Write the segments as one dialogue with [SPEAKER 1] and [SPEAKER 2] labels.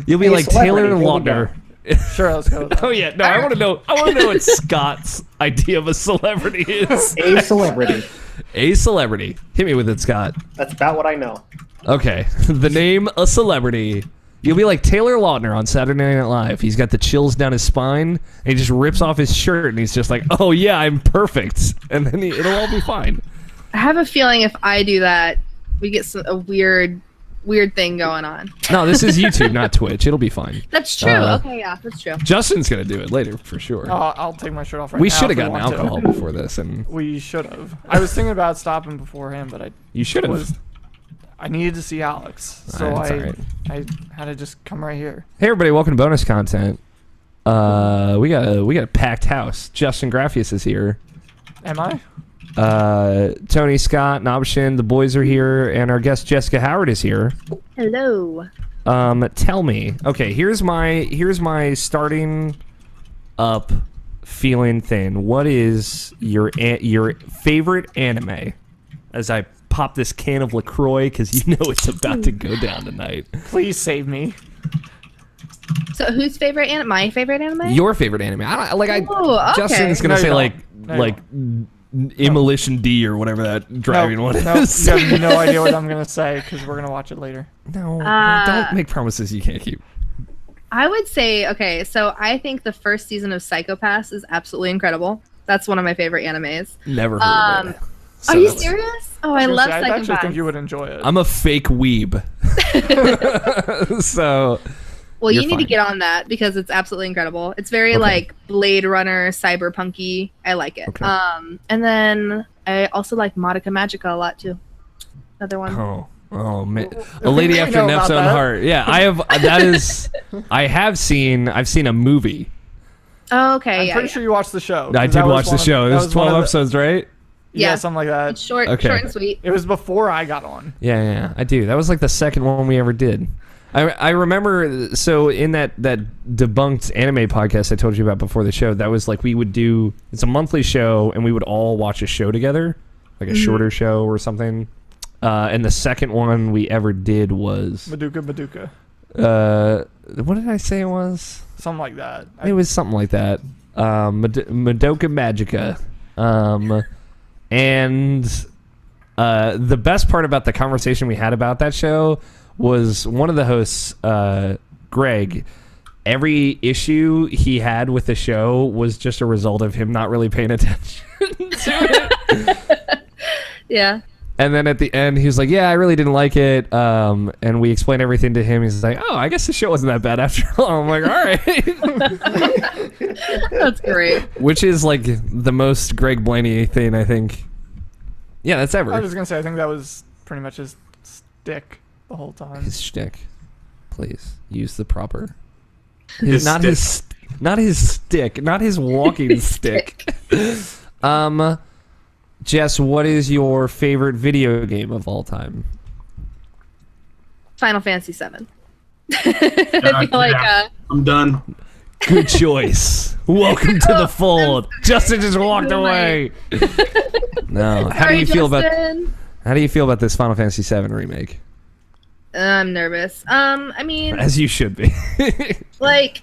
[SPEAKER 1] You'll be like Taylor
[SPEAKER 2] celebrity.
[SPEAKER 1] Lautner.
[SPEAKER 2] Sure, let's go with that.
[SPEAKER 1] Oh yeah, no, I want to know what Scott's idea of a celebrity is.
[SPEAKER 3] A celebrity.
[SPEAKER 1] A celebrity. Hit me with it, Scott.
[SPEAKER 3] That's about what I know.
[SPEAKER 1] Okay, the name a celebrity. You'll be like Taylor Lautner on Saturday Night Live. He's got the chills down his spine, and he just rips off his shirt, and he's just like, "Oh yeah, I'm perfect," and then it'll all be fine.
[SPEAKER 4] I have a feeling if I do that, we get a weird thing going on.
[SPEAKER 1] No, this is YouTube, not Twitch. It'll be fine.
[SPEAKER 4] That's true. Okay, yeah, that's true.
[SPEAKER 1] Justin's gonna do it later for sure.
[SPEAKER 2] I'll take my shirt off right
[SPEAKER 1] We
[SPEAKER 2] now.
[SPEAKER 1] should have
[SPEAKER 2] if
[SPEAKER 1] gotten
[SPEAKER 2] want to.
[SPEAKER 1] alcohol before this, and
[SPEAKER 2] We should have. I was thinking about stopping beforehand, but
[SPEAKER 1] you should have.
[SPEAKER 2] I needed to see Alex, so
[SPEAKER 1] Alright, it's alright.
[SPEAKER 2] I had to just come right here.
[SPEAKER 1] Hey everybody, welcome to bonus content. We got a packed house. Justin Graffius is here.
[SPEAKER 2] Am I?
[SPEAKER 1] Tony, Scott, Nobshin, the boys are here, and our guest Jessica Howard is here.
[SPEAKER 4] Hello.
[SPEAKER 1] Tell me. Okay, here's my starting up feeling thing. What is your favorite anime? As I pop this can of LaCroix because you know it's about to go down tonight.
[SPEAKER 2] Please save me.
[SPEAKER 4] So whose favorite anime? My favorite anime?
[SPEAKER 1] Your favorite anime? I don't like.
[SPEAKER 4] Ooh, okay.
[SPEAKER 1] Justin's gonna
[SPEAKER 2] No,
[SPEAKER 1] say
[SPEAKER 2] you
[SPEAKER 1] like
[SPEAKER 2] don't. No, you
[SPEAKER 1] Immolation D or whatever that driving one is.
[SPEAKER 2] You have no idea what I'm gonna say because we're gonna watch it later.
[SPEAKER 1] No, don't make promises you can't keep.
[SPEAKER 4] I would say, okay, so I think the first season of Psycho Pass is absolutely incredible. That's one of my favorite animes.
[SPEAKER 1] Never heard of it.
[SPEAKER 4] Are you serious? Oh, I love
[SPEAKER 2] I
[SPEAKER 4] Psycho
[SPEAKER 2] actually
[SPEAKER 4] Pass.
[SPEAKER 2] think you would enjoy it.
[SPEAKER 1] I'm a fake weeb. So.
[SPEAKER 4] Well, you
[SPEAKER 1] You're
[SPEAKER 4] need to
[SPEAKER 1] fine.
[SPEAKER 4] get on that because it's absolutely incredible. It's very like Blade Runner, cyberpunky. I like it.
[SPEAKER 1] Okay.
[SPEAKER 4] And then I also like Madoka Magica a lot too. Another one.
[SPEAKER 1] Oh man, a lady after
[SPEAKER 2] know
[SPEAKER 1] Neff's
[SPEAKER 2] about
[SPEAKER 1] own
[SPEAKER 2] that.
[SPEAKER 1] heart. Yeah, I have. That is, I've seen a movie.
[SPEAKER 4] Oh, okay.
[SPEAKER 2] I'm
[SPEAKER 4] yeah,
[SPEAKER 2] pretty
[SPEAKER 4] yeah.
[SPEAKER 2] sure you watched the show.
[SPEAKER 1] I
[SPEAKER 2] 'cause
[SPEAKER 1] did
[SPEAKER 2] that was
[SPEAKER 1] watch the
[SPEAKER 2] one of-
[SPEAKER 1] show.
[SPEAKER 2] that
[SPEAKER 1] There's
[SPEAKER 2] was one
[SPEAKER 1] 12
[SPEAKER 2] of the-
[SPEAKER 1] episodes, right?
[SPEAKER 2] Yeah,
[SPEAKER 4] Yeah.
[SPEAKER 2] something like that.
[SPEAKER 4] It's short,
[SPEAKER 1] Okay.
[SPEAKER 4] short and sweet.
[SPEAKER 2] It was before I got on.
[SPEAKER 1] Yeah, I do. That was like the second one we ever did. I remember, so in that debunked anime podcast I told you about before the show, that was like we would do, it's a monthly show, and we would all watch a show together, like a shorter show or something. And the second one we ever did was...
[SPEAKER 2] Madoka.
[SPEAKER 1] what did I say it was?
[SPEAKER 2] Something like that.
[SPEAKER 1] It was something like that. Madoka Magica. And the best part about the conversation we had about that show was one of the hosts, Greg, every issue he had with the show was just a result of him not really paying attention to it.
[SPEAKER 4] Yeah.
[SPEAKER 1] And then at the end, he was like, yeah, I really didn't like it. And we explained everything to him. He's like, oh, I guess the show wasn't that bad after all. I'm like, all right.
[SPEAKER 4] That's great.
[SPEAKER 1] Which is like the most Greg Blaney thing, I think. Yeah, that's ever.
[SPEAKER 2] I was going to say, I think that was pretty much his stick the whole time.
[SPEAKER 1] His shtick. Please use the proper.
[SPEAKER 5] His
[SPEAKER 1] not his stick, not his walking stick. Jess, what is your favorite video game of all time?
[SPEAKER 4] Final Fantasy VII. I feel like
[SPEAKER 5] I'm done.
[SPEAKER 1] Good choice. Welcome to the fold. Justin just walked away. No. How do you feel about this Final Fantasy VII remake?
[SPEAKER 4] I'm nervous. I mean,
[SPEAKER 1] As you should be.
[SPEAKER 4] like,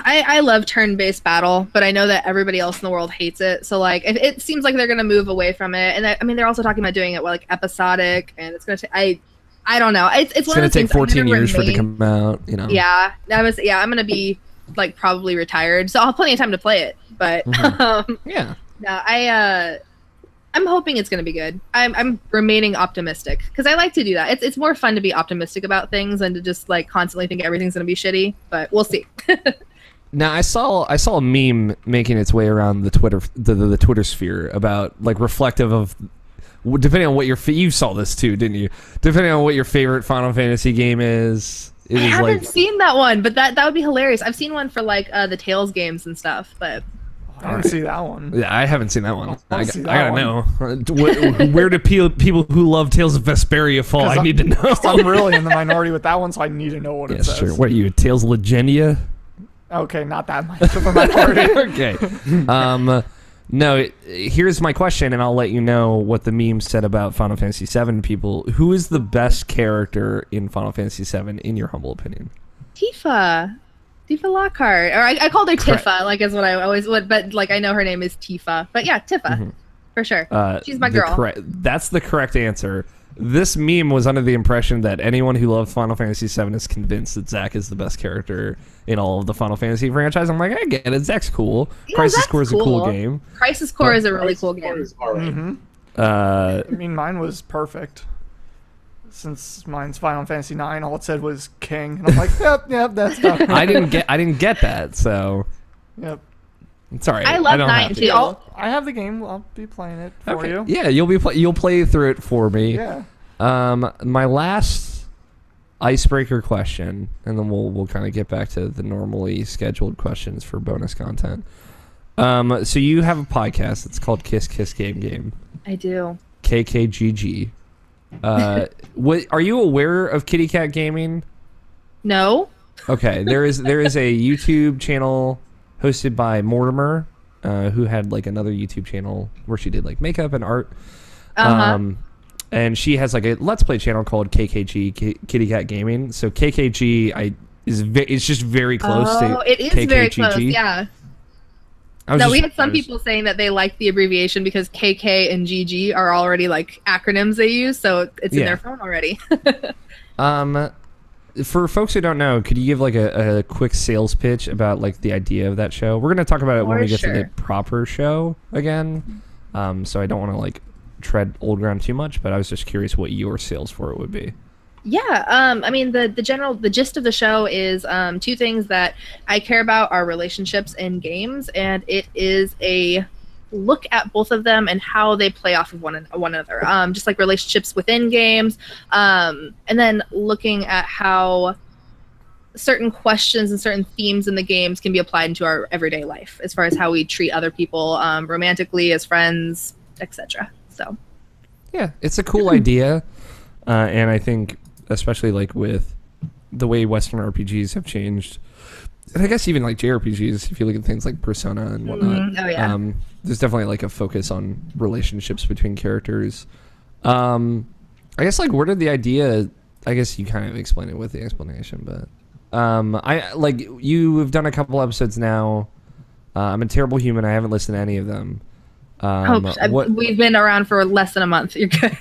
[SPEAKER 4] I love turn-based battle, but I know that everybody else in the world hates it. So, like, it seems like they're gonna move away from it. And I mean, they're also talking about doing it like episodic, and it's gonna take. I don't know. It's
[SPEAKER 1] It's
[SPEAKER 4] one
[SPEAKER 1] gonna
[SPEAKER 4] of the
[SPEAKER 1] take
[SPEAKER 4] things.
[SPEAKER 1] 14 years for it to come out. You know.
[SPEAKER 4] Yeah, I'm gonna be like probably retired, so I'll have plenty of time to play it. But
[SPEAKER 1] Yeah.
[SPEAKER 4] no, I'm hoping it's gonna be good. I'm remaining optimistic because I like to do that. It's more fun to be optimistic about things than to just like constantly think everything's gonna be shitty. But we'll see.
[SPEAKER 1] Now I saw a meme making its way around the Twitter sphere about like reflective of, depending on what you saw this too, didn't you? Depending on what your favorite Final Fantasy game is, it
[SPEAKER 4] I
[SPEAKER 1] was
[SPEAKER 4] haven't
[SPEAKER 1] like
[SPEAKER 4] seen that one, but that would be hilarious. I've seen one for like the Tales games and stuff, but
[SPEAKER 2] I didn't see that one.
[SPEAKER 1] yeah, I haven't seen that one. I
[SPEAKER 2] see that
[SPEAKER 1] gotta
[SPEAKER 2] one.
[SPEAKER 1] know. Where do people who love Tales of Vesperia fall? I need to know.
[SPEAKER 2] I'm really in the minority with that one, so I need to know what it
[SPEAKER 1] Yes,
[SPEAKER 2] says.
[SPEAKER 1] sure. What are you, Tales of Legendia?
[SPEAKER 2] Okay, not that much of a minority.
[SPEAKER 1] Okay. No, here's my question, and I'll let you know what the meme said about Final Fantasy VII people. Who is the best character in Final Fantasy VII, in your humble opinion?
[SPEAKER 4] Tifa. Tifa Lockhart. Or I called her Tifa, like is what I always would, but like I know her name is Tifa. But yeah, Tifa. For sure. She's my girl.
[SPEAKER 1] That's the correct answer. This meme was under the impression that anyone who loves Final Fantasy VII is convinced that Zack is the best character in all of the Final Fantasy franchise. I'm like, I get it. Zack's cool.
[SPEAKER 4] Yeah,
[SPEAKER 1] Crisis Core is a cool game.
[SPEAKER 4] Crisis Core is a really cool game.
[SPEAKER 2] I mean, mine was perfect. Since mine's Final Fantasy 9, all it said was King, and I'm like, yep, that's not.
[SPEAKER 1] I didn't get that. So,
[SPEAKER 2] yep.
[SPEAKER 1] It's all right.
[SPEAKER 4] I love 9 too.
[SPEAKER 2] I have the game. I'll be playing it for you.
[SPEAKER 1] Yeah, you'll play through it for me.
[SPEAKER 2] Yeah.
[SPEAKER 1] My last icebreaker question, and then we'll kind of get back to the normally scheduled questions for bonus content. So you have a podcast that's called Kiss Kiss Game Game.
[SPEAKER 4] I do.
[SPEAKER 1] KKGG. Are you aware of Kitty Cat Gaming?
[SPEAKER 4] No.
[SPEAKER 1] Okay, there is a YouTube channel hosted by Mortimer, who had like another YouTube channel where she did like makeup and art. And she has like a Let's Play channel called KKG, Kitty Cat Gaming. So KKG it's just very close to
[SPEAKER 4] it is
[SPEAKER 1] KKGG.
[SPEAKER 4] very close, yeah. We had some people saying that they like the abbreviation because KK and GG are already like acronyms they use, so it's in their phone already.
[SPEAKER 1] For folks who don't know, could you give like a quick sales pitch about like the idea of that show? We're going to talk about it when we get to the proper show again. So I don't want to like tread old ground too much, but I was just curious what your sales for it would be.
[SPEAKER 4] Yeah, I mean the gist of the show is 2 things that I care about are relationships and games, and it is a look at both of them and how they play off of one another. Just like relationships within games, and then looking at how certain questions and certain themes in the games can be applied into our everyday life, as far as how we treat other people, romantically, as friends, etc. So,
[SPEAKER 1] yeah, it's a cool idea, and I think especially like with the way Western RPGs have changed, and I guess even like JRPGs, if you look at things like Persona and whatnot, there's definitely like a focus on relationships between characters. I guess like where did the idea? I guess you kind of explained it with the explanation, but I like you've done a couple episodes now. I'm a Terrible Human. I haven't listened to any of them.
[SPEAKER 4] We've been around for less than a month. You're good.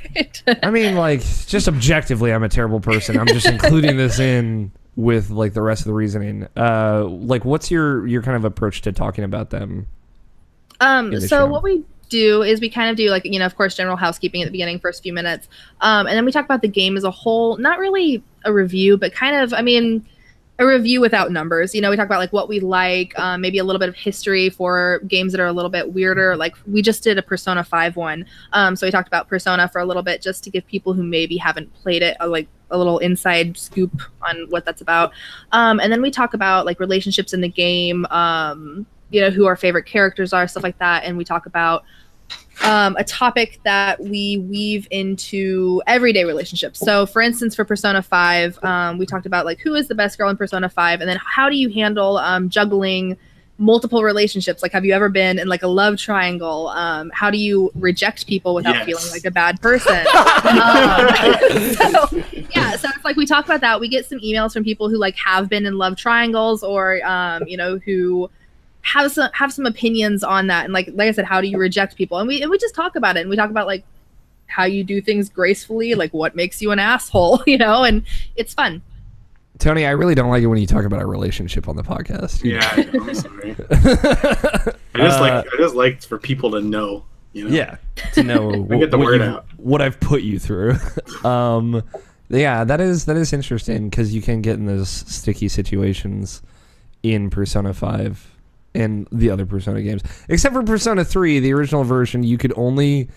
[SPEAKER 1] I mean, like, just objectively, I'm a terrible person. I'm just including this in with like the rest of the reasoning. Like, what's your kind of approach to talking about them?
[SPEAKER 4] So what we do is we kind of do like, of course, general housekeeping at the beginning, first few minutes, and then we talk about the game as a whole. Not really a review, but kind of, a review without numbers. We talk about like what we like, maybe a little bit of history for games that are a little bit weirder. Like we just did a Persona 5 one. So we talked about Persona for a little bit just to give people who maybe haven't played it like a little inside scoop on what that's about. And then we talk about like relationships in the game, who our favorite characters are, stuff like that. And we talk about a topic that we weave into everyday relationships. So for instance, for Persona 5, we talked about like who is the best girl in Persona 5, and then how do you handle juggling multiple relationships? Like, have you ever been in like a love triangle? How do you reject people without feeling like a bad person? So it's like we talk about that. We get some emails from people who like have been in love triangles, or who have some opinions on that, and like I said, how do you reject people? And we just talk about it, and we talk about like how you do things gracefully, like what makes you an asshole, and it's fun.
[SPEAKER 1] Tony, I really don't like it when you talk about a relationship on the podcast.
[SPEAKER 5] Yeah, I'm sorry. I just like for people to know.
[SPEAKER 1] Yeah, to know
[SPEAKER 5] get the word out.
[SPEAKER 1] What I've put you through. Yeah, that is interesting because you can get in those sticky situations in Persona 5. And the other Persona games, except for Persona 3, the original version, you could only,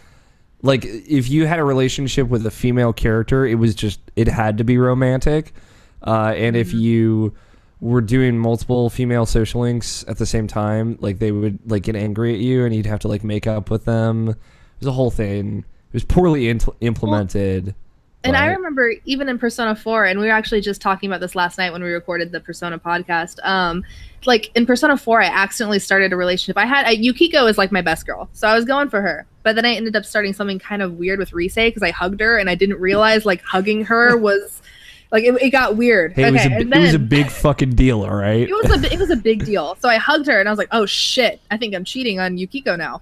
[SPEAKER 1] like, if you had a relationship with a female character, it had to be romantic. And if you were doing multiple female social links at the same time, like, they would like get angry at you, and you'd have to like make up with them. It was a whole thing. It was poorly implemented.
[SPEAKER 4] And I remember even in Persona 4, and we were actually just talking about this last night when we recorded the Persona podcast. Like in Persona 4, I accidentally started a relationship. Yukiko is like my best girl, so I was going for her. But then I ended up starting something kind of weird with Rise because I hugged her, and I didn't realize like hugging her was like it got weird.
[SPEAKER 1] Hey, it was a big fucking deal, all right?
[SPEAKER 4] It was a big deal. So I hugged her, and I was like, oh shit, I think I'm cheating on Yukiko now.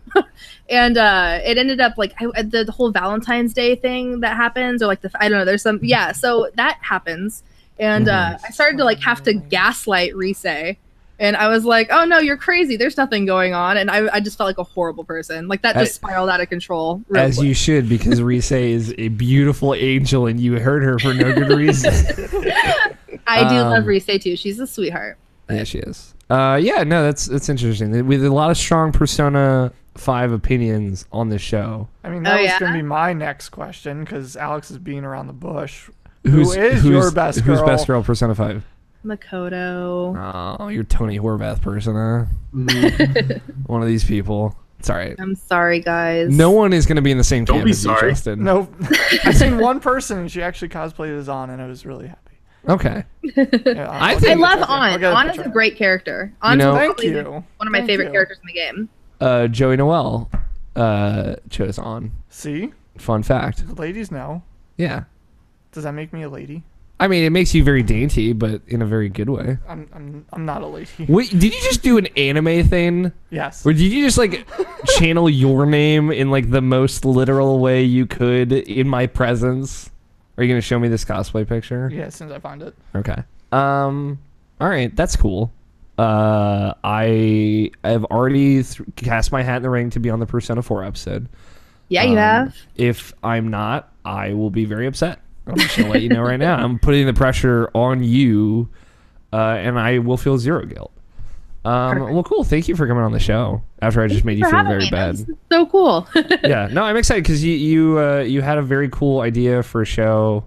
[SPEAKER 4] And it ended up like the whole Valentine's Day thing that happens, or like I don't know, there's some so that happens, and I started to like have to gaslight Rise. And I was like, oh, no, you're crazy. There's nothing going on. And I just felt like a horrible person. Like, that just spiraled out of control.
[SPEAKER 1] As quick. You should, because Rise is a beautiful angel, and you hurt her for no good reason.
[SPEAKER 4] I do love Rise, too. She's a sweetheart.
[SPEAKER 1] Yeah, she is. Yeah, no, that's interesting. With a lot of strong Persona 5 opinions on the show.
[SPEAKER 2] I mean, that was going to be my next question, because Alex is being around the bush. Who's your best girl?
[SPEAKER 1] Who's best girl Persona 5?
[SPEAKER 4] Makoto.
[SPEAKER 1] Oh, you're Tony Horvath person, huh? One of these people. It's all right.
[SPEAKER 4] I'm sorry, guys.
[SPEAKER 1] No one is going to be in the same camp
[SPEAKER 5] Don't be
[SPEAKER 1] as you,
[SPEAKER 5] sorry.
[SPEAKER 1] Justin.
[SPEAKER 2] No, I've seen one person, and she actually cosplayed as On, and I was really happy.
[SPEAKER 1] Okay.
[SPEAKER 2] Yeah,
[SPEAKER 1] I
[SPEAKER 4] love On. On is a great character. On's
[SPEAKER 2] thank you.
[SPEAKER 4] One of my favorite characters in the game.
[SPEAKER 1] Joey Noelle chose On.
[SPEAKER 2] See?
[SPEAKER 1] Fun fact.
[SPEAKER 2] The ladies know.
[SPEAKER 1] Yeah.
[SPEAKER 2] Does that make me a lady?
[SPEAKER 1] I mean, it makes you very dainty, but in a very good way.
[SPEAKER 2] I'm not a lady.
[SPEAKER 1] Wait, did you just do an anime thing?
[SPEAKER 2] Yes.
[SPEAKER 1] Or did you just like channel your name in like the most literal way you could in my presence? Are you gonna show me this cosplay picture?
[SPEAKER 2] Yeah, as soon as I find it.
[SPEAKER 1] Okay. All right, that's cool. I have already cast my hat in the ring to be on the Persona 4 episode.
[SPEAKER 4] Yeah, you have.
[SPEAKER 1] If I'm not, I will be very upset. I'm just gonna let you know right now. I'm putting the pressure on you, and I will feel zero guilt. Well, cool. Thank you for coming on the show. After I just made you feel very bad.
[SPEAKER 4] So cool.
[SPEAKER 1] Yeah. No, I'm excited because you had a very cool idea for a show,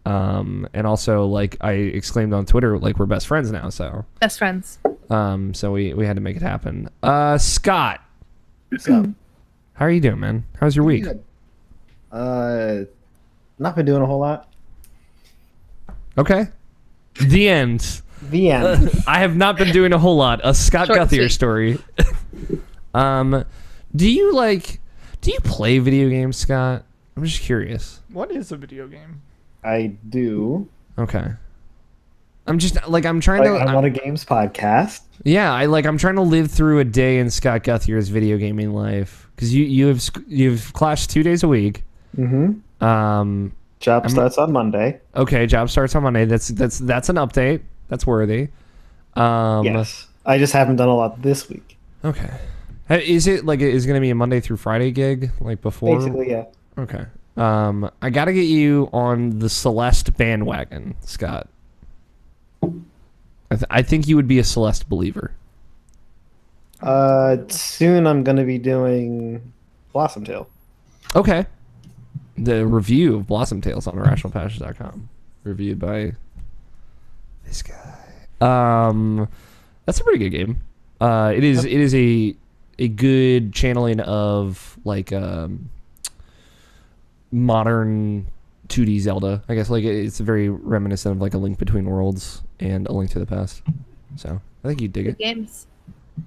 [SPEAKER 1] and also like I exclaimed on Twitter, like we're best friends now. So
[SPEAKER 4] best friends.
[SPEAKER 1] So we had to make it happen. Scott,
[SPEAKER 3] What's up?
[SPEAKER 1] how are you doing, man? How's your week?
[SPEAKER 3] Good. Not been doing a whole lot.
[SPEAKER 1] Okay. The end.
[SPEAKER 3] The end.
[SPEAKER 1] I have not been doing a whole lot. A Scott Guthier story. Do you play video games, Scott? I'm just curious.
[SPEAKER 2] What is a video game?
[SPEAKER 3] I do.
[SPEAKER 1] Okay. I'm just like I'm trying to.
[SPEAKER 3] I want a games podcast.
[SPEAKER 1] Yeah, I'm trying to live through a day in Scott Guthier's video gaming life because you've clashed 2 days a week.
[SPEAKER 3] Mm-hmm. Job starts on Monday.
[SPEAKER 1] Okay, job starts on Monday. That's an update. That's worthy.
[SPEAKER 3] Yes, I just haven't done a lot this week.
[SPEAKER 1] Okay. Is it like is going to be a Monday through Friday gig like before?
[SPEAKER 3] Basically, yeah.
[SPEAKER 1] Okay. I got to get you on the Celeste bandwagon, Scott. I think you would be a Celeste believer.
[SPEAKER 3] Soon I'm going to be doing Blossom Tale.
[SPEAKER 1] Okay. The review of Blossom Tales on IrrationalPassions.com. Reviewed by this guy. That's a pretty good game. It is a good channeling of like modern 2D Zelda. I guess like it's very reminiscent of like A Link Between Worlds and A Link to the Past. So I think you dig it.
[SPEAKER 4] Games.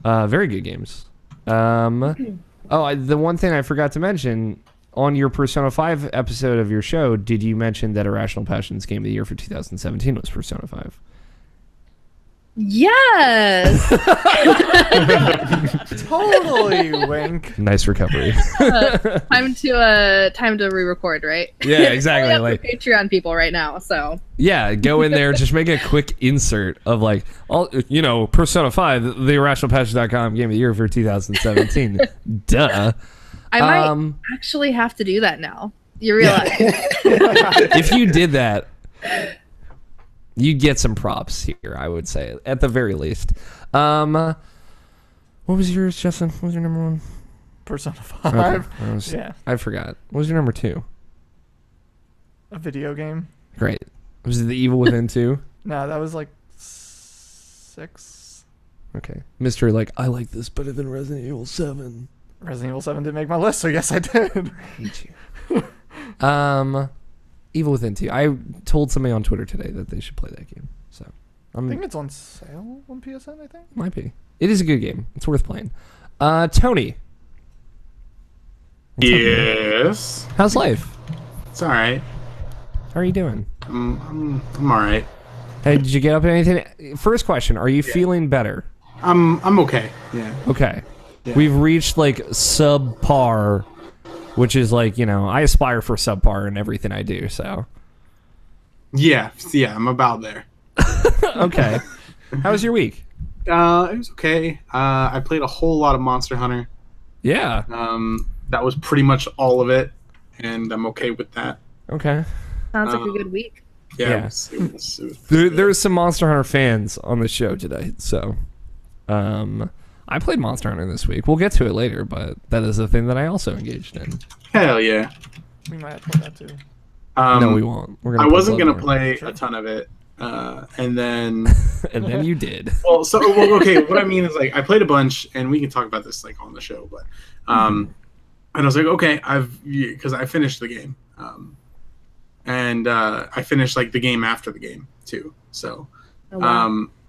[SPEAKER 1] Very good games. The one thing I forgot to mention on your Persona 5 episode of your show, did you mention that Irrational Passions Game of the Year for 2017 was Persona 5?
[SPEAKER 4] Yes.
[SPEAKER 2] Totally, wink.
[SPEAKER 1] Nice recovery.
[SPEAKER 4] Time to re-record, right?
[SPEAKER 1] Yeah, exactly. Like
[SPEAKER 4] Patreon people right now, so
[SPEAKER 1] yeah, go in there, just make a quick insert of like all Persona 5, the IrrationalPassions.com Game of the Year for 2017. Duh.
[SPEAKER 4] I might actually have to do that now. You realize?
[SPEAKER 1] If you did that, you'd get some props here, I would say, at the very least. What was yours, Justin? What was your number one?
[SPEAKER 2] Persona 5.
[SPEAKER 1] Okay.
[SPEAKER 2] Yeah.
[SPEAKER 1] I forgot. What was your number two?
[SPEAKER 2] A video game.
[SPEAKER 1] Great. Was it The Evil Within 2?
[SPEAKER 2] No, that was like 6.
[SPEAKER 1] Okay. Mr. Like, I like this better than Resident Evil 7.
[SPEAKER 2] Resident Evil 7 didn't make my list, so yes, I did.
[SPEAKER 1] I hate you. Evil Within 2. I told somebody on Twitter today that they should play that game. So
[SPEAKER 2] I think it's on sale on PSN, I think.
[SPEAKER 1] Might be. It is a good game. It's worth playing. Tony.
[SPEAKER 5] Yes.
[SPEAKER 1] How's life?
[SPEAKER 5] It's all right.
[SPEAKER 1] How are you doing?
[SPEAKER 5] I'm all right.
[SPEAKER 1] Hey, did you get up to anything? First question, are you feeling better?
[SPEAKER 5] I'm okay. Yeah.
[SPEAKER 1] Okay.
[SPEAKER 5] Yeah.
[SPEAKER 1] We've reached like subpar, which is like, I aspire for subpar in everything I do, so.
[SPEAKER 5] Yeah, I'm about there.
[SPEAKER 1] Okay. How was your week?
[SPEAKER 5] It was okay. I played a whole lot of Monster Hunter.
[SPEAKER 1] Yeah.
[SPEAKER 5] That was pretty much all of it, and I'm okay with that.
[SPEAKER 1] Okay.
[SPEAKER 4] Sounds like a good week.
[SPEAKER 5] Yeah.
[SPEAKER 1] Yeah.
[SPEAKER 5] It was
[SPEAKER 1] There's some Monster Hunter fans on the show today, so. I played Monster Hunter this week. We'll get to it later, but that is a thing that I also engaged in.
[SPEAKER 5] Hell yeah.
[SPEAKER 2] We might have to play that too.
[SPEAKER 1] No, we won't.
[SPEAKER 5] I wasn't gonna play a ton of it, and then
[SPEAKER 1] and then you did.
[SPEAKER 5] Okay. What I mean is, like, I played a bunch, and we can talk about this like on the show, but and I was like, okay, because I finished the game, and I finished like the game after the game too. So,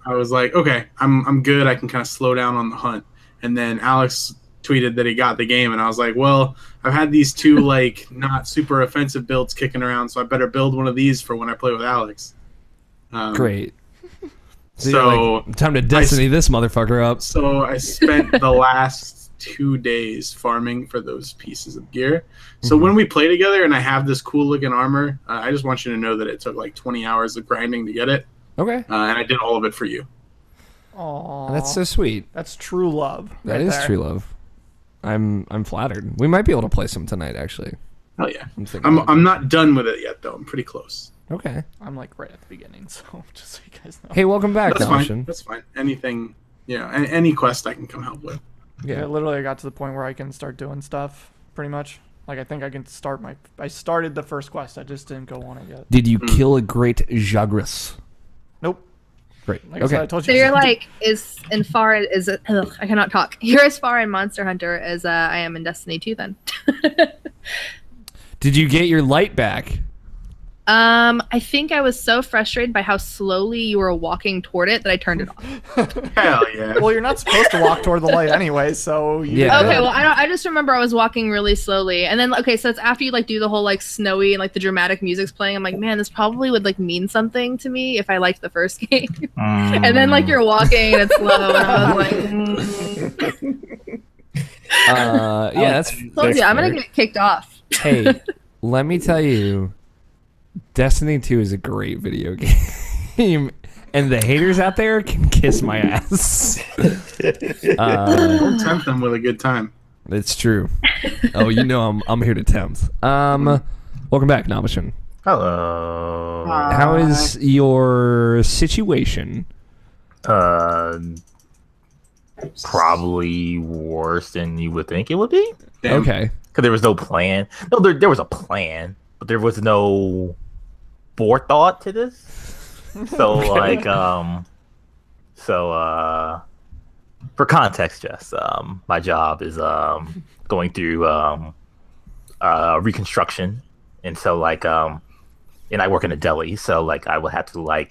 [SPEAKER 5] I was like, okay, I'm good. I can kind of slow down on the hunt. And then Alex tweeted that he got the game, and I was like, well, I've had these two like not super offensive builds kicking around, so I better build one of these for when I play with Alex.
[SPEAKER 1] Great.
[SPEAKER 5] So
[SPEAKER 1] like, time to Destiny this motherfucker up.
[SPEAKER 5] So I spent the last 2 days farming for those pieces of gear. So when we play together and I have this cool looking armor, I just want you to know that it took like 20 hours of grinding to get it.
[SPEAKER 1] Okay.
[SPEAKER 5] And I did all of it for you.
[SPEAKER 2] Aww.
[SPEAKER 1] That's so sweet.
[SPEAKER 2] That's true love.
[SPEAKER 1] That is true love. I'm flattered. We might be able to play some tonight, actually.
[SPEAKER 5] Hell yeah. I'm not done with it yet, though. I'm pretty close.
[SPEAKER 1] Okay.
[SPEAKER 2] I'm like right at the beginning, so just so you guys know.
[SPEAKER 1] Hey, welcome back,
[SPEAKER 5] That's
[SPEAKER 1] Notion.
[SPEAKER 5] fine. That's fine. Anything, any quest I can come help with.
[SPEAKER 2] Yeah, literally I got to the point where I can start doing stuff, pretty much. Like, I think I can start I started the first quest, I just didn't go on it yet.
[SPEAKER 1] Did you kill a great Jagras?
[SPEAKER 2] Nope.
[SPEAKER 1] Great.
[SPEAKER 2] Like I said, I told you.
[SPEAKER 4] So you're like I cannot talk. You're as far in Monster Hunter as I am in Destiny 2 then.
[SPEAKER 1] Did you get your light back?
[SPEAKER 4] I think I was so frustrated by how slowly you were walking toward it that I turned it off.
[SPEAKER 5] Hell yeah.
[SPEAKER 2] Well, you're not supposed to walk toward the light anyway, so
[SPEAKER 1] Yeah.
[SPEAKER 4] Okay, well, I just remember I was walking really slowly, and then so it's after you like do the whole like snowy and like the dramatic music's playing. I'm like, man, this probably would like mean something to me if I liked the first game. And then like you're walking and it's slow, and I was like,
[SPEAKER 1] Yeah, that's.
[SPEAKER 4] told you, I'm gonna get kicked off.
[SPEAKER 1] Hey, let me tell you, Destiny 2 is a great video game, and the haters out there can kiss my ass.
[SPEAKER 5] Don't tempt them with a good time.
[SPEAKER 1] It's true. Oh, I'm here to tempt. Welcome back, Nabashin.
[SPEAKER 6] Hello.
[SPEAKER 1] How is your situation?
[SPEAKER 6] Probably worse than you would think it would be.
[SPEAKER 5] Damn.
[SPEAKER 1] Okay.
[SPEAKER 6] Because there was no plan. No, there was a plan, but there was no forethought to this. So for context, Jess, my job is going through reconstruction, and so and I work in a deli, so I would have to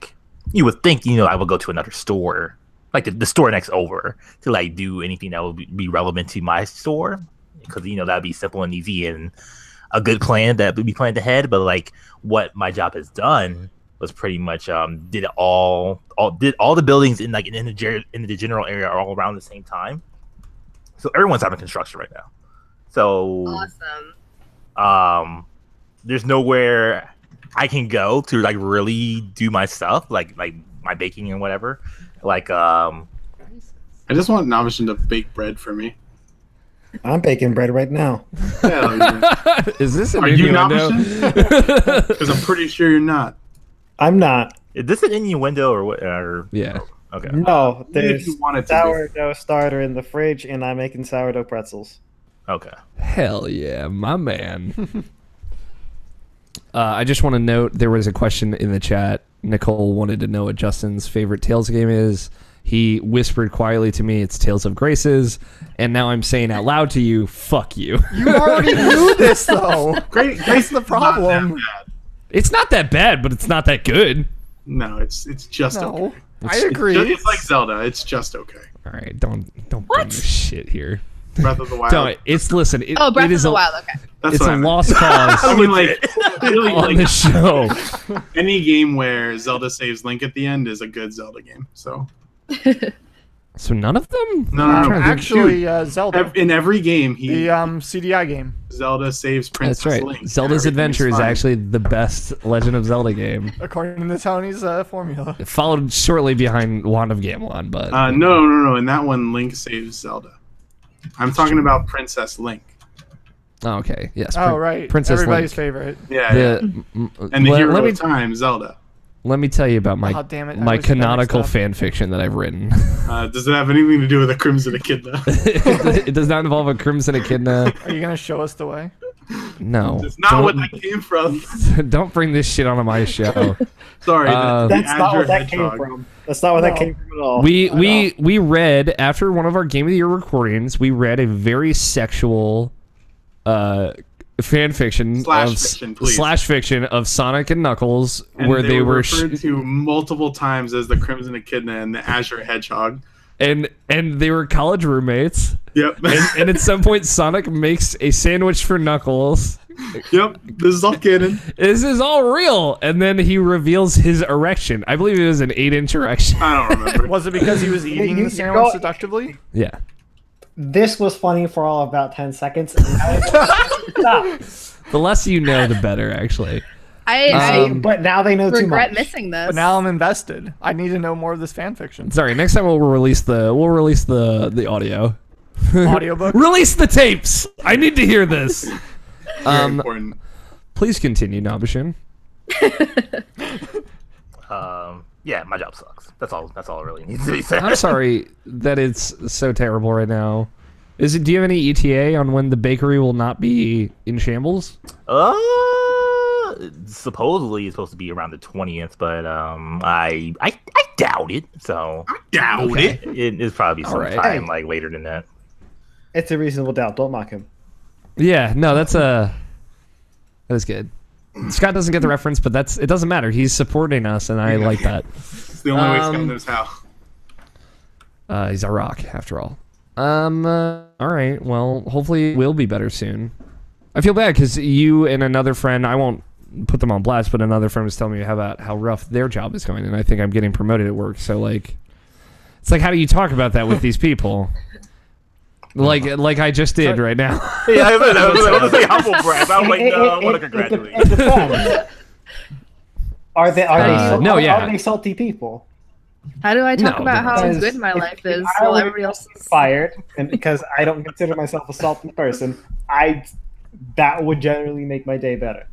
[SPEAKER 6] you would think I would go to another store, like the store next over, to do anything that would be relevant to my store, because that'd be simple and easy and a good plan that would be planned ahead. But what my job has done was pretty much did all the buildings in the general area are all around the same time, so everyone's having construction right now. So
[SPEAKER 4] Awesome.
[SPEAKER 6] There's nowhere I can go to really do my stuff, like my baking and whatever.
[SPEAKER 5] I just want Navashin to bake bread for me.
[SPEAKER 3] I'm baking bread right now.
[SPEAKER 5] Hell yeah.
[SPEAKER 1] Is this an
[SPEAKER 5] Are you
[SPEAKER 1] innuendo?
[SPEAKER 5] Navashin? Because I'm pretty sure you're not.
[SPEAKER 3] I'm not.
[SPEAKER 6] Is this an innuendo or what?
[SPEAKER 1] Yeah.
[SPEAKER 6] Okay.
[SPEAKER 3] No,
[SPEAKER 5] Even if
[SPEAKER 3] there's
[SPEAKER 5] you wanted to
[SPEAKER 3] sourdough starter in the fridge, and I'm making sourdough pretzels.
[SPEAKER 6] Okay.
[SPEAKER 1] Hell yeah, my man. I just want to note there was a question in the chat. Nicole wanted to know what Justin's favorite Tales game is. He whispered quietly to me, it's Tales of Graces, and now I'm saying out loud to you, fuck you.
[SPEAKER 2] You already knew this though. That's the problem.
[SPEAKER 1] It's not that bad, but it's not that good.
[SPEAKER 5] No, it's just
[SPEAKER 2] No,
[SPEAKER 5] okay.
[SPEAKER 2] I agree.
[SPEAKER 5] It's like Zelda. It's just okay.
[SPEAKER 1] All right, don't bring this shit here.
[SPEAKER 5] Breath of the Wild.
[SPEAKER 1] Don't. It's listen. It,
[SPEAKER 4] Oh, Breath
[SPEAKER 1] it
[SPEAKER 4] of
[SPEAKER 1] is
[SPEAKER 4] the
[SPEAKER 1] a,
[SPEAKER 4] Wild. Okay.
[SPEAKER 5] That's
[SPEAKER 1] It's
[SPEAKER 5] what
[SPEAKER 1] a
[SPEAKER 5] I meant.
[SPEAKER 1] lost cause
[SPEAKER 5] I mean, like, really,
[SPEAKER 1] on the
[SPEAKER 5] like
[SPEAKER 1] show.
[SPEAKER 5] any game where Zelda saves Link at the end is a good Zelda game. So
[SPEAKER 1] So none of them.
[SPEAKER 5] no.
[SPEAKER 2] Actually, Zelda.
[SPEAKER 5] In every game,
[SPEAKER 2] The CDI game.
[SPEAKER 5] Zelda saves Princess
[SPEAKER 1] That's right.
[SPEAKER 5] Link.
[SPEAKER 1] Zelda's
[SPEAKER 5] and everything's
[SPEAKER 1] Adventure is
[SPEAKER 5] fine.
[SPEAKER 1] actually the best Legend of Zelda game.
[SPEAKER 2] According to Tony's formula.
[SPEAKER 1] Followed shortly behind Wand of Gamelon, but
[SPEAKER 5] No. In that one, Link saves Zelda. I'm talking about Princess Link.
[SPEAKER 1] oh, okay, yes.
[SPEAKER 2] Oh, right.
[SPEAKER 1] Princess
[SPEAKER 2] Everybody's
[SPEAKER 1] Link.
[SPEAKER 2] favorite.
[SPEAKER 5] Yeah, and the
[SPEAKER 1] let,
[SPEAKER 5] hero
[SPEAKER 1] let me
[SPEAKER 5] of time, Zelda.
[SPEAKER 1] let me tell you about my
[SPEAKER 2] Oh, damn it, I
[SPEAKER 1] my
[SPEAKER 2] always get that
[SPEAKER 1] canonical
[SPEAKER 2] mixed
[SPEAKER 1] fan fiction that I've written.
[SPEAKER 5] Does it have anything to do with the Crimson Echidna?
[SPEAKER 1] It does not involve a Crimson Echidna.
[SPEAKER 2] Are you going to show us the way?
[SPEAKER 1] No,
[SPEAKER 5] It's not what that came from.
[SPEAKER 1] don't bring this shit onto my show.
[SPEAKER 5] Sorry, the
[SPEAKER 3] That's not
[SPEAKER 5] Azure
[SPEAKER 3] what that
[SPEAKER 5] Hedgehog.
[SPEAKER 3] came from. That's not where that
[SPEAKER 2] No.
[SPEAKER 3] came from at all.
[SPEAKER 1] We read after one of our Game of the Year recordings. We read a very sexual fan fiction
[SPEAKER 5] Slash fiction, please.
[SPEAKER 1] of Sonic and Knuckles,
[SPEAKER 5] And
[SPEAKER 1] where they were
[SPEAKER 5] referred to multiple times as the Crimson Echidna and the Azure Hedgehog.
[SPEAKER 1] and they were college roommates.
[SPEAKER 5] Yep.
[SPEAKER 1] And at some point, Sonic makes a sandwich for Knuckles.
[SPEAKER 5] Yep. This is all canon.
[SPEAKER 1] This is all real. And then he reveals his erection. I believe it was an 8-inch erection.
[SPEAKER 5] I don't remember.
[SPEAKER 2] Was it because he was eating
[SPEAKER 3] you
[SPEAKER 2] the sandwich
[SPEAKER 3] go-
[SPEAKER 2] seductively?
[SPEAKER 1] Yeah.
[SPEAKER 3] This was funny for all about 10 seconds. And now it's
[SPEAKER 1] The less you know, the better, actually.
[SPEAKER 4] I
[SPEAKER 3] but now they know too
[SPEAKER 4] regret
[SPEAKER 3] much.
[SPEAKER 4] missing this.
[SPEAKER 2] But now I'm invested. I need to know more of this fan fiction.
[SPEAKER 1] Sorry, next time we'll release the audio.
[SPEAKER 2] Audiobook?
[SPEAKER 1] Release the tapes. I need to hear this.
[SPEAKER 5] Very important.
[SPEAKER 1] Please continue, Nabashin.
[SPEAKER 6] Yeah, my job sucks. That's all I really need to be said.
[SPEAKER 1] I'm sorry that it's so terrible right now. Do you have any ETA on when the bakery will not be in shambles?
[SPEAKER 6] Supposedly it's supposed to be around the 20th, but I doubt it. So
[SPEAKER 5] I doubt
[SPEAKER 1] Okay.
[SPEAKER 5] it.
[SPEAKER 6] it's probably
[SPEAKER 1] All right.
[SPEAKER 6] sometime like later than that.
[SPEAKER 3] It's a reasonable doubt. Don't mock him.
[SPEAKER 1] Yeah, no, that is good. Scott doesn't get the reference, but it doesn't matter. He's supporting us, and I like that.
[SPEAKER 5] It's the only way Scott knows how.
[SPEAKER 1] He's a rock, after all. All right. Well, hopefully it will be better soon. I feel bad because you and another friend, I won't put them on blast, but another friend was telling me about how rough their job is going, and I think I'm getting promoted at work. So, like, it's like, how do you talk about that with these people? Like I just did right now.
[SPEAKER 6] Yeah, I was going to say humble brag. I was like, no, I want to congratulate
[SPEAKER 3] It depends. Are they
[SPEAKER 1] yeah.
[SPEAKER 3] are they salty people?
[SPEAKER 4] How do I talk
[SPEAKER 1] No,
[SPEAKER 4] about how
[SPEAKER 3] because
[SPEAKER 4] good my
[SPEAKER 3] if-
[SPEAKER 4] life
[SPEAKER 3] if
[SPEAKER 4] is
[SPEAKER 3] I
[SPEAKER 4] while
[SPEAKER 3] were
[SPEAKER 4] everybody else is
[SPEAKER 3] fired, and because I don't consider myself a salty person, that would generally make my day better.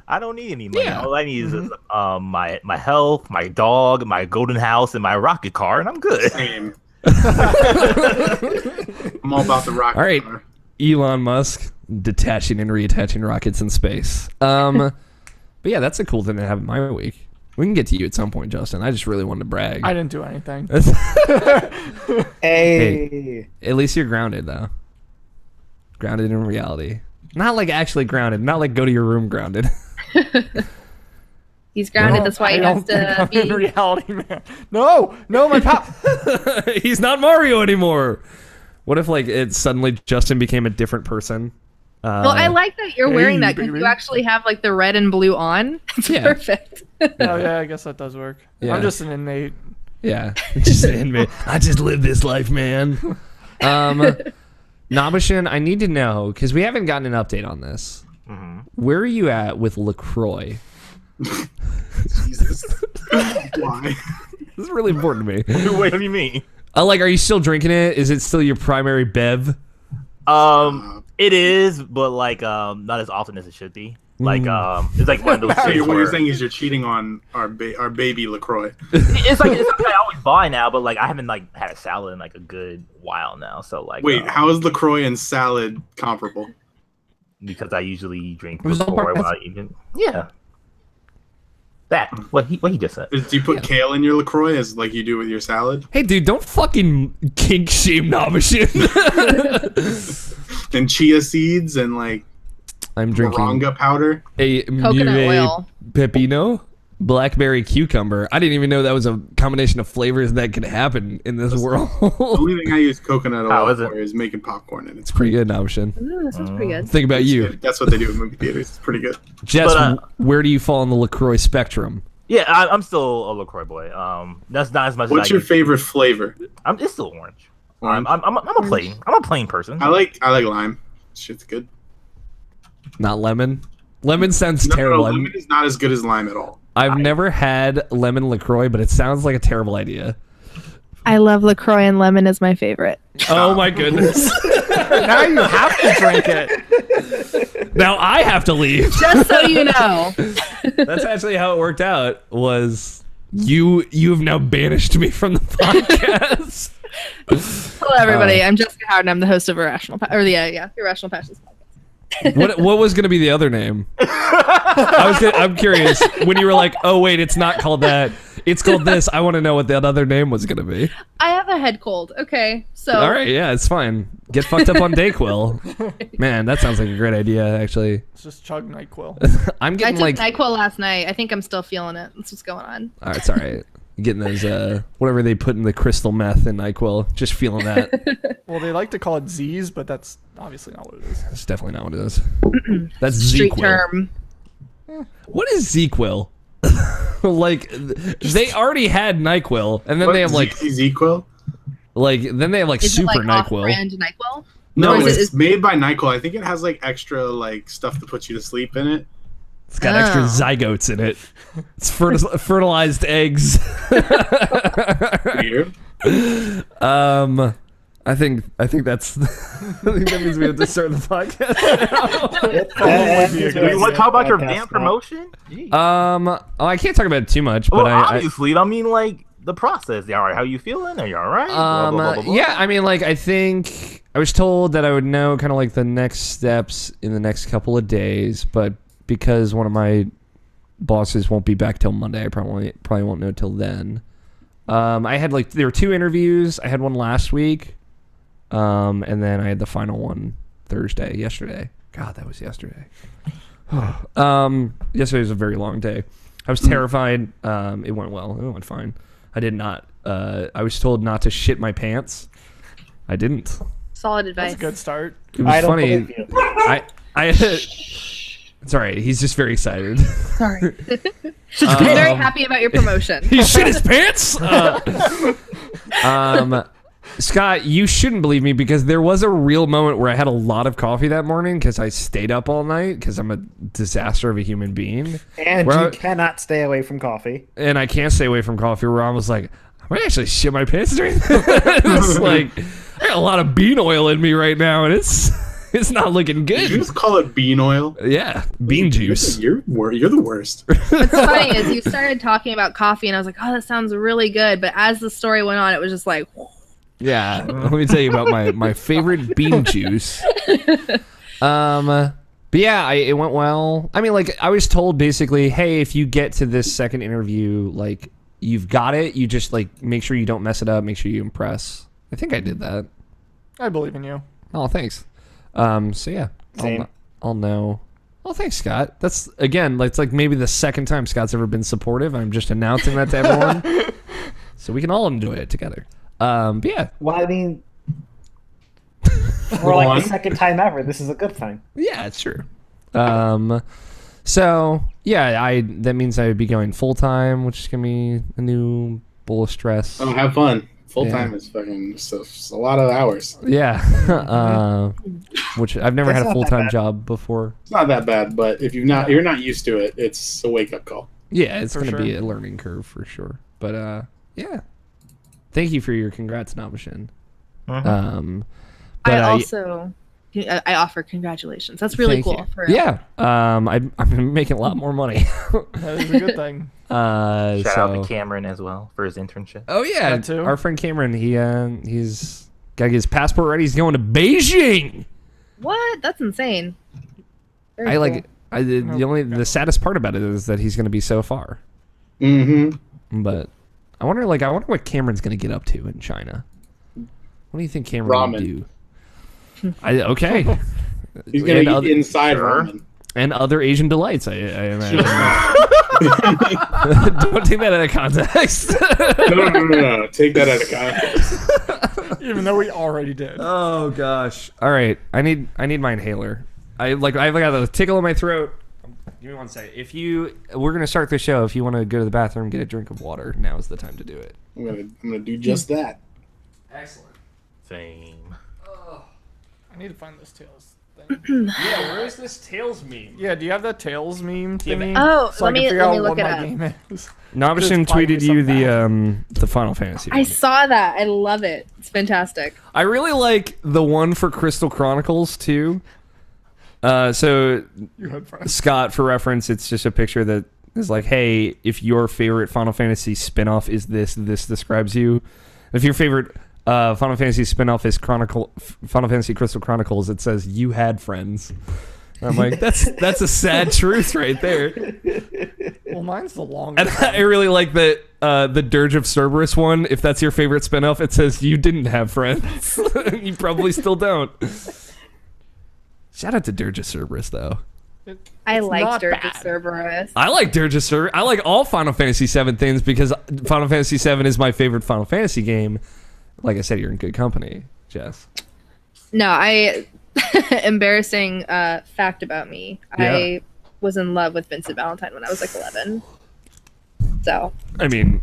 [SPEAKER 6] I don't need any money.
[SPEAKER 1] Yeah.
[SPEAKER 6] All I need is my health, my dog, my golden house, and my rocket car, and I'm good.
[SPEAKER 5] Same. I'm all about the rocket
[SPEAKER 1] All right.
[SPEAKER 5] car.
[SPEAKER 1] Elon Musk detaching and reattaching rockets in space. But yeah, that's a cool thing to have in my week. We can get to you at some point, Justin. I just really wanted to brag.
[SPEAKER 2] I didn't do anything.
[SPEAKER 3] Hey.
[SPEAKER 1] At least you're grounded, though. Grounded in reality. Not like actually grounded. Not like go to your room grounded.
[SPEAKER 4] he's grounded. That's why he has to
[SPEAKER 2] in
[SPEAKER 4] be.
[SPEAKER 2] reality, man. No, my pop.
[SPEAKER 1] He's not Mario anymore. What if like it suddenly Justin became a different person?
[SPEAKER 4] Well, I like that you're wearing
[SPEAKER 2] Hey,
[SPEAKER 4] that because
[SPEAKER 2] baby.
[SPEAKER 4] you actually have like the red and blue on. It's
[SPEAKER 1] Yeah.
[SPEAKER 4] perfect.
[SPEAKER 2] Oh yeah, I guess that does work.
[SPEAKER 1] Yeah.
[SPEAKER 2] I'm just an inmate.
[SPEAKER 1] Yeah, just an inmate. I just live this life, man. Nabashin, I need to know because we haven't gotten an update on this.
[SPEAKER 6] Mm-hmm.
[SPEAKER 1] Where are you at with LaCroix?
[SPEAKER 5] Jesus. Why?
[SPEAKER 1] This is really important to me.
[SPEAKER 6] What do you mean?
[SPEAKER 1] Like, are you still drinking it? Is it still your primary bev?
[SPEAKER 6] It is, but like not as often as it should be. Like it's like one of those
[SPEAKER 5] So
[SPEAKER 6] things
[SPEAKER 5] what you're
[SPEAKER 6] where
[SPEAKER 5] saying is you're cheating on our baby LaCroix.
[SPEAKER 6] it's something I always buy now, but like I haven't like had a salad in like a good while now. So like
[SPEAKER 5] Wait, how is LaCroix and salad comparable?
[SPEAKER 6] because I usually drink
[SPEAKER 1] was all
[SPEAKER 6] before
[SPEAKER 1] part-
[SPEAKER 6] when I even that what he just said.
[SPEAKER 5] Do you put kale in your LaCroix as like you do with your salad?
[SPEAKER 1] Hey, dude, don't fucking kink shame Nabashin.
[SPEAKER 5] And chia seeds and like
[SPEAKER 1] I'm drinking
[SPEAKER 5] moringa powder.
[SPEAKER 1] a
[SPEAKER 4] Coconut
[SPEAKER 1] Mure
[SPEAKER 4] oil.
[SPEAKER 1] Pepino blackberry cucumber. I didn't even know that was a combination of flavors that could happen in this world.
[SPEAKER 5] The only thing I use coconut
[SPEAKER 6] How
[SPEAKER 5] oil
[SPEAKER 6] is it?
[SPEAKER 5] for is making popcorn, and it's
[SPEAKER 1] Pretty good option.
[SPEAKER 4] Ooh, that sounds pretty good.
[SPEAKER 1] Think about you,
[SPEAKER 5] That's what they do in movie theaters. It's pretty good.
[SPEAKER 1] Jess.
[SPEAKER 6] But,
[SPEAKER 1] Where do you fall on the LaCroix spectrum?
[SPEAKER 6] Yeah, I'm still a LaCroix boy. That's not as much.
[SPEAKER 5] What's
[SPEAKER 6] as I
[SPEAKER 5] your
[SPEAKER 6] used-
[SPEAKER 5] favorite flavor?
[SPEAKER 6] It's still orange.
[SPEAKER 5] Orange?
[SPEAKER 6] I'm a plain person.
[SPEAKER 5] I like lime. Shit's good.
[SPEAKER 1] Not lemon. Lemon sounds
[SPEAKER 5] No,
[SPEAKER 1] terrible.
[SPEAKER 5] lemon is not as good as lime at all.
[SPEAKER 1] I've never had lemon LaCroix, but it sounds like a terrible idea.
[SPEAKER 4] I love LaCroix, and lemon is my favorite.
[SPEAKER 1] Oh my goodness.
[SPEAKER 2] Now you have to drink it.
[SPEAKER 1] Now I have to leave.
[SPEAKER 4] Just so you know.
[SPEAKER 1] That's actually how it worked out. Was you have now banished me from the podcast.
[SPEAKER 4] Hello, everybody. I'm Jessica Howard, and I'm the host of Irrational Passions podcast.
[SPEAKER 1] What was going to be the other name? I'm curious. When you were like, oh wait, it's not called that. It's called this. I want to know what that other name was going to be.
[SPEAKER 4] I have a head cold. Okay, so
[SPEAKER 1] All right, yeah, it's fine. Get fucked up on Dayquil. Man, that sounds like a great idea. Actually,
[SPEAKER 2] Let's just chug NyQuil.
[SPEAKER 1] I'm
[SPEAKER 4] I
[SPEAKER 1] getting
[SPEAKER 4] took
[SPEAKER 1] like.
[SPEAKER 4] NyQuil last night. I think I'm still feeling it. That's what's going on.
[SPEAKER 1] All right, it's all right. Getting those whatever they put in the crystal meth in NyQuil. Just feeling that.
[SPEAKER 2] Well, they like to call it Z's, but that's obviously not what it is.
[SPEAKER 1] That's definitely not what it is. That's
[SPEAKER 4] Street
[SPEAKER 1] ZQuil.
[SPEAKER 4] term.
[SPEAKER 1] What is ZQuil? Like they already had NyQuil, and then they have like
[SPEAKER 5] ZQuil?
[SPEAKER 1] then they have like
[SPEAKER 4] Is
[SPEAKER 1] super
[SPEAKER 4] it like
[SPEAKER 1] NyQuil.
[SPEAKER 4] off-brand NyQuil?
[SPEAKER 5] No,
[SPEAKER 4] Or is
[SPEAKER 5] it's
[SPEAKER 4] it-
[SPEAKER 5] made by NyQuil. I think it has like extra like stuff to put you to sleep in it.
[SPEAKER 1] It's got extra
[SPEAKER 4] Oh.
[SPEAKER 1] zygotes in it. It's fertilized eggs.
[SPEAKER 5] Weird.
[SPEAKER 1] I think that's. I think that means we have to start the podcast.
[SPEAKER 6] You want to talk about your damn promotion? Jeez.
[SPEAKER 1] I can't talk about it too much, but
[SPEAKER 6] Well,
[SPEAKER 1] I
[SPEAKER 6] obviously, I mean, like the process. All right, how you feeling? Are you all right? Blah, blah, blah, blah, blah.
[SPEAKER 1] yeah, I mean, like, I think I was told that I would know kind of like the next steps in the next couple of days, but because one of my bosses won't be back till Monday, I probably won't know till then. I had there were 2 interviews. I had one last week, and then I had the final one yesterday. God, that was yesterday. Yesterday was a very long day. I was terrified. It went well. It went fine. I did not. I was told not to shit my pants. I didn't.
[SPEAKER 4] Solid advice.
[SPEAKER 2] That's a good start.
[SPEAKER 1] It was
[SPEAKER 3] I don't
[SPEAKER 1] funny.
[SPEAKER 3] believe you.
[SPEAKER 1] It's all right. He's just very excited.
[SPEAKER 4] Sorry. I'm very happy about your promotion.
[SPEAKER 1] He shit his pants. Scott, you shouldn't believe me because there was a real moment where I had a lot of coffee that morning because I stayed up all night because I'm a disaster of a human being.
[SPEAKER 3] And
[SPEAKER 1] Where
[SPEAKER 3] you
[SPEAKER 1] I-
[SPEAKER 3] cannot stay away from coffee.
[SPEAKER 1] And I can't stay away from coffee where I was like, I might actually shit my pants during this. Like, I got a lot of bean oil in me right now and it's not looking
[SPEAKER 5] Did you
[SPEAKER 1] good.
[SPEAKER 5] just call it bean oil?
[SPEAKER 1] Yeah, bean juice.
[SPEAKER 5] You're the worst.
[SPEAKER 4] What's funny is you started talking about coffee, and I was like, oh, that sounds really good. But as the story went on, it was just like,
[SPEAKER 1] Yeah, let me tell you about my favorite bean juice. But yeah, it went well. I mean, like, I was told basically, hey, if you get to this second interview, like, you've got it. You just, like, make sure you don't mess it up. Make sure you impress. I think I did that.
[SPEAKER 2] I believe in you.
[SPEAKER 1] Oh, thanks. So yeah,
[SPEAKER 3] Same.
[SPEAKER 1] I'll know. Oh, thanks, Scott. That's, again, it's like maybe the second time Scott's ever been supportive. I'm just announcing that to everyone. So we can all enjoy it together. But yeah.
[SPEAKER 3] Well, I mean, for like the second time ever, this is a good thing.
[SPEAKER 1] Yeah, it's true. So yeah, that means I would be going full time, which is gonna be a new bowl of stress.
[SPEAKER 5] Oh, have fun. Full
[SPEAKER 1] Yeah.
[SPEAKER 5] time is fucking it's a lot of hours.
[SPEAKER 1] Yeah, which I've never
[SPEAKER 3] That's
[SPEAKER 1] had a
[SPEAKER 3] not
[SPEAKER 1] full
[SPEAKER 3] that
[SPEAKER 1] time
[SPEAKER 3] bad.
[SPEAKER 1] job before.
[SPEAKER 5] It's not that bad, but if you're not used to it, it's a wake up call.
[SPEAKER 1] Yeah, it's
[SPEAKER 2] For
[SPEAKER 1] gonna be
[SPEAKER 2] sure.
[SPEAKER 1] a learning curve for sure. But yeah, thank you for your congrats, Nabashin. But
[SPEAKER 4] I also I offer congratulations. That's really
[SPEAKER 1] thank
[SPEAKER 4] cool.
[SPEAKER 1] you.
[SPEAKER 4] For
[SPEAKER 1] Yeah, I'm making a lot more money.
[SPEAKER 2] That is a good thing.
[SPEAKER 6] Shout out
[SPEAKER 1] so-
[SPEAKER 6] to Cameron as well for his internship.
[SPEAKER 1] Oh yeah,
[SPEAKER 2] That too.
[SPEAKER 1] our friend Cameron. He's got to get his passport ready. He's going to Beijing.
[SPEAKER 4] What? That's insane. Very
[SPEAKER 1] I
[SPEAKER 4] cool.
[SPEAKER 1] like. The saddest part about it is that he's going to be so far.
[SPEAKER 5] Mm-hmm.
[SPEAKER 1] But I wonder what Cameron's going to get up to in China. What do you think Cameron
[SPEAKER 5] Ramen.
[SPEAKER 1] would do? Okay.
[SPEAKER 5] He's gonna
[SPEAKER 1] And
[SPEAKER 5] eat
[SPEAKER 1] other-
[SPEAKER 5] inside
[SPEAKER 6] Sure.
[SPEAKER 5] ramen.
[SPEAKER 1] and other Asian delights. I imagine. Don't take that out of context.
[SPEAKER 5] No. Take that out of context.
[SPEAKER 2] Even though we already did.
[SPEAKER 1] Oh gosh. All right. I need my inhaler. I've got a tickle in my throat. Give me one second. We're gonna start the show. If you want to go to the bathroom, get a drink of water. Now is the time to do it.
[SPEAKER 5] I'm gonna do just that.
[SPEAKER 1] Excellent.
[SPEAKER 6] Same.
[SPEAKER 2] I need to find this Tails thing.
[SPEAKER 1] Yeah. Where is this Tails meme?
[SPEAKER 2] Yeah, do you have that Tails meme thingy?
[SPEAKER 4] Oh,
[SPEAKER 2] so
[SPEAKER 4] let
[SPEAKER 2] I can
[SPEAKER 4] me
[SPEAKER 2] figure out
[SPEAKER 4] look
[SPEAKER 2] what
[SPEAKER 4] it
[SPEAKER 2] my
[SPEAKER 4] up.
[SPEAKER 2] game is.
[SPEAKER 1] Nobishin
[SPEAKER 2] Just find me
[SPEAKER 1] tweeted you
[SPEAKER 2] some
[SPEAKER 1] the Final Fantasy.
[SPEAKER 4] I
[SPEAKER 1] one.
[SPEAKER 4] saw that. I love it. It's fantastic.
[SPEAKER 1] I really like the one for Crystal Chronicles too. So
[SPEAKER 2] You had friends.
[SPEAKER 1] Scott, for reference, it's just a picture that is like, hey, if your favorite Final Fantasy spinoff is this describes you. If your favorite Final Fantasy spinoff is Final Fantasy Crystal Chronicles, it says you had friends. And I'm like, that's a sad truth right there.
[SPEAKER 2] Well, mine's the longest.
[SPEAKER 1] And I really like the Dirge of Cerberus one. If that's your favorite spinoff, it says you didn't have friends. You probably still don't. Shout out to Dirge of Cerberus, though.
[SPEAKER 4] I
[SPEAKER 2] It's
[SPEAKER 4] like
[SPEAKER 2] not
[SPEAKER 4] Dirge
[SPEAKER 2] bad.
[SPEAKER 4] of Cerberus.
[SPEAKER 1] I like Dirge of Cerberus. I like all Final Fantasy VII things because Final Fantasy VII is my favorite Final Fantasy game. Like I said, you're in good company, Jess.
[SPEAKER 4] No, embarrassing fact about me.
[SPEAKER 1] Yeah.
[SPEAKER 4] I was in love with Vincent Valentine when I was like 11. So.
[SPEAKER 1] I mean,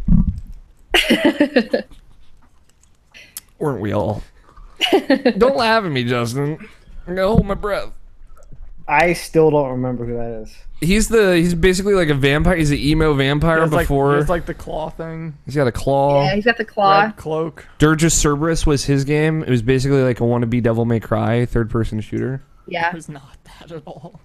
[SPEAKER 1] weren't we all? Don't laugh at me, Justin. I'm gonna hold my breath.
[SPEAKER 3] I still don't remember who that is.
[SPEAKER 1] He's basically like a vampire. He's an emo vampire before.
[SPEAKER 2] It's like the claw thing.
[SPEAKER 1] He's got a claw.
[SPEAKER 4] Yeah, he's got the claw.
[SPEAKER 2] Red cloak.
[SPEAKER 1] Dirge of Cerberus was his game. It was basically like a wannabe Devil May Cry third-person shooter.
[SPEAKER 4] Yeah.
[SPEAKER 2] It was not that at all.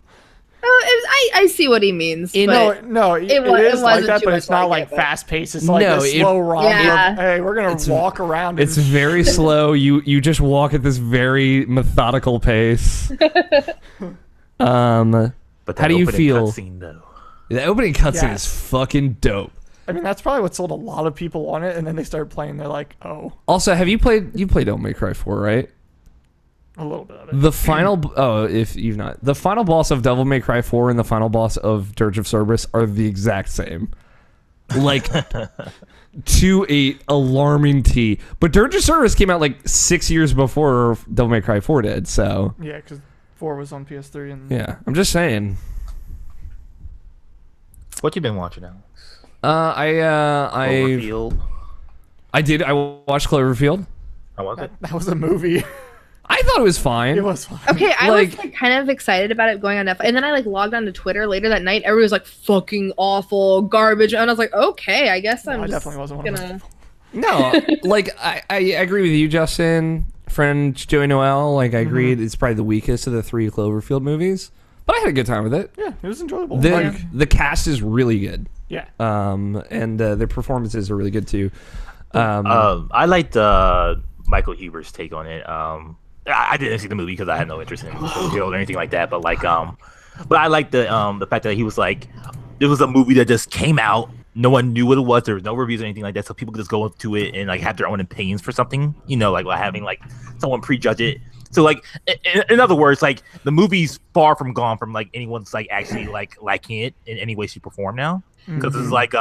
[SPEAKER 4] I see what he means.
[SPEAKER 2] No,
[SPEAKER 4] but
[SPEAKER 2] it
[SPEAKER 4] it
[SPEAKER 2] is like
[SPEAKER 4] wasn't
[SPEAKER 2] that,
[SPEAKER 4] too
[SPEAKER 2] but
[SPEAKER 4] much
[SPEAKER 2] it's not
[SPEAKER 4] like
[SPEAKER 2] like
[SPEAKER 4] it, but-
[SPEAKER 2] fast paced. It's like
[SPEAKER 1] No,
[SPEAKER 2] a slow romp.
[SPEAKER 4] Yeah.
[SPEAKER 2] Hey, we're gonna walk around.
[SPEAKER 1] It's
[SPEAKER 2] and
[SPEAKER 1] very slow. You just walk at this very methodical pace.
[SPEAKER 6] But that
[SPEAKER 1] How do you
[SPEAKER 6] opening
[SPEAKER 1] feel?
[SPEAKER 6] cutscene, though.
[SPEAKER 1] The opening cutscene
[SPEAKER 2] Yes.
[SPEAKER 1] is fucking dope.
[SPEAKER 2] I mean, that's probably what sold a lot of people on it, and then they started playing. They're like, oh,
[SPEAKER 1] Also, have you played Devil May Cry 4, right?
[SPEAKER 2] a little bit of it.
[SPEAKER 1] The final if you've not, the final boss of Devil May Cry 4 and the final boss of Dirge of Cerberus are the exact same. Like to a alarming T. But Dirge of Cerberus came out like 6 years before Devil May Cry 4 did, so
[SPEAKER 2] Yeah, because 4 was on PS3, and
[SPEAKER 1] yeah. I'm just saying.
[SPEAKER 6] What you been watching, Alex?
[SPEAKER 1] I
[SPEAKER 6] Cloverfield?
[SPEAKER 1] I watched Cloverfield.
[SPEAKER 6] How was it?
[SPEAKER 2] that was a movie.
[SPEAKER 1] I thought it was fine.
[SPEAKER 2] It was fun.
[SPEAKER 4] Okay, I
[SPEAKER 1] Like-
[SPEAKER 4] was like kind of excited about it going on Netflix, and then I like logged on to Twitter later that night. Everybody was like, "Fucking awful, garbage," and I was like, "Okay, I guess I'm
[SPEAKER 2] I
[SPEAKER 4] just
[SPEAKER 2] definitely wasn't one of those
[SPEAKER 4] gonna."
[SPEAKER 2] people.
[SPEAKER 1] No, like I agree with you, Justin. Friend Joey Noel, like I agreed, it's probably the weakest of the 3 Cloverfield movies, but I had a good time with it.
[SPEAKER 2] Yeah, it was enjoyable.
[SPEAKER 1] The cast is really good,
[SPEAKER 2] yeah,
[SPEAKER 1] and their performances are really good too.
[SPEAKER 6] I liked Michael Huber's take on it. I didn't see the movie because I had no interest in Cloverfield or anything like that. But like, but I liked the fact that he was like, it was a movie that just came out. No one knew what it was. There was no reviews or anything like that, so people could just go into it and like have their own opinions for something. You know, like having like someone prejudge it. So like, in other words, like the movie's far from gone from like anyone's like actually like liking it in any way, shape, or form now, because it's like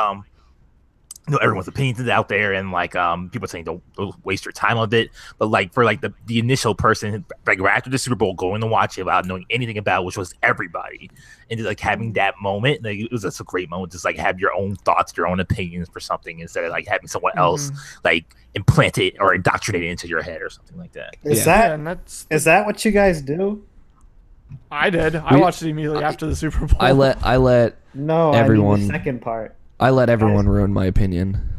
[SPEAKER 6] you know, everyone's opinions is out there, and like people saying don't waste your time on it. But like for like the initial person, like right after the Super Bowl, going to watch it without knowing anything about it, which was everybody, and just like having that moment, like it was just a great moment. Just like have your own thoughts, your own opinions for something instead of like having someone else like implant it or indoctrinate it into your head or something like that.
[SPEAKER 3] Is
[SPEAKER 2] yeah, and that's
[SPEAKER 3] is that what you guys do?
[SPEAKER 2] I did. I watched it immediately after the Super Bowl.
[SPEAKER 1] I let
[SPEAKER 3] No,
[SPEAKER 1] Everyone-
[SPEAKER 3] I mean the second part.
[SPEAKER 1] I let everyone ruin my opinion.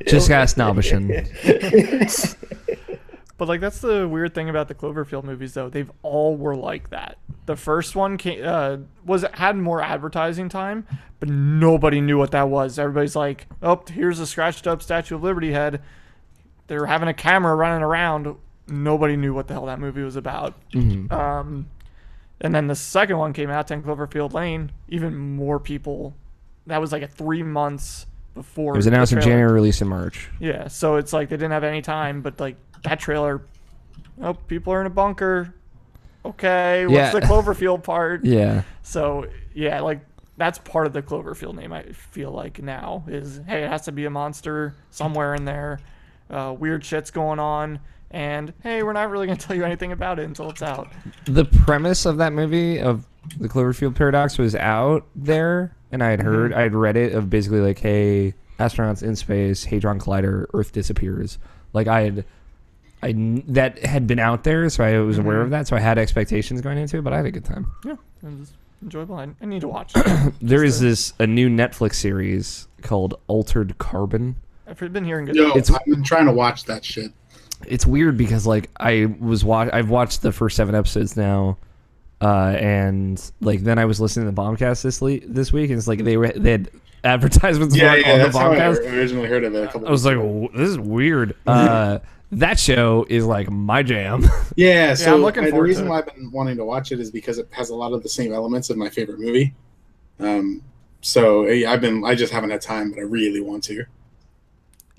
[SPEAKER 1] Just ask Nobishin.
[SPEAKER 2] But like that's the weird thing about the Cloverfield movies, though. They've all were like that. The first one had more advertising time, but nobody knew what that was. Everybody's like, "Oh, here's a scratched up Statue of Liberty head." They're having a camera running around. Nobody knew what the hell that movie was about. And then the second one came out, 10 Cloverfield Lane. Even more people. That was like a 3 months before.
[SPEAKER 1] It was
[SPEAKER 2] the
[SPEAKER 1] announced in
[SPEAKER 2] trailer.
[SPEAKER 1] January, released in March.
[SPEAKER 2] Yeah, so it's like they didn't have any time, but like that trailer, oh, people are in a bunker. okay, what's
[SPEAKER 1] Yeah.
[SPEAKER 2] the Cloverfield part?
[SPEAKER 1] Yeah.
[SPEAKER 2] So yeah, like that's part of the Cloverfield name. I feel like now is hey, it has to be a monster somewhere in there. Weird shit's going on, and hey, we're not really gonna tell you anything about it until it's out.
[SPEAKER 1] The premise of that movie of the Cloverfield Paradox was out there, and I had read it of basically like, hey, astronauts in space, Hadron Collider, Earth disappears. Like that had been out there, so I was aware of that, so I had expectations going into it, but I had a good time.
[SPEAKER 2] Yeah, it was enjoyable. I need to watch it.
[SPEAKER 1] There is a new Netflix series called Altered Carbon.
[SPEAKER 2] I've been hearing good.
[SPEAKER 5] Yo,
[SPEAKER 1] It's-
[SPEAKER 5] I've been trying to watch that shit.
[SPEAKER 1] It's weird because like I've watched the first 7 episodes now, and like then I was listening to the Bombcast this week, and it's like they had advertisements on the
[SPEAKER 5] That's how I
[SPEAKER 1] Bombcast.
[SPEAKER 5] originally heard of it. A couple
[SPEAKER 1] I was
[SPEAKER 5] weeks
[SPEAKER 1] like,
[SPEAKER 5] ago.
[SPEAKER 1] this is weird. That show is like my jam.
[SPEAKER 5] Yeah, so
[SPEAKER 2] I'm looking
[SPEAKER 5] the
[SPEAKER 2] forward
[SPEAKER 5] reason
[SPEAKER 2] to it.
[SPEAKER 5] why I've been wanting to watch it is because it has a lot of the same elements of my favorite movie. So I just haven't had time, but I really want to.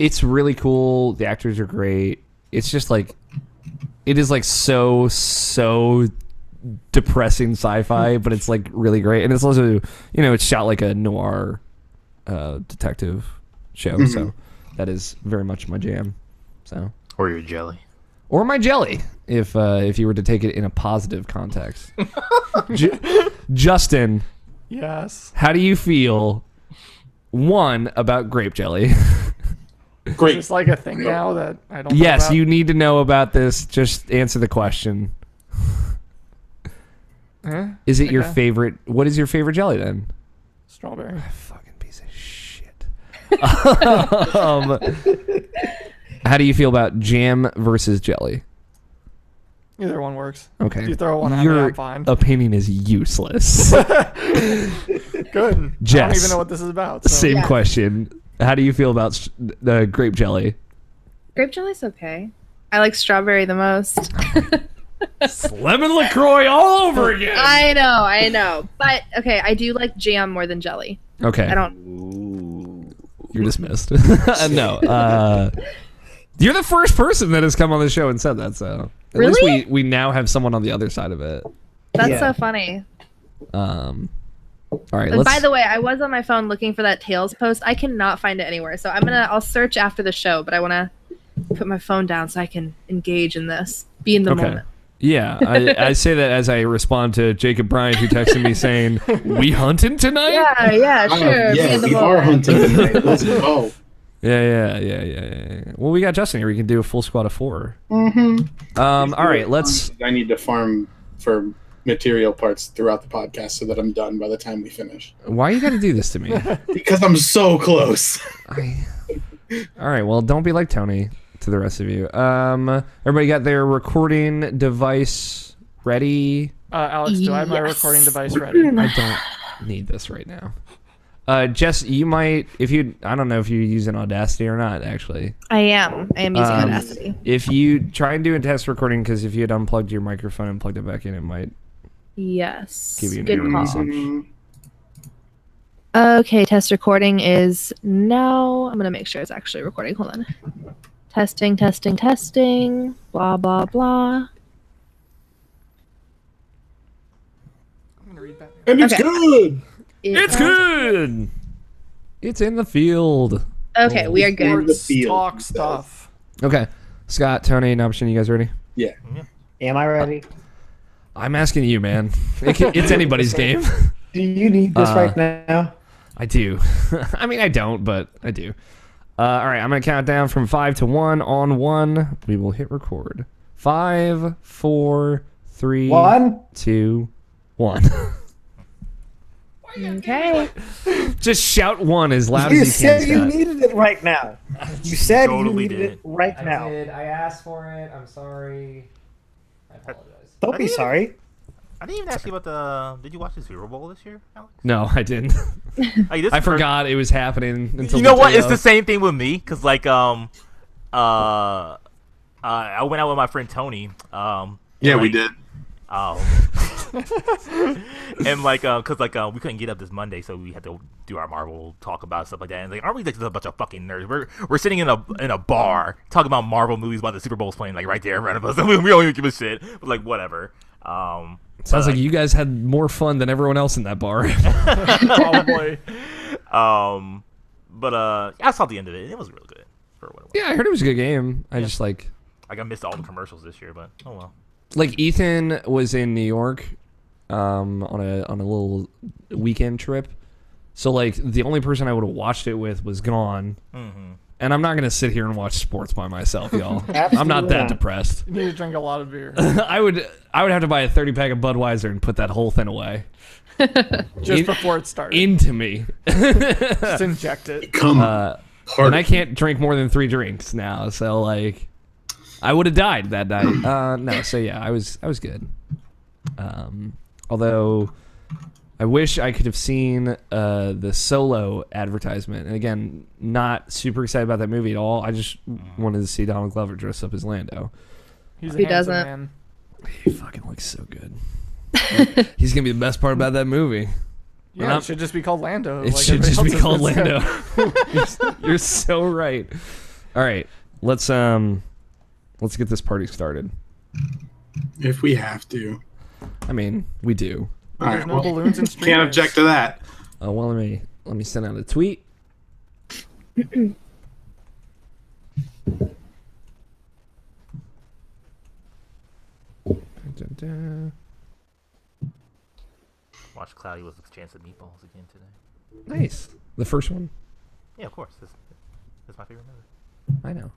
[SPEAKER 1] It's really cool. The actors are great. It's just like, it is like so depressing sci-fi, but it's like really great. And it's also, it's shot like a noir detective show. So that is very much my jam. So.
[SPEAKER 6] Or your jelly.
[SPEAKER 1] Or my jelly, if you were to take it in a positive context. Justin,
[SPEAKER 2] Yes.
[SPEAKER 1] how do you feel, one, about grape jelly?
[SPEAKER 5] Great.
[SPEAKER 2] It's like a thing now that I don't. know
[SPEAKER 1] Yes,
[SPEAKER 2] about.
[SPEAKER 1] you need to know about this. Just answer the question. Is it your
[SPEAKER 2] Okay.
[SPEAKER 1] favorite? What is your favorite jelly then?
[SPEAKER 2] Strawberry.
[SPEAKER 1] Fucking piece of shit. How do you feel about jam versus jelly?
[SPEAKER 2] Either one works.
[SPEAKER 1] Okay.
[SPEAKER 2] If you throw one at me,
[SPEAKER 1] Your
[SPEAKER 2] I'm fine.
[SPEAKER 1] opinion is useless.
[SPEAKER 2] Good. I don't
[SPEAKER 1] Jess.
[SPEAKER 2] even know what this is about. So.
[SPEAKER 1] Same
[SPEAKER 4] Yeah.
[SPEAKER 1] question. How do you feel about the grape jelly?
[SPEAKER 4] Grape jelly's okay. I like strawberry the most.
[SPEAKER 1] Lemon LaCroix all over again.
[SPEAKER 4] I know. But okay, I do like jam more than jelly.
[SPEAKER 1] Okay.
[SPEAKER 4] I don't.
[SPEAKER 1] You're dismissed. No. You're the first person that has come on the show and said that, so at least
[SPEAKER 4] Really?
[SPEAKER 1] we now have someone on the other side of it.
[SPEAKER 4] That's
[SPEAKER 3] Yeah.
[SPEAKER 4] so funny.
[SPEAKER 1] All right,
[SPEAKER 4] And
[SPEAKER 1] let's
[SPEAKER 4] by the way, I was on my phone looking for that Tails post. I cannot find it anywhere. So I'll search after the show, but I want to put my phone down so I can engage in this, be in the
[SPEAKER 1] Okay.
[SPEAKER 4] moment.
[SPEAKER 1] Yeah, I say that as I respond to Jacob Bryant, who texted me saying, "We hunting tonight?"
[SPEAKER 4] Yeah, sure. Be
[SPEAKER 5] Yeah,
[SPEAKER 4] in the
[SPEAKER 5] we are
[SPEAKER 4] moment.
[SPEAKER 5] hunting tonight. Let's go.
[SPEAKER 1] Yeah. Well, we got Justin here. We can do a full squad of 4. All right, let's.
[SPEAKER 5] I need to farm for material parts throughout the podcast so that I'm done by the time we finish.
[SPEAKER 1] Why you got to do this to me?
[SPEAKER 5] Because I'm so close.
[SPEAKER 1] All right, well, don't be like Tony to the rest of you. Everybody got their recording device ready?
[SPEAKER 2] Alex, do I have my
[SPEAKER 4] Yes.
[SPEAKER 2] recording device ready?
[SPEAKER 1] I don't need this right now. Jess, you might, I don't know if you use an Audacity or not, actually.
[SPEAKER 4] I am using Audacity.
[SPEAKER 1] If you try and do a test recording, because if you had unplugged your microphone and plugged it back in, it might
[SPEAKER 4] Yes.
[SPEAKER 1] give you an
[SPEAKER 4] Good
[SPEAKER 1] error
[SPEAKER 4] call.
[SPEAKER 1] message.
[SPEAKER 4] Okay, test recording is now. I'm gonna make sure it's actually recording. Hold on. Testing. Blah blah blah.
[SPEAKER 2] I'm gonna read that.
[SPEAKER 5] And it's
[SPEAKER 4] Okay.
[SPEAKER 5] good.
[SPEAKER 1] It's good! It's in the field.
[SPEAKER 4] Okay, we are good.
[SPEAKER 5] the
[SPEAKER 2] Sports
[SPEAKER 5] field,
[SPEAKER 2] talk
[SPEAKER 5] he says.
[SPEAKER 2] stuff.
[SPEAKER 1] Okay. Scott, Tony, and Option, you guys ready?
[SPEAKER 5] Yeah.
[SPEAKER 3] Am I ready?
[SPEAKER 1] I'm asking you, man. It's anybody's game.
[SPEAKER 3] Do you need this right now?
[SPEAKER 1] I do. I mean, I don't, but I do. All right, I'm going to count down from 5 to 1. On 1, we will hit record. 5, 4, 3,
[SPEAKER 3] 1.
[SPEAKER 1] 2, 1.
[SPEAKER 4] Okay.
[SPEAKER 1] Just shout 1 as loud
[SPEAKER 3] You
[SPEAKER 1] as you
[SPEAKER 3] said
[SPEAKER 1] can,
[SPEAKER 3] you
[SPEAKER 1] Scott.
[SPEAKER 3] needed it right now. You said
[SPEAKER 6] Totally
[SPEAKER 3] you needed
[SPEAKER 6] did.
[SPEAKER 3] it right now.
[SPEAKER 1] I asked for it. I'm sorry. I apologize.
[SPEAKER 3] Don't be sorry.
[SPEAKER 6] I didn't even ask you about the. Did you watch the Super Bowl this year, Alex?
[SPEAKER 1] No, I didn't.
[SPEAKER 6] Like, this
[SPEAKER 1] I
[SPEAKER 6] is the
[SPEAKER 1] forgot it was happening until
[SPEAKER 6] You know what?
[SPEAKER 1] day
[SPEAKER 6] It's the
[SPEAKER 1] of.
[SPEAKER 6] same thing with me, cause like I went out with my friend Tony.
[SPEAKER 5] Yeah, we
[SPEAKER 6] like,
[SPEAKER 5] did.
[SPEAKER 6] And like, cause like we couldn't get up this Monday, so we had to do our Marvel talk about stuff like that. And like, aren't we like just a bunch of fucking nerds? We're sitting in a bar talking about Marvel movies while the Super Bowl's playing like right there in front of us, and we don't even give a shit. But like, whatever.
[SPEAKER 1] Sounds like you guys had more fun than everyone else in that bar.
[SPEAKER 2] Probably.
[SPEAKER 6] But I saw the end of it. It was real good for what it was.
[SPEAKER 1] Yeah, I heard it was a good game. I just
[SPEAKER 6] I missed all the commercials this year, but oh well.
[SPEAKER 1] like Ethan was in New York on a little weekend trip. So like the only person I would have watched it with was gone.
[SPEAKER 6] Mm-hmm.
[SPEAKER 1] And I'm not going to sit here and watch sports by myself, y'all. I'm not that depressed.
[SPEAKER 2] You need to drink a lot of beer.
[SPEAKER 1] I would have to buy a 30-pack of Budweiser and put that whole thing away.
[SPEAKER 2] Just before it started.
[SPEAKER 1] Into me.
[SPEAKER 2] Just inject it.
[SPEAKER 1] And I can't drink more than 3 drinks now, so like I would have died that night. No, so yeah, I was good. Although I wish I could have seen the Solo advertisement. And again, not super excited about that movie at all. I just wanted to see Donald Glover dress up as Lando.
[SPEAKER 2] He's a
[SPEAKER 4] He
[SPEAKER 2] handsome
[SPEAKER 4] doesn't.
[SPEAKER 2] man.
[SPEAKER 1] He fucking looks so good. He's gonna be the best part about that movie.
[SPEAKER 2] Yeah, it should just be called Lando.
[SPEAKER 1] It
[SPEAKER 2] like
[SPEAKER 1] should just be
[SPEAKER 2] everybody
[SPEAKER 1] called
[SPEAKER 2] else has
[SPEAKER 1] Lando. You're so right. All right, let's get this party started.
[SPEAKER 5] If we have to.
[SPEAKER 1] I mean, we do.
[SPEAKER 2] said.
[SPEAKER 5] All
[SPEAKER 2] There's
[SPEAKER 5] right,
[SPEAKER 2] no
[SPEAKER 5] well,
[SPEAKER 2] balloons and streamers.
[SPEAKER 5] can't object to that.
[SPEAKER 1] Well, let me send out a tweet.
[SPEAKER 6] Watch Cloudy with a chance at meatballs again today.
[SPEAKER 1] Nice. The first one.
[SPEAKER 6] Yeah, of course. That's my favorite movie.
[SPEAKER 1] I know.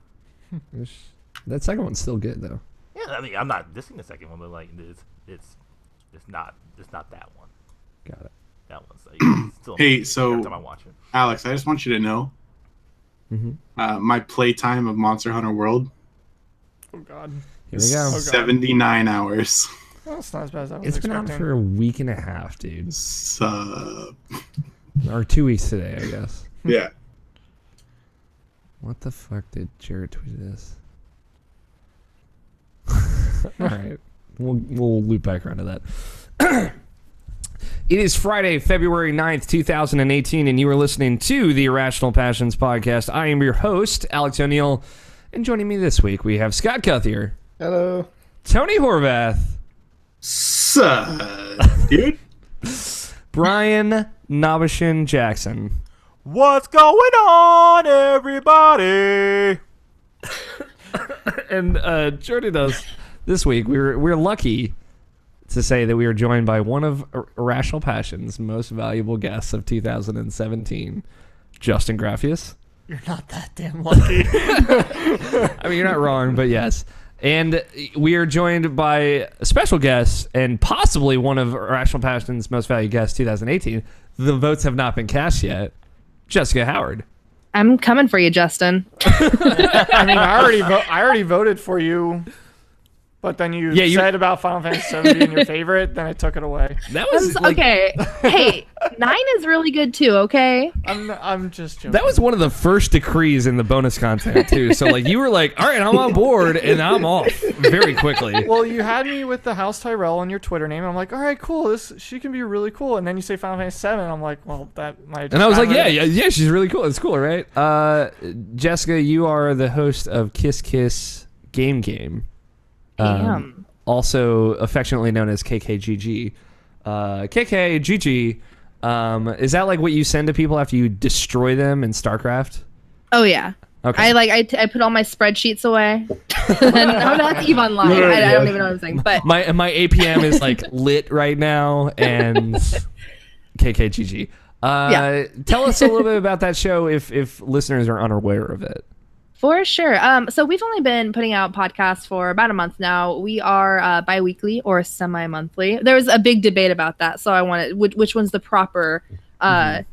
[SPEAKER 1] That second one's still good though.
[SPEAKER 6] Yeah, I mean, I'm not dissing the second one, but like it's not that one.
[SPEAKER 1] Got it.
[SPEAKER 6] That one's like, still
[SPEAKER 5] Hey,
[SPEAKER 6] amazing
[SPEAKER 5] so-
[SPEAKER 6] every time I watch it.
[SPEAKER 5] Alex, I just want you to know my playtime of Monster Hunter World,
[SPEAKER 2] Oh, God.
[SPEAKER 1] Here we go.
[SPEAKER 2] God.
[SPEAKER 5] 79 hours.
[SPEAKER 2] Well, that's not as bad as I was
[SPEAKER 1] It's been out
[SPEAKER 2] expecting.
[SPEAKER 1] for a week and a half, dude.
[SPEAKER 5] Sup.
[SPEAKER 1] Or 2 weeks today, I guess.
[SPEAKER 5] Yeah.
[SPEAKER 1] What the fuck did Jared tweet this? All right, we'll loop back around to that. It is Friday, February 9th, 2018, and you are listening to the Irrational Passions podcast. I am your host, Alex O'Neill, and joining me this week, we have Scott Cuthier,
[SPEAKER 3] Hello.
[SPEAKER 1] Tony Horvath,
[SPEAKER 5] Sup, dude?
[SPEAKER 1] Brian Nobishin Jackson.
[SPEAKER 6] What's going on, everybody?
[SPEAKER 1] And joining us this week, we're lucky to say that we are joined by one of Irrational Passion's most valuable guests of 2017, Justin Graffius.
[SPEAKER 2] You're not that damn lucky.
[SPEAKER 1] I mean, you're not wrong, but yes. And we are joined by a special guest and possibly one of Irrational Passion's most valued guests 2018. The votes have not been cast yet. Jessica Howard.
[SPEAKER 4] I'm coming for you, Justin.
[SPEAKER 2] I mean, I already voted for you, but then you said about Final Fantasy VII being your favorite, then I took it away.
[SPEAKER 1] That was
[SPEAKER 4] Okay. Hey, 9 is really good too, okay?
[SPEAKER 2] I'm just joking.
[SPEAKER 1] That was one of the first decrees in the bonus content too. So like you were like, all right, I'm on board, and I'm off very quickly.
[SPEAKER 2] Well, you had me with the House Tyrell on your Twitter name. I'm like, all right, cool. She can be really cool. And then you say Final Fantasy VII. I'm like, well, that might.
[SPEAKER 1] And I was like, yeah, she's really cool. It's cool, right? Jessica, you are the host of Kiss Kiss Game.
[SPEAKER 4] Damn.
[SPEAKER 1] Also affectionately known as KKGG. KKGG. Is that like what you send to people after you destroy them in StarCraft?
[SPEAKER 4] Oh yeah.
[SPEAKER 1] Okay.
[SPEAKER 4] I put all my spreadsheets away. I'm not Eve Online. I don't even know what I'm saying. But
[SPEAKER 1] My APM is like lit right now, and KKGG.
[SPEAKER 4] Yeah.
[SPEAKER 1] Tell us a little bit about that show if listeners are unaware of it.
[SPEAKER 4] for sure. So we've only been putting out podcasts for about a month now. We are bi-weekly or semi-monthly. There was a big debate about that, so I wanted which one's the proper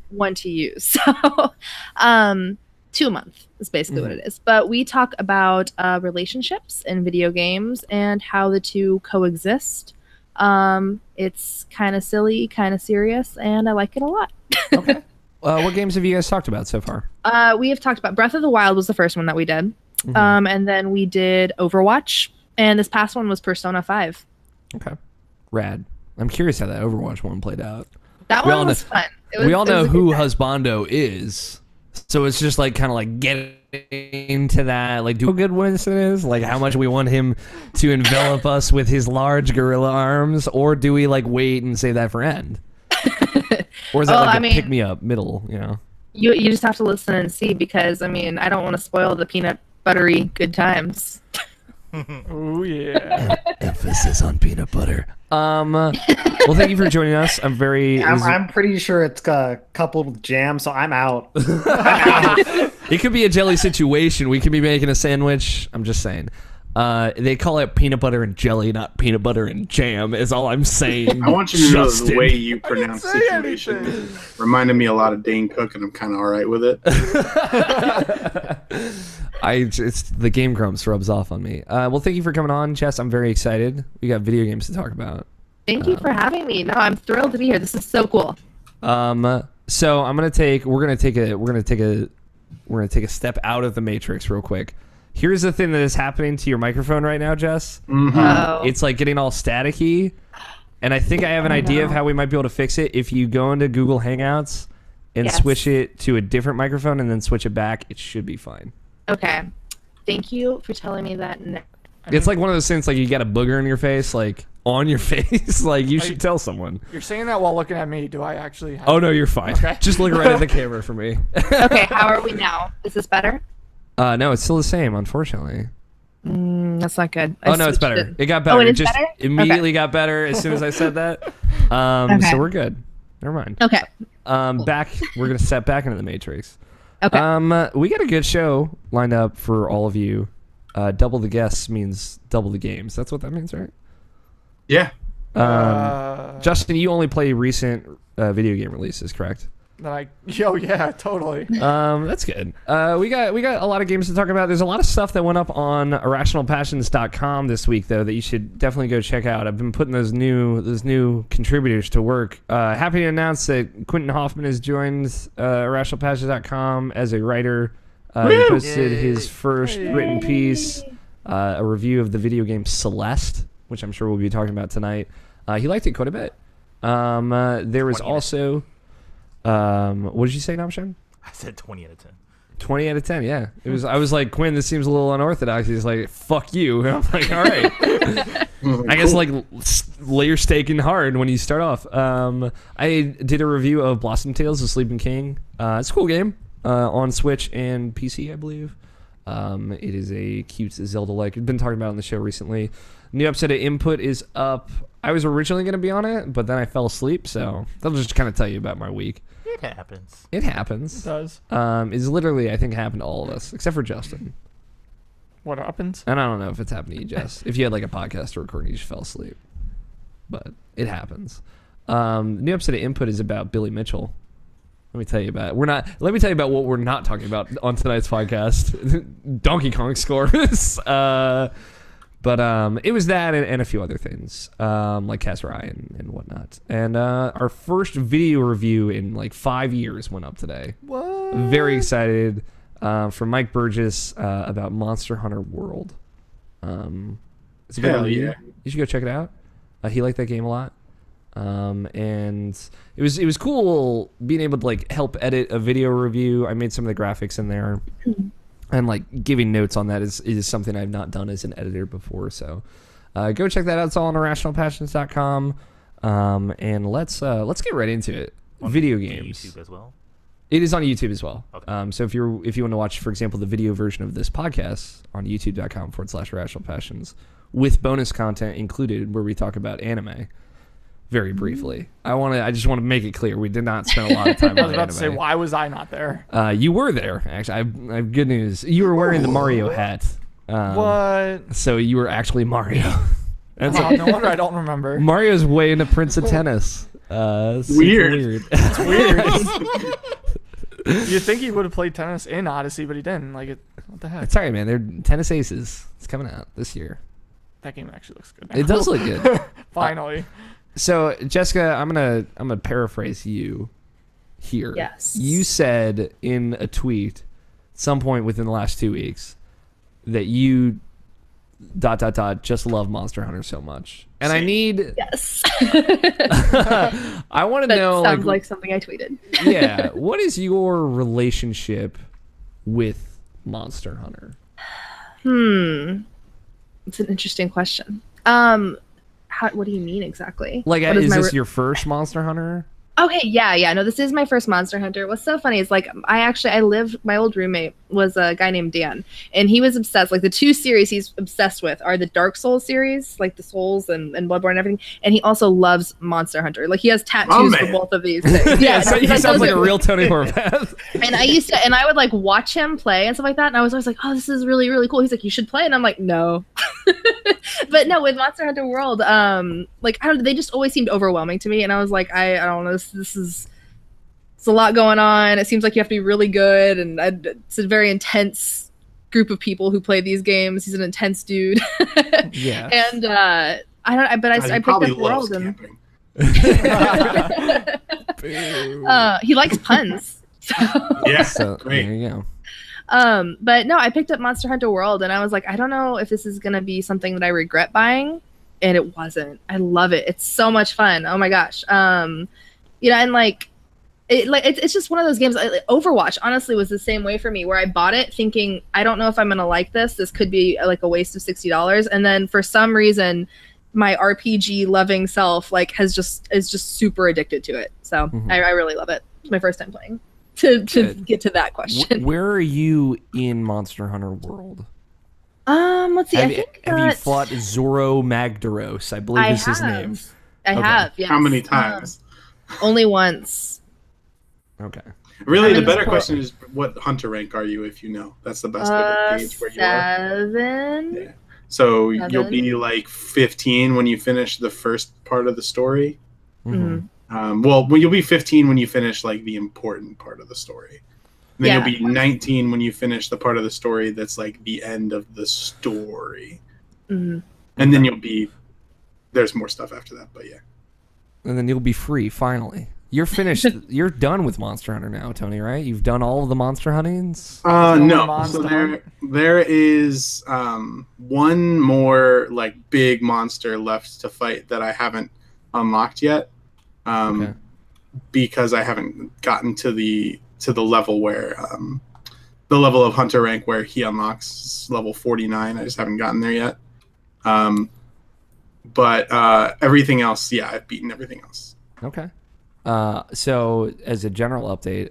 [SPEAKER 4] one to use. So 2 a month is basically what it is. But we talk about relationships in video games and how the two coexist. It's kind of silly, kind of serious, and I like it a lot.
[SPEAKER 1] Okay. What games have you guys talked about so far?
[SPEAKER 4] We have talked about Breath of the Wild was the first one that we did. And then we did Overwatch. And this past one was Persona 5.
[SPEAKER 1] Okay. Rad. I'm curious how that Overwatch one played out.
[SPEAKER 4] That one was fun.
[SPEAKER 1] We all know who Husbando is. So it's just like kind of like getting into that, like, do how good Winston is, like how much we want him to envelop us with his large gorilla arms, or do we like wait and save that for end? Or is that like a pick me up middle? You know,
[SPEAKER 4] you just have to listen and see, because I mean, I don't want to spoil the peanut buttery good times.
[SPEAKER 2] Oh yeah.
[SPEAKER 1] Emphasis on peanut butter. Well, thank you for joining us. I'm pretty sure it's a coupled with jam, so I'm out. It could be a jelly situation. We could be making a sandwich. I'm just saying. They call it peanut butter and jelly, not peanut butter and jam, is all I'm saying.
[SPEAKER 5] I want you to know the way you pronounce situation reminded me a lot of Dane Cook, and I'm kind of all right with it.
[SPEAKER 1] It's the Game Grumps rubs off on me. Well, thank you for coming on, Jess. I'm very excited. We got video games to talk about.
[SPEAKER 4] Thank you for having me. No, I'm thrilled to be here. This is so cool.
[SPEAKER 1] So we're gonna take a step out of the Matrix real quick. Here's the thing that is happening to your microphone right now, Jess.
[SPEAKER 4] Mm-hmm.
[SPEAKER 1] It's like getting all staticky, and I think I have an idea of how we might be able to fix it. If you go into Google Hangouts and switch it to a different microphone and then switch it back, it should be fine.
[SPEAKER 4] Okay. Thank you for telling me that.
[SPEAKER 1] It's like one of those things, like you got a booger in your face, like on your face. Like you should tell someone.
[SPEAKER 2] You're saying that while looking at me. Do I actually have...
[SPEAKER 1] Oh, no, you're fine.
[SPEAKER 2] Okay.
[SPEAKER 1] Just look right at the camera for me.
[SPEAKER 4] Okay, how are we now? Is this better?
[SPEAKER 1] No, it's still the same, unfortunately.
[SPEAKER 4] That's not good.
[SPEAKER 1] Oh, no, it's better. It got better.
[SPEAKER 4] Oh,
[SPEAKER 1] it just
[SPEAKER 4] better?
[SPEAKER 1] immediately got better as soon as I said that. So we're good. Never mind.
[SPEAKER 4] Okay.
[SPEAKER 1] We're going to step back into the Matrix.
[SPEAKER 4] Okay.
[SPEAKER 1] We got a good show lined up for all of you. Double the guests means double the games. That's what that means, right?
[SPEAKER 5] Yeah.
[SPEAKER 1] Justin, you only play recent video game releases, correct?
[SPEAKER 2] Yeah, totally.
[SPEAKER 1] That's good. We got a lot of games to talk about. There's a lot of stuff that went up on IrrationalPassions.com this week, though, that you should definitely go check out. I've been putting those new contributors to work. Happy to announce that Quentin Hoffman has joined IrrationalPassions.com as a writer. He posted his first written piece, a review of the video game Celeste, which I'm sure we'll be talking about tonight. He liked it quite a bit. There was also... what did you say, Namshan?
[SPEAKER 6] I said 20 out of 10.
[SPEAKER 1] 20 out of 10, yeah. It was. I was like, Quinn, this seems a little unorthodox. He's like, fuck you. And I'm like, all right. I guess like lay your stake in hard when you start off. I did a review of Blossom Tales: The Sleeping King. It's a cool game on Switch and PC, I believe. It is a cute Zelda-like. I've been talking about it on the show recently. New episode of Input is up. I was originally going to be on it, but then I fell asleep, so that'll just kind of tell you about my week.
[SPEAKER 6] It happens.
[SPEAKER 1] It happens.
[SPEAKER 2] It does.
[SPEAKER 1] It's literally, I think, happened to all of us, except for Justin.
[SPEAKER 2] What happens?
[SPEAKER 1] And I don't know if it's happened to you, Jess. If you had like a podcast to record and you just fell asleep. But it happens. New episode of Input is about Billy Mitchell. Let me tell you about it. Let me tell you about what we're not talking about on tonight's podcast. Donkey Kong scores. But it was that and a few other things, like Casper Eye and whatnot. And our first video review in like 5 years went up today.
[SPEAKER 2] What?
[SPEAKER 1] Very excited. From Mike Burgess about Monster Hunter World. It's a good review.
[SPEAKER 5] Yeah.
[SPEAKER 1] You should go check it out. He liked that game a lot. And it was cool being able to like help edit a video review. I made some of the graphics in there. And like giving notes on that is something I've not done as an editor before. So go check that out. It's all on IrrationalPassions.com. And let's get right into it. Video games.
[SPEAKER 6] YouTube as well.
[SPEAKER 1] It is on YouTube as well.
[SPEAKER 6] Okay.
[SPEAKER 1] So if you want to watch, for example, the video version of this podcast on YouTube.com/IrrationalPassions with bonus content included, where we talk about anime. Very briefly, I just want to make it clear we did not spend a lot of time on
[SPEAKER 2] I was about to say,
[SPEAKER 1] anime.
[SPEAKER 2] why was I not there?
[SPEAKER 1] You were there, actually. I have good news. You were wearing the Mario hat.
[SPEAKER 2] What?
[SPEAKER 1] So you were actually Mario. That's
[SPEAKER 2] No wonder I don't remember.
[SPEAKER 1] Mario's way into Prince of Tennis. Super
[SPEAKER 5] Weird.
[SPEAKER 2] It's weird. You'd think he would have played tennis in Odyssey, but he didn't. Like, what the heck?
[SPEAKER 1] It's all right, man. They're Tennis Aces. It's coming out this year.
[SPEAKER 2] That game actually looks good now.
[SPEAKER 1] It does look good.
[SPEAKER 2] Finally.
[SPEAKER 1] So, Jessica, I'm gonna paraphrase you here.
[SPEAKER 4] Yes.
[SPEAKER 1] You said in a tweet, at some point within the last 2 weeks, that you just love Monster Hunter so much, and I need.
[SPEAKER 4] Yes.
[SPEAKER 1] I want to know.
[SPEAKER 4] Sounds like something I tweeted.
[SPEAKER 1] Yeah. What is your relationship with Monster Hunter?
[SPEAKER 4] It's an interesting question. What do you mean exactly?
[SPEAKER 1] Like, is this your first Monster Hunter?
[SPEAKER 4] Okay, yeah. No, this is my first Monster Hunter. What's so funny is, like, my old roommate was a guy named Dan, and he was obsessed. Like, the two series he's obsessed with are the Dark Souls series, like the Souls and Bloodborne and everything, and he also loves Monster Hunter. Like, he has tattoos for both of these things.
[SPEAKER 1] Yeah, so he sounds like a real Tony Horvath.
[SPEAKER 4] And I would like watch him play and stuff like that, and I was always like, oh, this is really, really cool. He's like, you should play, and I'm like, no. But no, with Monster Hunter World, like, I don't know, they just always seemed overwhelming to me, and I was like, I don't know, it's a lot going on. It seems like you have to be really good, and it's a very intense group of people who play these games. He's an intense dude.
[SPEAKER 1] Yeah.
[SPEAKER 4] And I picked up World, and he likes puns.
[SPEAKER 5] Yeah,
[SPEAKER 1] So
[SPEAKER 5] great.
[SPEAKER 1] there you go.
[SPEAKER 4] But no, I picked up Monster Hunter World, and I was like, I don't know if this is gonna be something that I regret buying, and it wasn't. I love it. It's so much fun. Oh my gosh. And like, it's just one of those games. Overwatch honestly was the same way for me, where I bought it thinking, I don't know if I'm gonna like this. This could be like a waste of $60, and then for some reason, my RPG loving self is just super addicted to it. So I really love it. It's my first time playing. To get to that question.
[SPEAKER 1] Where are you in Monster Hunter World?
[SPEAKER 4] Let's see.
[SPEAKER 1] Have you fought Zoro Magdaros? I believe is his name.
[SPEAKER 4] I have. Yes.
[SPEAKER 5] How many times?
[SPEAKER 4] Only once.
[SPEAKER 1] Okay.
[SPEAKER 5] Really, the better question is, what hunter rank are you? If you know, that's the best way to gauge where you are.
[SPEAKER 4] 7.
[SPEAKER 5] Yeah. So you'll be like 15 when you finish the first part of the story. Well, you'll be 15 when you finish like the important part of the story. And then you'll be 19 when you finish the part of the story that's like the end of the story. And then there's more stuff after that, but yeah.
[SPEAKER 1] And then you'll be free finally. You're finished. You're done with Monster Hunter now, Tony, right? You've done all of the monster huntings?
[SPEAKER 5] No. So there is one more like big monster left to fight that I haven't unlocked yet. Because I haven't gotten to the level where the level of hunter rank where he unlocks level 49. I just haven't gotten there yet. But everything else, yeah, I've beaten everything else.
[SPEAKER 1] Okay. So as a general update,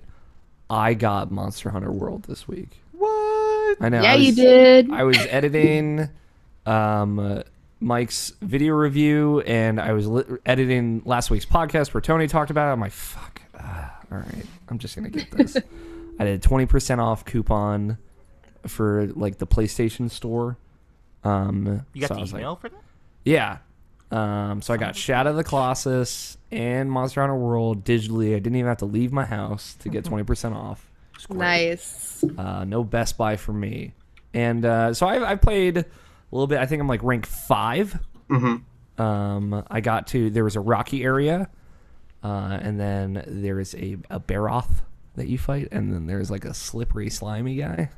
[SPEAKER 1] I got Monster Hunter World this week.
[SPEAKER 2] What?
[SPEAKER 1] I know.
[SPEAKER 4] Yeah, you did.
[SPEAKER 1] I was editing Mike's video review, and I was editing last week's podcast where Tony talked about it. I'm like, fuck. All right, I'm just gonna get this. I did a 20% off coupon for like the PlayStation Store.
[SPEAKER 6] You got the email for that?
[SPEAKER 1] Yeah. So I got Shadow of the Colossus and Monster Hunter World digitally. I didn't even have to leave my house to get 20% off.
[SPEAKER 4] Nice.
[SPEAKER 1] No Best Buy for me. And so I played a little bit. I think I'm like rank 5. I got to, there was a rocky area, and then there is a Baroth that you fight, and then there's like a slippery, slimy guy.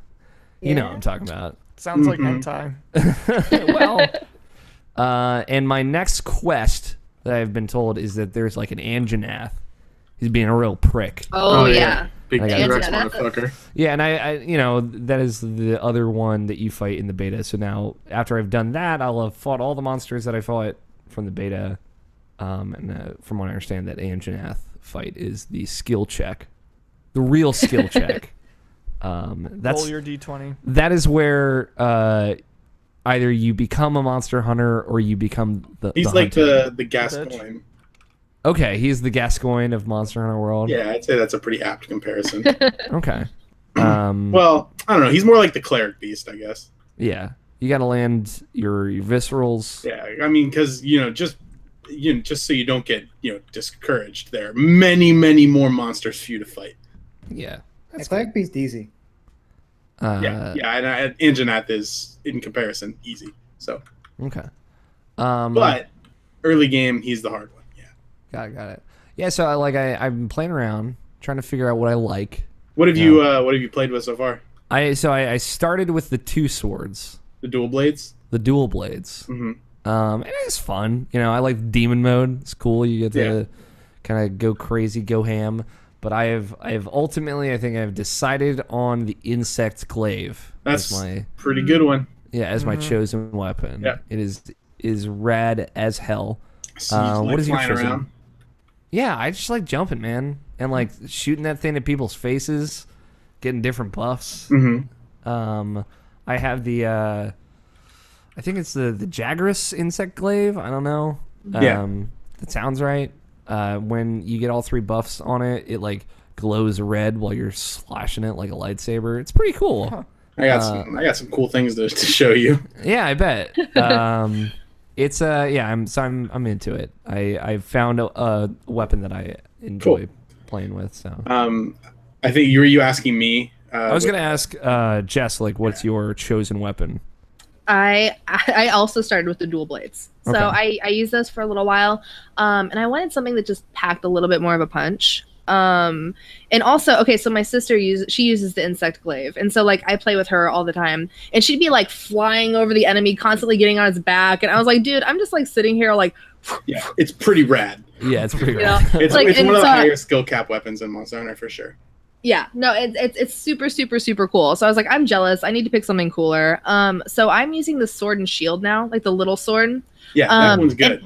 [SPEAKER 1] Yeah. You know what I'm talking about.
[SPEAKER 2] Sounds like hentai.
[SPEAKER 1] Well, and my next quest that I've been told is that there's like an Anjanath. He's being a real prick.
[SPEAKER 4] Oh yeah.
[SPEAKER 5] Big T-Rex motherfucker.
[SPEAKER 1] Yeah, and I that is the other one that you fight in the beta. So now, after I've done that, I'll have fought all the monsters that I fought from the beta. And from what I understand, that Anjanath fight is the skill check, the real skill check. That's
[SPEAKER 2] roll your d20.
[SPEAKER 1] That is where either you become a monster hunter or you become the.
[SPEAKER 5] He's like
[SPEAKER 1] hunter.
[SPEAKER 5] the Gascoigne.
[SPEAKER 1] Okay, he's the Gascoigne of Monster Hunter World.
[SPEAKER 5] Yeah, I'd say that's a pretty apt comparison.
[SPEAKER 1] Okay.
[SPEAKER 5] Well, I don't know. He's more like the cleric beast, I guess.
[SPEAKER 1] Yeah, you got to land your viscerals.
[SPEAKER 5] Yeah, I mean, because just so you don't get discouraged, there are many, many more monsters for you to fight.
[SPEAKER 1] Yeah,
[SPEAKER 3] that's cleric beast easy.
[SPEAKER 5] Yeah, and Anjanath is in comparison easy. So
[SPEAKER 1] okay.
[SPEAKER 5] But early game, he's the hard one.
[SPEAKER 1] Got it. Yeah, so I've been playing around, trying to figure out what I like.
[SPEAKER 5] What have you played with so far?
[SPEAKER 1] I started with the 2 swords.
[SPEAKER 5] The dual blades?
[SPEAKER 1] the dual blades. And it's fun. You know, I like demon mode. It's cool. You get to kind of go crazy, go ham. But I have ultimately, I think I've decided on the insect glaive.
[SPEAKER 5] That's my pretty good one.
[SPEAKER 1] Yeah, as my chosen weapon.
[SPEAKER 5] Yeah.
[SPEAKER 1] It is rad as hell.
[SPEAKER 5] So
[SPEAKER 1] what is your
[SPEAKER 5] flying
[SPEAKER 1] chosen?
[SPEAKER 5] around?
[SPEAKER 1] Yeah, I just like jumping, man, and like shooting that thing at people's faces, getting different buffs. I have the, I think it's the Jagras insect glaive. I don't know. That sounds right. When you get all 3 buffs on it, it like glows red while you're slashing it like a lightsaber. It's pretty cool.
[SPEAKER 2] Huh.
[SPEAKER 5] I got some cool things to show you.
[SPEAKER 1] Yeah, I bet. It's I'm into it. I found a weapon that I enjoy playing with. So
[SPEAKER 5] I think you asking me.
[SPEAKER 1] I was gonna ask Jess, like, what's your chosen weapon?
[SPEAKER 4] I also started with the dual blades. So I used those for a little while. And I wanted something that just packed a little bit more of a punch. And also, okay, so my sister uses the insect glaive. And so like I play with her all the time. And she'd be like flying over the enemy, constantly getting on its back. And I was like, dude, I'm just like sitting here like
[SPEAKER 5] yeah, it's pretty rad.
[SPEAKER 1] Yeah, it's pretty rad.
[SPEAKER 5] It's one of the higher skill cap weapons in Monster Hunter for sure.
[SPEAKER 4] Yeah, no, it's super, super, super cool. So I was like, I'm jealous. I need to pick something cooler. So I'm using the sword and shield now, like the little sword.
[SPEAKER 5] Yeah, that one's good.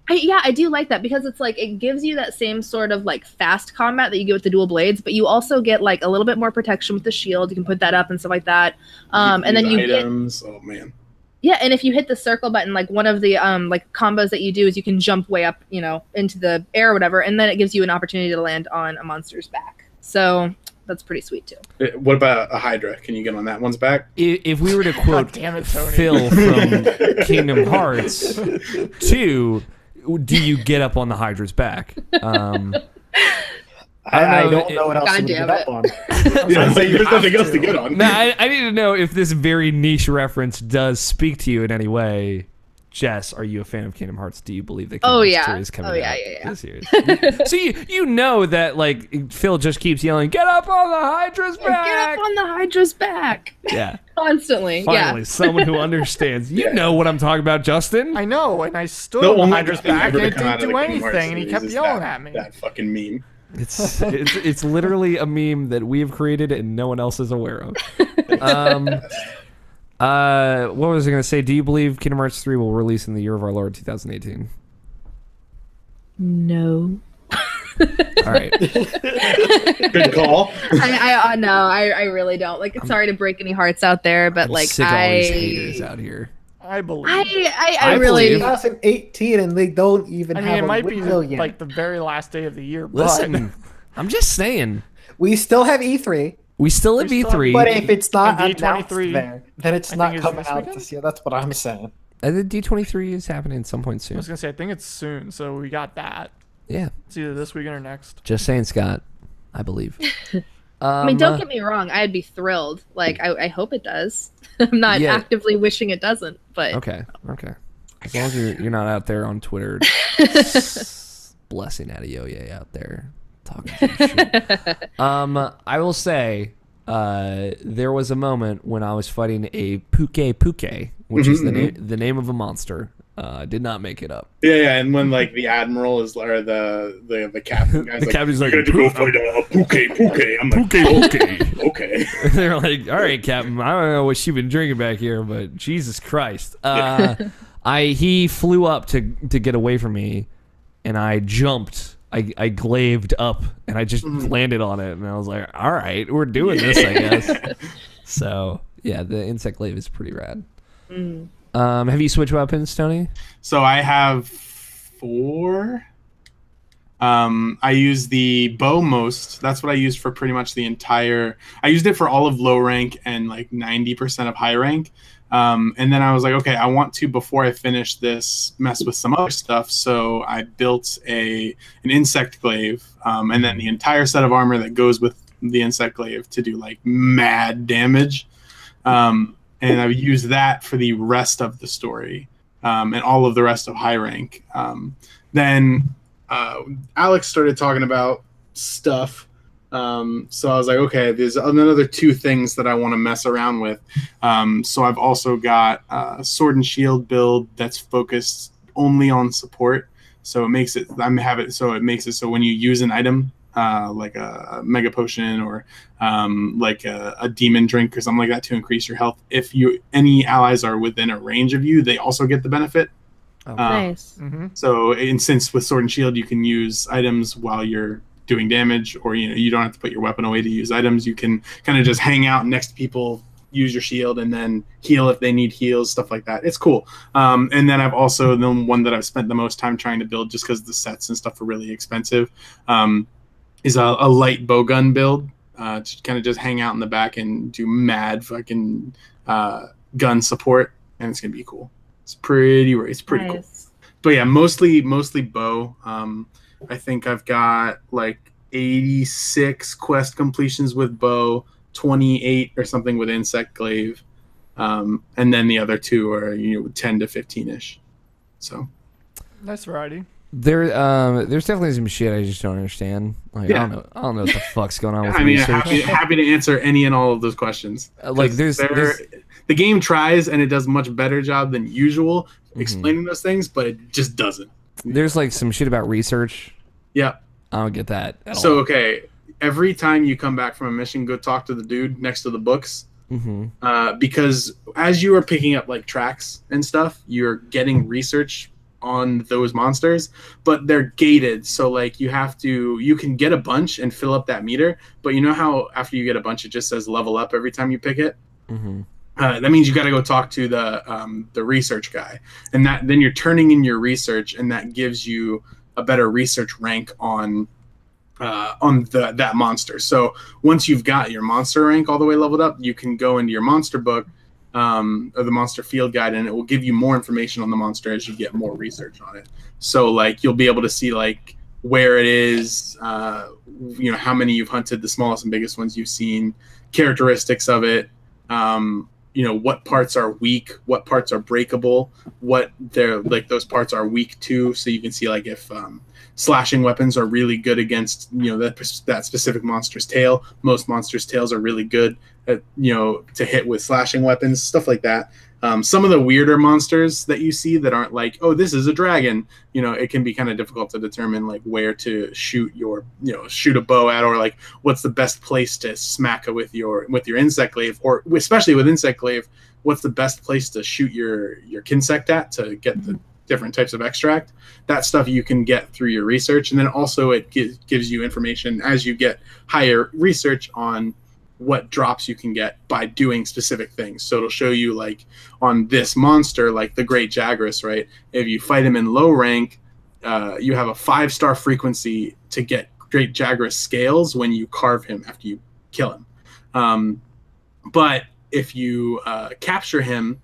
[SPEAKER 4] I do like that because it's like it gives you that same sort of like fast combat that you get with the dual blades, but you also get like a little bit more protection with the shield. You can put that up and stuff like that. And then you
[SPEAKER 5] items. Oh man.
[SPEAKER 4] Yeah, and if you hit the circle button, like one of the like combos that you do is you can jump way up, you know, into the air or whatever, and then it gives you an opportunity to land on a monster's back. So that's pretty sweet too.
[SPEAKER 5] What about a Hydra? Can you get on that one's back?
[SPEAKER 1] If we were to quote
[SPEAKER 2] damn it, Tony.
[SPEAKER 1] Phil from Kingdom Hearts 2, do you get up on the Hydra's back?
[SPEAKER 3] I don't know what else
[SPEAKER 4] God
[SPEAKER 3] to
[SPEAKER 4] damn
[SPEAKER 3] get
[SPEAKER 4] it.
[SPEAKER 3] up on.
[SPEAKER 5] Yeah, so there's nothing else to get on.
[SPEAKER 1] No, I need to know if this very niche reference does speak to you in any way. Jess, are you a fan of Kingdom Hearts? Do you believe that Kingdom Hearts 2 is coming out this year? So you know that like Phil just keeps yelling, "Get up on the Hydra's back!
[SPEAKER 4] Get up on the Hydra's back!"
[SPEAKER 1] Yeah,
[SPEAKER 4] constantly.
[SPEAKER 1] Finally, someone who understands. You know what I'm talking about, Justin.
[SPEAKER 2] I know, and I stood on the Hydra's back and it didn't do
[SPEAKER 5] Kingdom Hearts
[SPEAKER 2] anything, and he kept
[SPEAKER 5] series is
[SPEAKER 2] yelling at me.
[SPEAKER 5] That fucking meme.
[SPEAKER 1] It's literally a meme that we have created and no one else is aware of. What was I going to say? Do you believe Kingdom Hearts 3 will release in the year of our Lord 2018?
[SPEAKER 4] No.
[SPEAKER 1] All right.
[SPEAKER 5] Good call.
[SPEAKER 4] I really don't. Like, sorry to break any hearts out there, but like
[SPEAKER 1] sick of all these haters out here.
[SPEAKER 2] I believe.
[SPEAKER 4] I really.
[SPEAKER 3] 2018, and they don't even have
[SPEAKER 2] it
[SPEAKER 3] a
[SPEAKER 2] might be
[SPEAKER 3] window yet.
[SPEAKER 2] like the very last day of the year.
[SPEAKER 1] Listen, I'm just saying.
[SPEAKER 3] We still have E3.
[SPEAKER 1] We still have E3.
[SPEAKER 3] But if it's not
[SPEAKER 2] And
[SPEAKER 3] announced
[SPEAKER 2] D23,
[SPEAKER 3] there, then it's
[SPEAKER 2] I
[SPEAKER 3] not
[SPEAKER 2] think, is
[SPEAKER 3] coming
[SPEAKER 2] this
[SPEAKER 3] out
[SPEAKER 2] weekend?
[SPEAKER 3] this year. That's what I'm saying.
[SPEAKER 1] The D23 is happening at some point
[SPEAKER 2] I
[SPEAKER 1] soon.
[SPEAKER 2] was gonna say I think it's soon, so we got that.
[SPEAKER 1] Yeah.
[SPEAKER 2] It's either this weekend or next.
[SPEAKER 1] Just saying, Scott. I believe.
[SPEAKER 4] I mean, don't get me wrong. I'd be thrilled. Like, I hope it does. I'm not actively wishing it doesn't, but
[SPEAKER 1] Okay. As long as you're not out there on Twitter blessing Adeoye out there talking some shit. I will say there was a moment when I was fighting a Puke, which is the name of a monster. Did not make it up.
[SPEAKER 5] Yeah, and when like the admiral is or the captain guy's
[SPEAKER 1] The captain's like,
[SPEAKER 5] "You got to go fight a Puke. I'm like, okay.
[SPEAKER 1] They're like, all right, Captain, I don't know what you've been drinking back here, but Jesus Christ. He flew up to get away from me, and I jumped. I glaved up, and I just landed on it, and I was like, all right, we're doing this, I guess. So, yeah, the insect glaive is pretty rad. Have you switched weapons, Tony?
[SPEAKER 5] So I have 4. I use the bow most. That's what I used for pretty much the entire. I used it for all of low rank and like 90% of high rank. And then I was like, okay, I want to, before I finish this, mess with some other stuff. So I built an insect glaive, and then the entire set of armor that goes with the insect glaive to do like mad damage. And I used that for the rest of the story, and all of the rest of high rank. Then Alex started talking about stuff, So I was like, okay, there's another 2 things that I want to mess around with. So I've also got a sword and shield build that's focused only on support. So it makes it so when you use an item, like a mega potion or like a demon drink or something like that to increase your health, if any allies are within a range of you, they also get the benefit.
[SPEAKER 4] Nice.
[SPEAKER 5] So, and since with sword and shield you can use items while you're doing damage, or you don't have to put your weapon away to use items, you can kind of just hang out next to people, use your shield, and then heal if they need heals, stuff like that. It's cool. And then I've also, the one that I've spent the most time trying to build, just because the sets and stuff are really expensive, is a light bowgun build, to kind of just hang out in the back and do mad fucking gun support, and it's gonna be cool. It's pretty cool. But yeah, mostly bow. I think I've got like 86 quest completions with bow, 28 or something with insect glaive, and then the other 2 are 10 to 15ish. So
[SPEAKER 2] nice variety.
[SPEAKER 1] There's definitely some shit I just don't understand. Like I don't know what the fuck's going on with research.
[SPEAKER 5] Happy to answer any and all of those questions.
[SPEAKER 1] Like there's
[SPEAKER 5] the game tries and it does a much better job than usual explaining those things, but it just doesn't.
[SPEAKER 1] There's like some shit about research.
[SPEAKER 5] Yeah.
[SPEAKER 1] I don't get that at
[SPEAKER 5] all.
[SPEAKER 1] all.
[SPEAKER 5] Okay, every time you come back from a mission, go talk to the dude next to the books. Because as you are picking up like tracks and stuff, you're getting research on those monsters, but they're gated. So like you can get a bunch and fill up that meter, but you know how after you get a bunch, it just says level up every time you pick it? That means you got to go talk to the research guy, and then you're turning in your research, and that gives you a better research rank on that monster. So once you've got your monster rank all the way leveled up, you can go into your monster book, or the monster field guide, and it will give you more information on the monster as you get more research on it. So like you'll be able to see like where it is, how many you've hunted, the smallest and biggest ones you've seen, characteristics of it, what parts are weak, what parts are breakable, what they're like those parts are weak to. So you can see like if slashing weapons are really good against that specific monster's tail. Most monsters' tails are really good at, to hit with slashing weapons, stuff like that. Some of the weirder monsters that you see that aren't like, oh, this is a dragon, it can be kind of difficult to determine like where to shoot shoot a bow at, or like what's the best place to smack it with your insect glaive, or especially with insect glaive, what's the best place to shoot your kinsect at to get the different types of extract. That stuff you can get through your research, and then also it gives you information as you get higher research on what drops you can get by doing specific things. So it'll show you like on this monster, like the Great Jagras, right? If you fight him in low rank, you have a 5-star frequency to get Great Jagras scales when you carve him after you kill him. But if you capture him,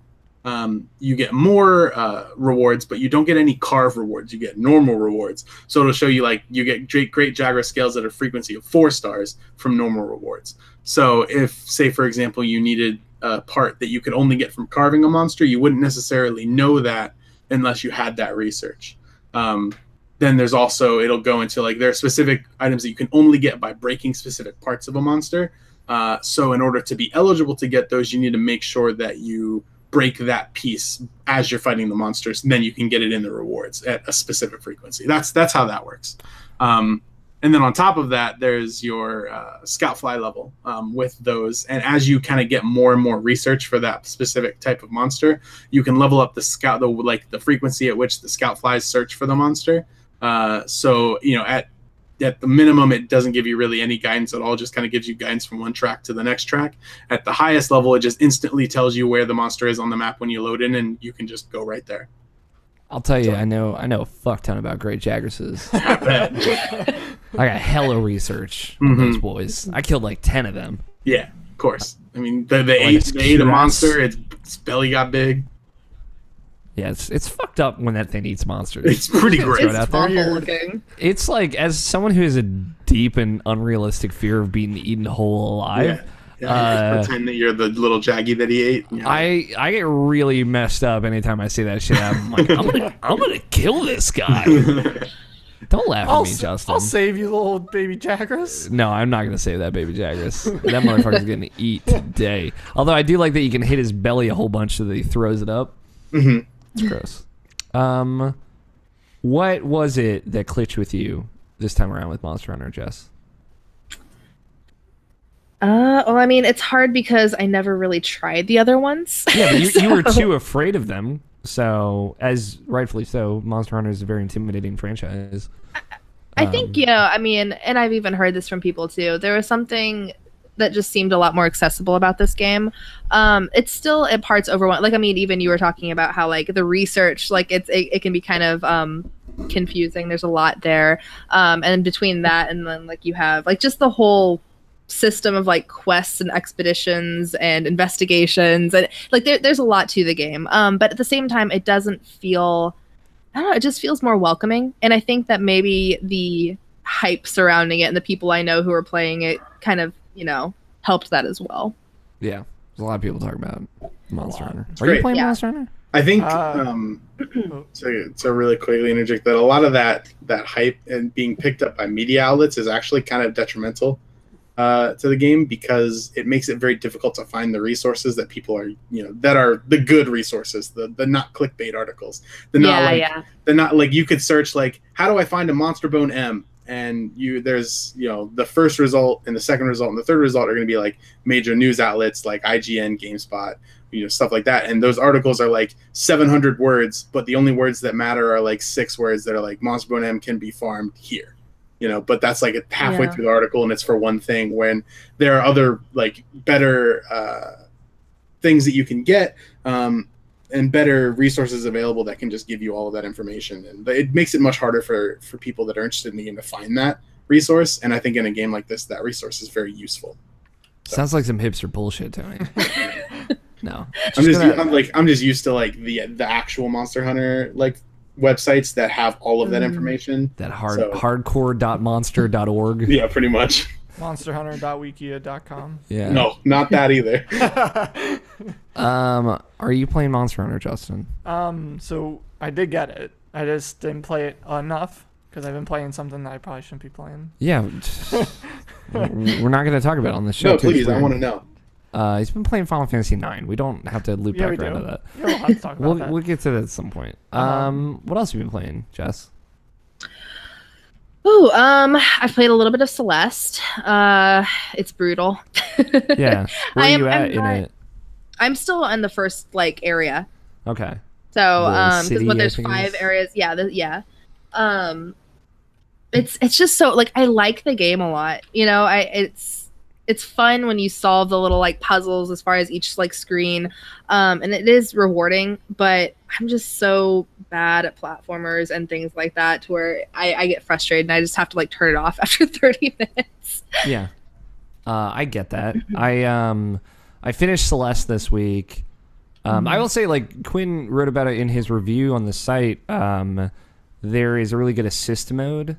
[SPEAKER 5] you get more rewards, but you don't get any carve rewards. You get normal rewards. So it'll show you like you get Great Jagras scales at a frequency of 4 stars from normal rewards. So if, say, for example, you needed a part that you could only get from carving a monster, you wouldn't necessarily know that unless you had that research. Then there's also, it'll go into like there are specific items that you can only get by breaking specific parts of a monster. So in order to be eligible to get those, you need to make sure that you break that piece as you're fighting the monsters, and then you can get it in the rewards at a specific frequency. That's how that works. And then on top of that, there's your scout fly level with those. And as you kind of get more and more research for that specific type of monster, you can level up the frequency at which the scout flies search for the monster. So at the minimum, it doesn't give you really any guidance at all. It just kind of gives you guidance from one track to the next track. At the highest level, it just instantly tells you where the monster is on the map when you load in, and you can just go right there.
[SPEAKER 1] I'll tell you, I know a fuck ton about Great Jagrasses. I got hella research on those boys. I killed like 10 of them.
[SPEAKER 5] Yeah, of course. I mean, they ate a monster. Its belly got big.
[SPEAKER 1] Yeah, it's fucked up when that thing eats monsters.
[SPEAKER 5] It's pretty great.
[SPEAKER 4] It's awful looking.
[SPEAKER 1] It's like, as someone who has a deep and unrealistic fear of being eaten whole alive.
[SPEAKER 5] Yeah. Pretend that you're the little Jaggy that he ate. Yeah.
[SPEAKER 1] I get really messed up anytime I see that shit. I'm like, I'm gonna kill this guy. Don't laugh at me, Justin.
[SPEAKER 2] I'll save you, little baby Jagras.
[SPEAKER 1] No, I'm not gonna save that baby Jagras. That motherfucker's gonna eat today. Although I do like that you can hit his belly a whole bunch so that he throws it up.
[SPEAKER 5] Mm-hmm.
[SPEAKER 1] It's gross. What was it that clicked with you this time around with Monster Hunter, Jess?
[SPEAKER 4] Well, I mean, it's hard because I never really tried the other ones.
[SPEAKER 1] Yeah, but you were too afraid of them. So, as rightfully so, Monster Hunter is a very intimidating franchise.
[SPEAKER 4] I think, I mean, and I've even heard this from people too. There was something that just seemed a lot more accessible about this game. It's still at parts overwhelming. Like, I mean, even you were talking about how like the research, like it can be kind of confusing. There's a lot there, and between that and then like you have like just the whole system of like quests and expeditions and investigations, and like there's a lot to the game. But at the same time, it doesn't feel, I don't know, it just feels more welcoming. And I think that maybe the hype surrounding it and the people I know who are playing it kind of, helped that as well.
[SPEAKER 1] Yeah, there's a lot of people talking about Monster Hunter. Are
[SPEAKER 5] great.
[SPEAKER 1] you playing
[SPEAKER 4] Yeah.
[SPEAKER 1] Monster Hunter?
[SPEAKER 5] I think to really quickly interject that a lot of that hype and being picked up by media outlets is actually kind of detrimental to the game, because it makes it very difficult to find the resources that people are, that are the good resources, the not clickbait articles. They're not like you could search like, how do I find a Monster Bone M? And there's the first result and the second result and the third result are going to be like major news outlets like IGN, GameSpot, stuff like that. And those articles are like 700 words, but the only words that matter are like 6 words that are like Monster Bone M can be farmed here. But that's like halfway through the article and it's for one thing, when there are other like better things that you can get and better resources available that can just give you all of that information. And it makes it much harder for people that are interested in the game to find that resource. And I think in a game like this, that resource is very useful. So.
[SPEAKER 1] Sounds like some hipster bullshit, Tony. No,
[SPEAKER 5] I'm just used to like the actual Monster Hunter like websites that have all of that information.
[SPEAKER 1] That hardcore.monster.org.
[SPEAKER 5] Yeah, pretty much.
[SPEAKER 2] monsterhunter.wikia.com.
[SPEAKER 1] Yeah.
[SPEAKER 5] No, not that either.
[SPEAKER 1] Are you playing Monster Hunter, Justin?
[SPEAKER 2] So I did get it. I just didn't play it enough because I've been playing something that I probably shouldn't be playing.
[SPEAKER 1] Yeah. We're not going to talk about it on the show.
[SPEAKER 5] No, please, I want to know.
[SPEAKER 1] He's been playing Final Fantasy IX. We don't have to loop back around to that.
[SPEAKER 2] Yeah, we'll have to talk about that.
[SPEAKER 1] We'll get to that at some point. What else have you been playing, Jess?
[SPEAKER 4] Ooh, I've played a little bit of Celeste. It's brutal.
[SPEAKER 1] Yeah. Where are you at in it?
[SPEAKER 4] I'm still in the first area.
[SPEAKER 1] Okay.
[SPEAKER 4] So, because there's 5 areas. Yeah, it's just so I like the game a lot. It's fun when you solve the little puzzles as far as each screen, and it is rewarding. But I'm just so bad at platformers and things like that to where I get frustrated and I just have to turn it off after 30 minutes.
[SPEAKER 1] Yeah, I get that. I finished Celeste this week. I will say, Quinn wrote about it in his review on the site. There is a really good assist mode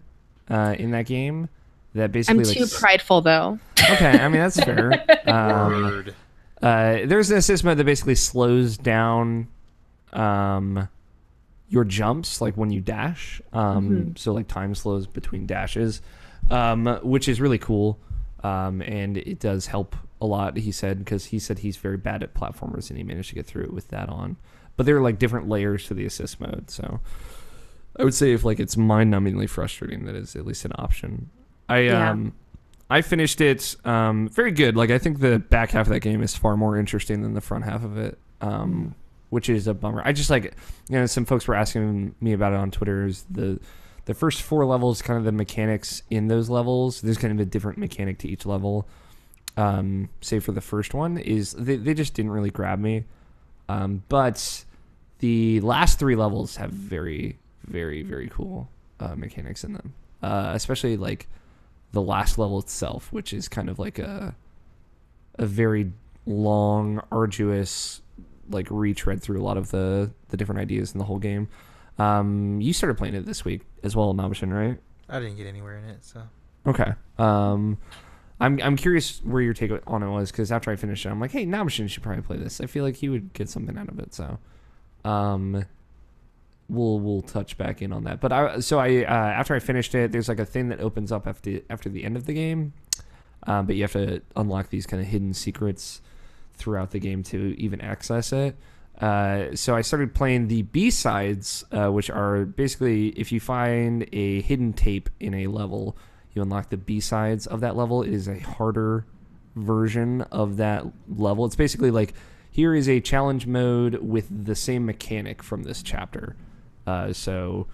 [SPEAKER 1] in that game. That basically,
[SPEAKER 4] I'm too prideful, though.
[SPEAKER 1] Okay, I mean, that's fair. There's an assist mode that basically slows down your jumps, when you dash. So, time slows between dashes, which is really cool. And it does help a lot, he said, because he said he's very bad at platformers, and he managed to get through it with that on. But there are, different layers to the assist mode, so I would say if, it's mind-numbingly frustrating, that is at least an option. I finished it. Very good. I think the back half of that game is far more interesting than the front half of it, which is a bummer. I just some folks were asking me about it on Twitter. Is the first 4 levels, kind of the mechanics in those levels. There's kind of a different mechanic to each level. Say for the first one is they just didn't really grab me. But the last 3 levels have very, very, very cool mechanics in them. Especially the last level itself, which is kind of a very long, arduous, retread through a lot of the different ideas in the whole game. You started playing it this week as well, Nabishin, right?
[SPEAKER 7] I didn't get anywhere in it, so.
[SPEAKER 1] Okay. I'm curious where your take on it was, because after I finished it, I'm like, hey, Nabishin should probably play this. I feel like he would get something out of it. So, we'll touch back in on that. But after I finished it, there's like a thing that opens up after the end of the game, but you have to unlock these kind of hidden secrets throughout the game to even access it. So I started playing the B-sides, which are basically if you find a hidden tape in a level, you unlock the B-sides of that level. It is a harder version of that level. It's basically like, here is a challenge mode with the same mechanic from this chapter. So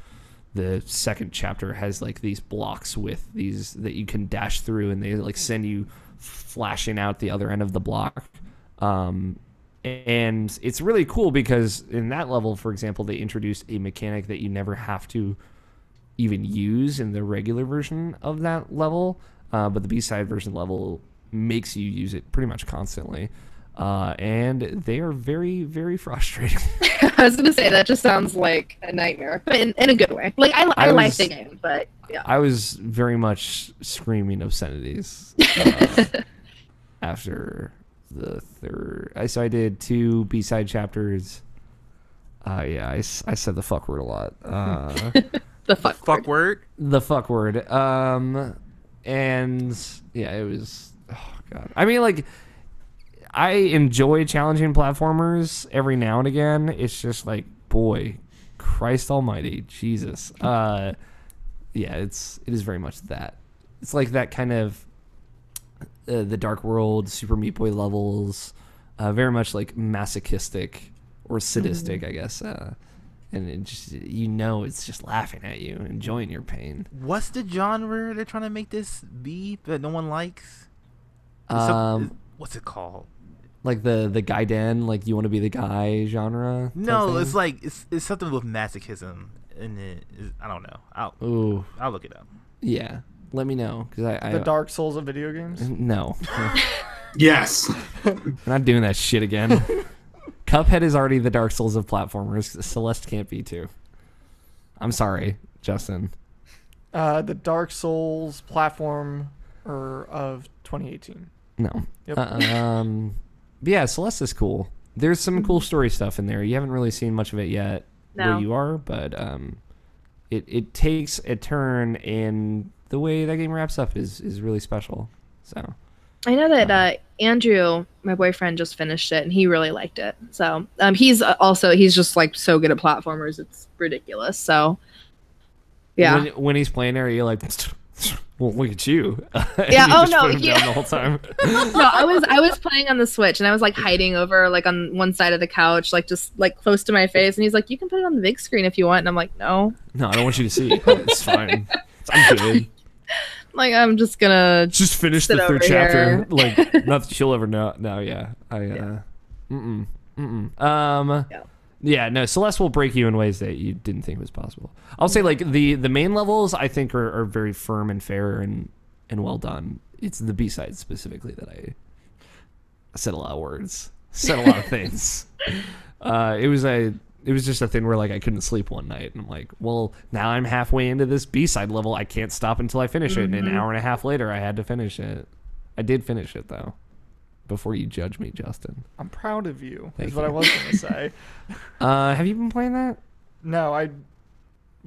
[SPEAKER 1] the second chapter has like these blocks with these that you can dash through, and they like send you flashing out the other end of the block. And it's really cool because in that level, for example, they introduced a mechanic that you never have to even use in the regular version of that level. But the B-side version level makes you use it pretty much constantly. And they are very, very frustrating.
[SPEAKER 4] I was gonna say that just sounds like a nightmare, but in a good way. Like I like the game, but yeah.
[SPEAKER 1] I was very much screaming obscenities after the third. So I did 2 B-side chapters. Yeah, I said the fuck word a lot.
[SPEAKER 4] The fuck word.
[SPEAKER 1] The fuck word. And yeah, it was. Oh god. I mean, like, I enjoy challenging platformers every now and again. It's just like, boy, Christ Almighty, Jesus. Yeah, it is very much that. It's like that kind of the Dark World, Super Meat Boy levels, very much like masochistic or sadistic, I guess. And it just, it's just laughing at you, enjoying your pain.
[SPEAKER 6] What's the genre they're trying to make this be that no one likes? What's it called?
[SPEAKER 1] Like the Gaiden, like you want to be the guy genre?
[SPEAKER 6] No, it's like it's something with masochism, and I don't know. I'll look it up.
[SPEAKER 1] Yeah, let me know because I
[SPEAKER 2] the Dark Souls of video games.
[SPEAKER 1] No.
[SPEAKER 5] Yes.
[SPEAKER 1] We're not doing that shit again. Cuphead is already the Dark Souls of platformers. Celeste can't be too. I'm sorry, Justin.
[SPEAKER 2] The Dark Souls platform of 2018.
[SPEAKER 1] No.
[SPEAKER 2] Yep.
[SPEAKER 1] Yeah, Celeste is cool. There's some cool story stuff in there. You haven't really seen much of it yet where you are, but it takes a turn, and the way that game wraps up is really special. So
[SPEAKER 4] I know that Andrew, my boyfriend, just finished it, and he really liked it. So he's just like so good at platformers, it's ridiculous. So yeah,
[SPEAKER 1] when he's playing there, you're like, well, look at you.
[SPEAKER 4] Yeah.
[SPEAKER 1] You
[SPEAKER 4] oh
[SPEAKER 1] just
[SPEAKER 4] no.
[SPEAKER 1] put him down the whole time.
[SPEAKER 4] No, I was playing on the Switch, and I was like hiding over like on one side of the couch, like just like close to my face. And he's like, "You can put it on the big screen if you want." And I'm like, "No,
[SPEAKER 1] I don't want you to see. It's fine. I'm good.
[SPEAKER 4] Like I'm just gonna
[SPEAKER 1] just finish the third chapter. Like nothing she'll ever know. No, yeah. Yeah, no, Celeste will break you in ways that you didn't think was possible. I'll say, like, the main levels, I think, are very firm and fair and well done. It's the B-sides specifically that I said a lot of words. Said a lot of things. It was just a thing where, like, I couldn't sleep one night. And I'm like, well, now I'm halfway into this B-side level. I can't stop until I finish it. And an hour and a half later, I had to finish it. I did finish it, though. Before you judge me, Justin.
[SPEAKER 2] I'm proud of you.
[SPEAKER 1] Thank
[SPEAKER 2] is what
[SPEAKER 1] you.
[SPEAKER 2] I was going to say.
[SPEAKER 1] Have you been playing that?
[SPEAKER 2] No, I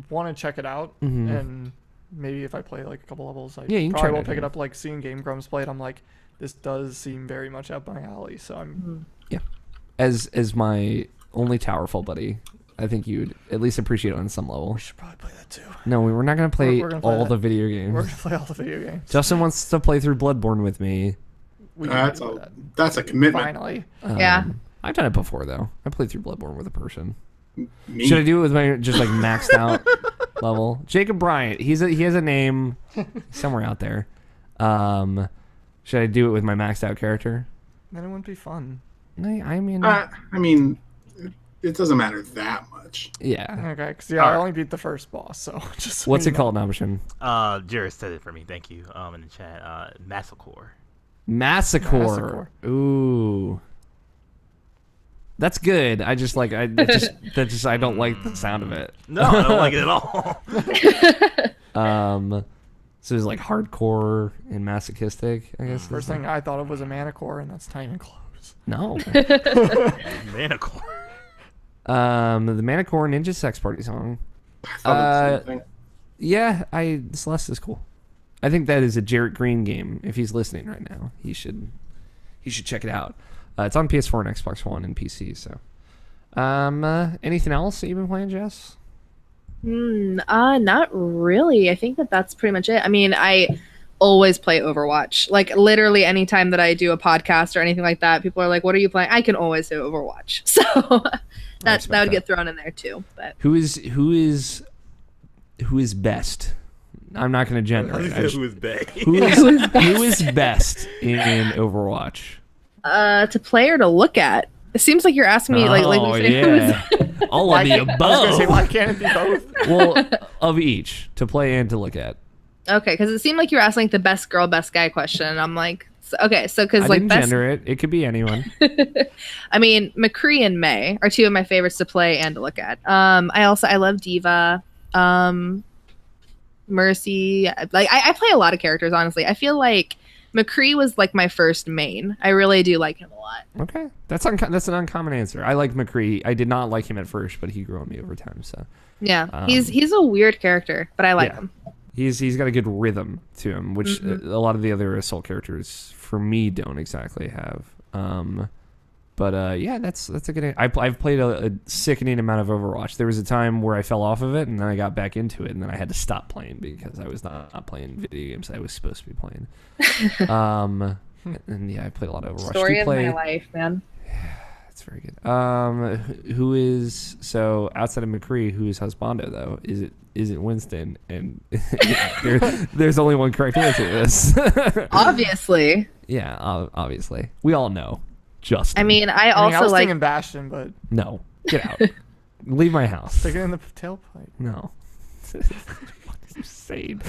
[SPEAKER 2] want to check it out,
[SPEAKER 1] Mm-hmm.
[SPEAKER 2] and maybe if I play like a couple levels, I
[SPEAKER 1] you can
[SPEAKER 2] probably
[SPEAKER 1] try
[SPEAKER 2] will
[SPEAKER 1] it
[SPEAKER 2] pick it
[SPEAKER 1] out.
[SPEAKER 2] up. Like seeing Game Grumps play it, I'm like, this does seem very much up my alley. So I'm
[SPEAKER 1] As my only Towerfall buddy, I think you'd at least appreciate it on some level.
[SPEAKER 2] we should probably play that too.
[SPEAKER 1] No, we're not going to play
[SPEAKER 2] We're gonna play
[SPEAKER 1] all
[SPEAKER 2] that.
[SPEAKER 1] the video games.
[SPEAKER 2] We're gonna play all the video games.
[SPEAKER 1] Justin wants to play through Bloodborne with me.
[SPEAKER 2] We can do
[SPEAKER 5] That's a commitment.
[SPEAKER 2] finally.
[SPEAKER 4] Yeah.
[SPEAKER 1] I've done it before, though. I played through Bloodborne with a person.
[SPEAKER 5] Me.
[SPEAKER 1] Should I do it with my just like maxed out level? Jacob Bryant. He has a name somewhere out there. Should I do it with my maxed out character?
[SPEAKER 2] Then it wouldn't be fun.
[SPEAKER 1] I mean,
[SPEAKER 5] I mean, it doesn't matter that much.
[SPEAKER 1] yeah.
[SPEAKER 2] Okay, because I only beat the first boss, so just.
[SPEAKER 1] What's
[SPEAKER 2] so
[SPEAKER 1] it
[SPEAKER 2] you
[SPEAKER 1] called, Nabishin?
[SPEAKER 6] Jared said it for me. Thank you. In the chat, Massacre.
[SPEAKER 1] Massacre. Ooh. That's good. I just like I don't like the sound of it.
[SPEAKER 6] No, I don't like it at all.
[SPEAKER 1] So it's like hardcore and masochistic, I guess.
[SPEAKER 2] First thing I thought of was a Manicore, and that's not even close.
[SPEAKER 1] No.
[SPEAKER 6] Massacre.
[SPEAKER 1] The Manicore Ninja Sex Party song.
[SPEAKER 5] I thought it was the same thing.
[SPEAKER 1] Yeah, Celeste is cool. I think that is a Jarrett Green game. If he's listening right now, he should check it out. It's on PS4 and Xbox One and PC. So, anything else that you've been playing, Jess?
[SPEAKER 4] Not really. I think that's pretty much it. I mean, I always play Overwatch. Like literally anytime that I do a podcast or anything like that, people are like, "What are you playing?" I can always say Overwatch. So that would get thrown in there too. But
[SPEAKER 1] who is best? I'm not going to gender it.
[SPEAKER 6] Who is best?
[SPEAKER 1] Who is best in Overwatch?
[SPEAKER 4] To play or to look at? It seems like you're asking me like
[SPEAKER 1] yeah. All of the above.
[SPEAKER 2] I was gonna say, why can't it be both?
[SPEAKER 1] Well, of each, to play and to look at.
[SPEAKER 4] Okay, because it seemed like you were asking like the best girl, best guy question, and I'm like, because
[SPEAKER 1] I
[SPEAKER 4] like
[SPEAKER 1] didn't
[SPEAKER 4] best.
[SPEAKER 1] gender it. It could be anyone.
[SPEAKER 4] I mean, McCree and May are two of my favorites to play and to look at. I love Diva, Mercy. Like I play a lot of characters. Honestly, I feel like McCree was like my first main. I really do like him a lot.
[SPEAKER 1] Okay, that's an uncommon answer. I like McCree. I did not like him at first, but he grew on me over time. So
[SPEAKER 4] yeah, he's a weird character, but I like him.
[SPEAKER 1] He's got a good rhythm to him, which a lot of the other Assault characters for me don't exactly have. But yeah, that's a good. I've played a sickening amount of Overwatch. There was a time where I fell off of it, and then I got back into it, and then I had to stop playing because I was not playing video games I was supposed to be playing. And yeah, I played a lot of Overwatch.
[SPEAKER 4] Story of my life, man.
[SPEAKER 1] That's very good. Who is so outside of McCree? Who is Husbando though? Is it Winston? And there's only one correct answer to this.
[SPEAKER 4] Obviously.
[SPEAKER 1] Yeah, obviously. We all know. Justin.
[SPEAKER 4] I mean, I
[SPEAKER 2] I was
[SPEAKER 4] also like
[SPEAKER 2] thinking Bastion, but
[SPEAKER 1] no. Get out. Leave my house.
[SPEAKER 2] stick it in the tailpipe.
[SPEAKER 1] No. Insane.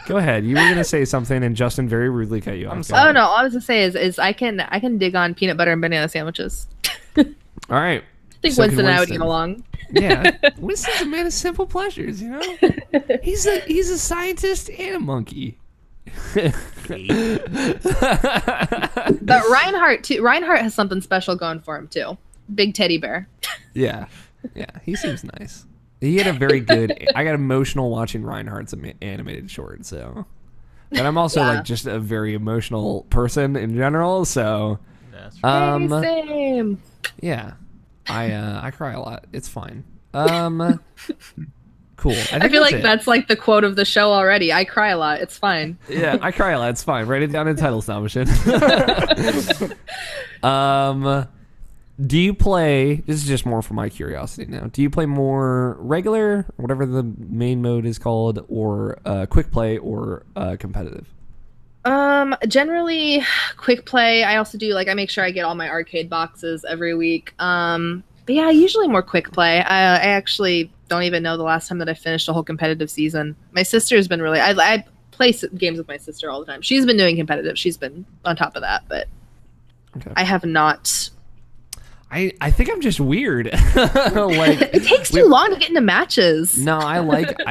[SPEAKER 1] Go ahead. You were gonna say something, and Justin very rudely cut you off.
[SPEAKER 2] I'm sorry.
[SPEAKER 4] Oh no, all I was gonna say is I can dig on peanut butter and banana sandwiches.
[SPEAKER 1] All right.
[SPEAKER 4] I think
[SPEAKER 1] So can
[SPEAKER 4] Winston and I would
[SPEAKER 1] Winston.
[SPEAKER 4] get along.
[SPEAKER 1] Yeah. Winston's a man of simple pleasures, you know? He's a scientist and a monkey.
[SPEAKER 4] But Reinhardt too. Reinhardt has something special going for him too. Big teddy bear.
[SPEAKER 1] Yeah. Yeah. He seems nice. He had a very good. I got emotional watching Reinhardt's animated short, so. But I'm also like just a very emotional person in general, so.
[SPEAKER 6] That's
[SPEAKER 4] Same.
[SPEAKER 1] Yeah. I cry a lot. It's fine. Cool.
[SPEAKER 4] I feel like that's like the quote of the show already. I cry a lot. It's fine.
[SPEAKER 1] Yeah, I cry a lot. It's fine. Write it down in title submission. Do you play? This is just more for my curiosity now. Do you play more regular, whatever the main mode is called, or quick play, or competitive?
[SPEAKER 4] Generally quick play. I also do I make sure I get all my arcade boxes every week. But yeah, usually more quick play. I actually don't even know the last time that I finished a whole competitive season. My sister's been really. I play games with my sister all the time. She's been doing competitive. She's been on top of that, but I have not.
[SPEAKER 1] I think I'm just weird.
[SPEAKER 4] It takes too long to get into matches.
[SPEAKER 1] No, I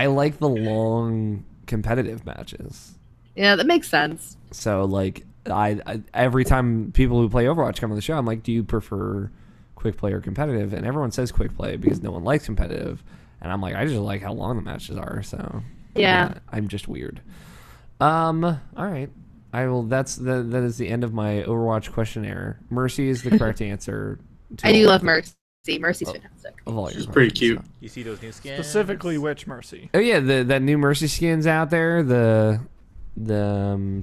[SPEAKER 1] like the long competitive matches.
[SPEAKER 4] Yeah, that makes sense.
[SPEAKER 1] So I every time people who play Overwatch come on the show, I'm like, do you prefer quick play or competitive? And everyone says quick play because no one likes competitive. And I'm like, I just like how long the matches are. So
[SPEAKER 4] yeah,
[SPEAKER 1] I'm just weird. All right. That is the end of my Overwatch questionnaire. Mercy is the correct answer.
[SPEAKER 4] I do love Mercy. Mercy's fantastic.
[SPEAKER 5] She's pretty cute.
[SPEAKER 1] So.
[SPEAKER 6] You see those new skins?
[SPEAKER 2] Specifically, which Mercy?
[SPEAKER 1] Oh yeah, that new Mercy skin's out there. The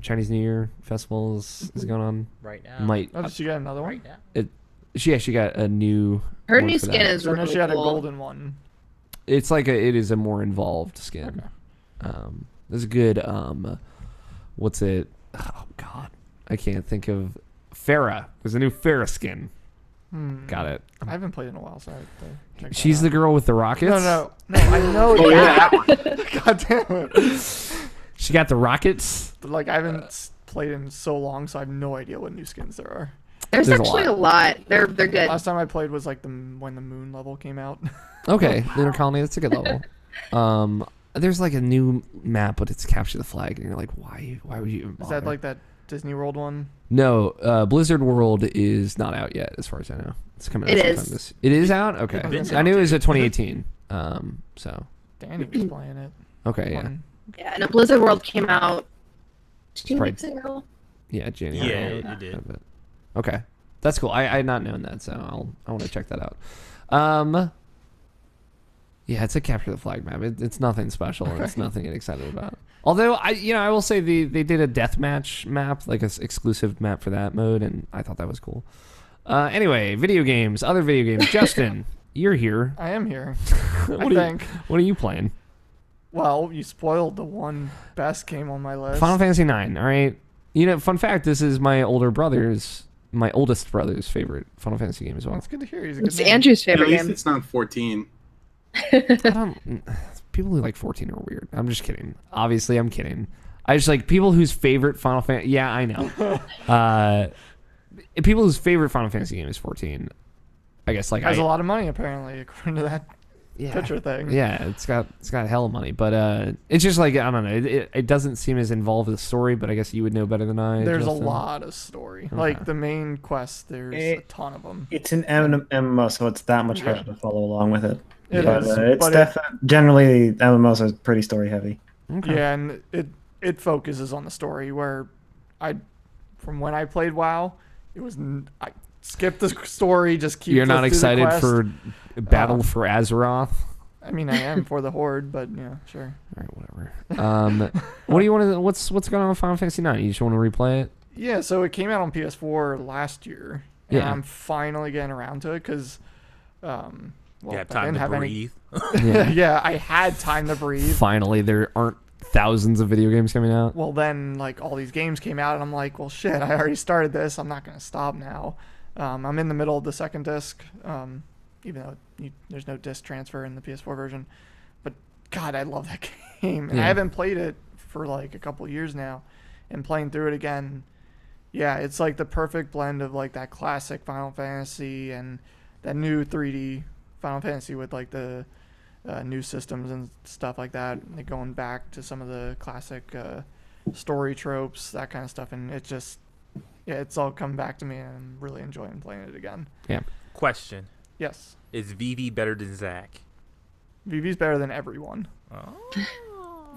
[SPEAKER 1] Chinese New Year festival is going on
[SPEAKER 6] right now.
[SPEAKER 2] Oh, did she get another one?
[SPEAKER 6] Right now.
[SPEAKER 1] She got a new.
[SPEAKER 4] Her
[SPEAKER 1] one
[SPEAKER 4] new
[SPEAKER 1] for
[SPEAKER 4] skin
[SPEAKER 1] that.
[SPEAKER 4] is
[SPEAKER 2] I know
[SPEAKER 4] really
[SPEAKER 2] she had a
[SPEAKER 4] cool.
[SPEAKER 2] golden one.
[SPEAKER 1] It's it is a more involved skin. There's a good what's it? Oh God, I can't think of. Farah. There's a new Farah skin. Got it.
[SPEAKER 2] I haven't played in a while, so I have to check
[SPEAKER 1] She's
[SPEAKER 2] that
[SPEAKER 1] the
[SPEAKER 2] out.
[SPEAKER 1] girl with the rockets.
[SPEAKER 2] No, I know that. God damn it.
[SPEAKER 1] She got the rockets.
[SPEAKER 2] But I haven't played in so long, so I have no idea what new skins there are.
[SPEAKER 4] There's
[SPEAKER 1] a
[SPEAKER 4] actually a lot. They're good.
[SPEAKER 2] Last time I played was when the moon level came out.
[SPEAKER 1] Okay, Lunar Colony. That's a good level. There's a new map, but it's capture the flag, and you're like, why would you even bother?
[SPEAKER 2] Is that that Disney World one?
[SPEAKER 1] No, Blizzard World is not out yet, as far as I know. It's coming out.
[SPEAKER 4] It
[SPEAKER 1] sometime
[SPEAKER 4] is.
[SPEAKER 1] It is out. Okay,
[SPEAKER 2] It's
[SPEAKER 1] I knew it was a 2018. So
[SPEAKER 2] Danny was playing it.
[SPEAKER 1] okay, yeah,
[SPEAKER 4] Yeah, no, Blizzard World came out 2
[SPEAKER 1] Probably-
[SPEAKER 4] weeks ago.
[SPEAKER 1] yeah, January.
[SPEAKER 6] Yeah, it did.
[SPEAKER 1] Okay, that's cool. I had not known that, so I want to check that out. Yeah, it's a capture the flag map. It's nothing special. And it's nothing to get excited about. Although I will say they did a deathmatch map, like an exclusive map for that mode, and I thought that was cool. Anyway, video games, other video games. Justin, you're here.
[SPEAKER 2] I am here.
[SPEAKER 1] What are you playing?
[SPEAKER 2] Well, you spoiled the one best game on my list.
[SPEAKER 1] Final Fantasy 9. All right. You know, fun fact: this is my oldest brother's favorite Final Fantasy game as well.
[SPEAKER 2] That's good to hear. He's a good
[SPEAKER 4] It's
[SPEAKER 2] man.
[SPEAKER 4] Andrew's
[SPEAKER 5] At
[SPEAKER 4] favorite
[SPEAKER 5] least
[SPEAKER 4] game.
[SPEAKER 5] it's not 14.
[SPEAKER 1] I don't. People who like 14 are weird. I'm just kidding. Obviously, I'm kidding. I just like people whose favorite Final Fantasy. Yeah, I know. People whose favorite Final Fantasy game is 14. I guess like
[SPEAKER 2] Has a lot of money apparently, according to that
[SPEAKER 1] yeah,
[SPEAKER 2] picture thing.
[SPEAKER 1] Yeah, it's got hell of money, but it's just like I don't know. It doesn't seem as involved with the story, but I guess you would know better than I.
[SPEAKER 2] There's
[SPEAKER 1] Justin.
[SPEAKER 2] a lot of story. Like the main quest, there's a ton of them.
[SPEAKER 3] It's an MMO, so it's that much harder to follow along with it.
[SPEAKER 2] It
[SPEAKER 3] but
[SPEAKER 2] is,
[SPEAKER 3] it's
[SPEAKER 2] but
[SPEAKER 3] definitely generally MMOs are pretty story heavy.
[SPEAKER 1] Okay.
[SPEAKER 2] Yeah, and it focuses on the story. Where from when I played WoW, it was I skipped the story. Just keep.
[SPEAKER 1] You're not
[SPEAKER 2] through the
[SPEAKER 1] excited
[SPEAKER 2] quest.
[SPEAKER 1] for Battle for Azeroth?
[SPEAKER 2] I mean, I am for the Horde, but yeah, sure.
[SPEAKER 1] All right, whatever. What do you want to? What's going on with Final Fantasy 9? You just want to replay it?
[SPEAKER 2] Yeah, so it came out on PS4 last year, and
[SPEAKER 1] Yeah.
[SPEAKER 2] I'm finally getting around to it because, well,
[SPEAKER 6] You had
[SPEAKER 2] I
[SPEAKER 6] time
[SPEAKER 2] didn't
[SPEAKER 6] to
[SPEAKER 2] have
[SPEAKER 6] breathe.
[SPEAKER 2] any. Yeah, I had time to breathe.
[SPEAKER 1] Finally, there aren't thousands of video games coming out.
[SPEAKER 2] Well, then like all these games came out, and I'm like, well, shit, I already started this. I'm not gonna stop now. I'm in the middle of the second disc, even though there's no disc transfer in the PS4 version. But God, I love that game, and
[SPEAKER 1] Yeah.
[SPEAKER 2] I haven't played it for like a couple years now, and playing through it again. Yeah, it's like the perfect blend of like that classic Final Fantasy and that new 3D Final Fantasy with like the new systems and stuff like that. Like going back to some of the classic story tropes, that kind of stuff, and it just it's all come back to me, and I'm really enjoying playing it again.
[SPEAKER 1] Yeah.
[SPEAKER 6] Question:
[SPEAKER 2] Yes,
[SPEAKER 6] Is Vivi better than Zach?
[SPEAKER 2] Vivi's better than everyone.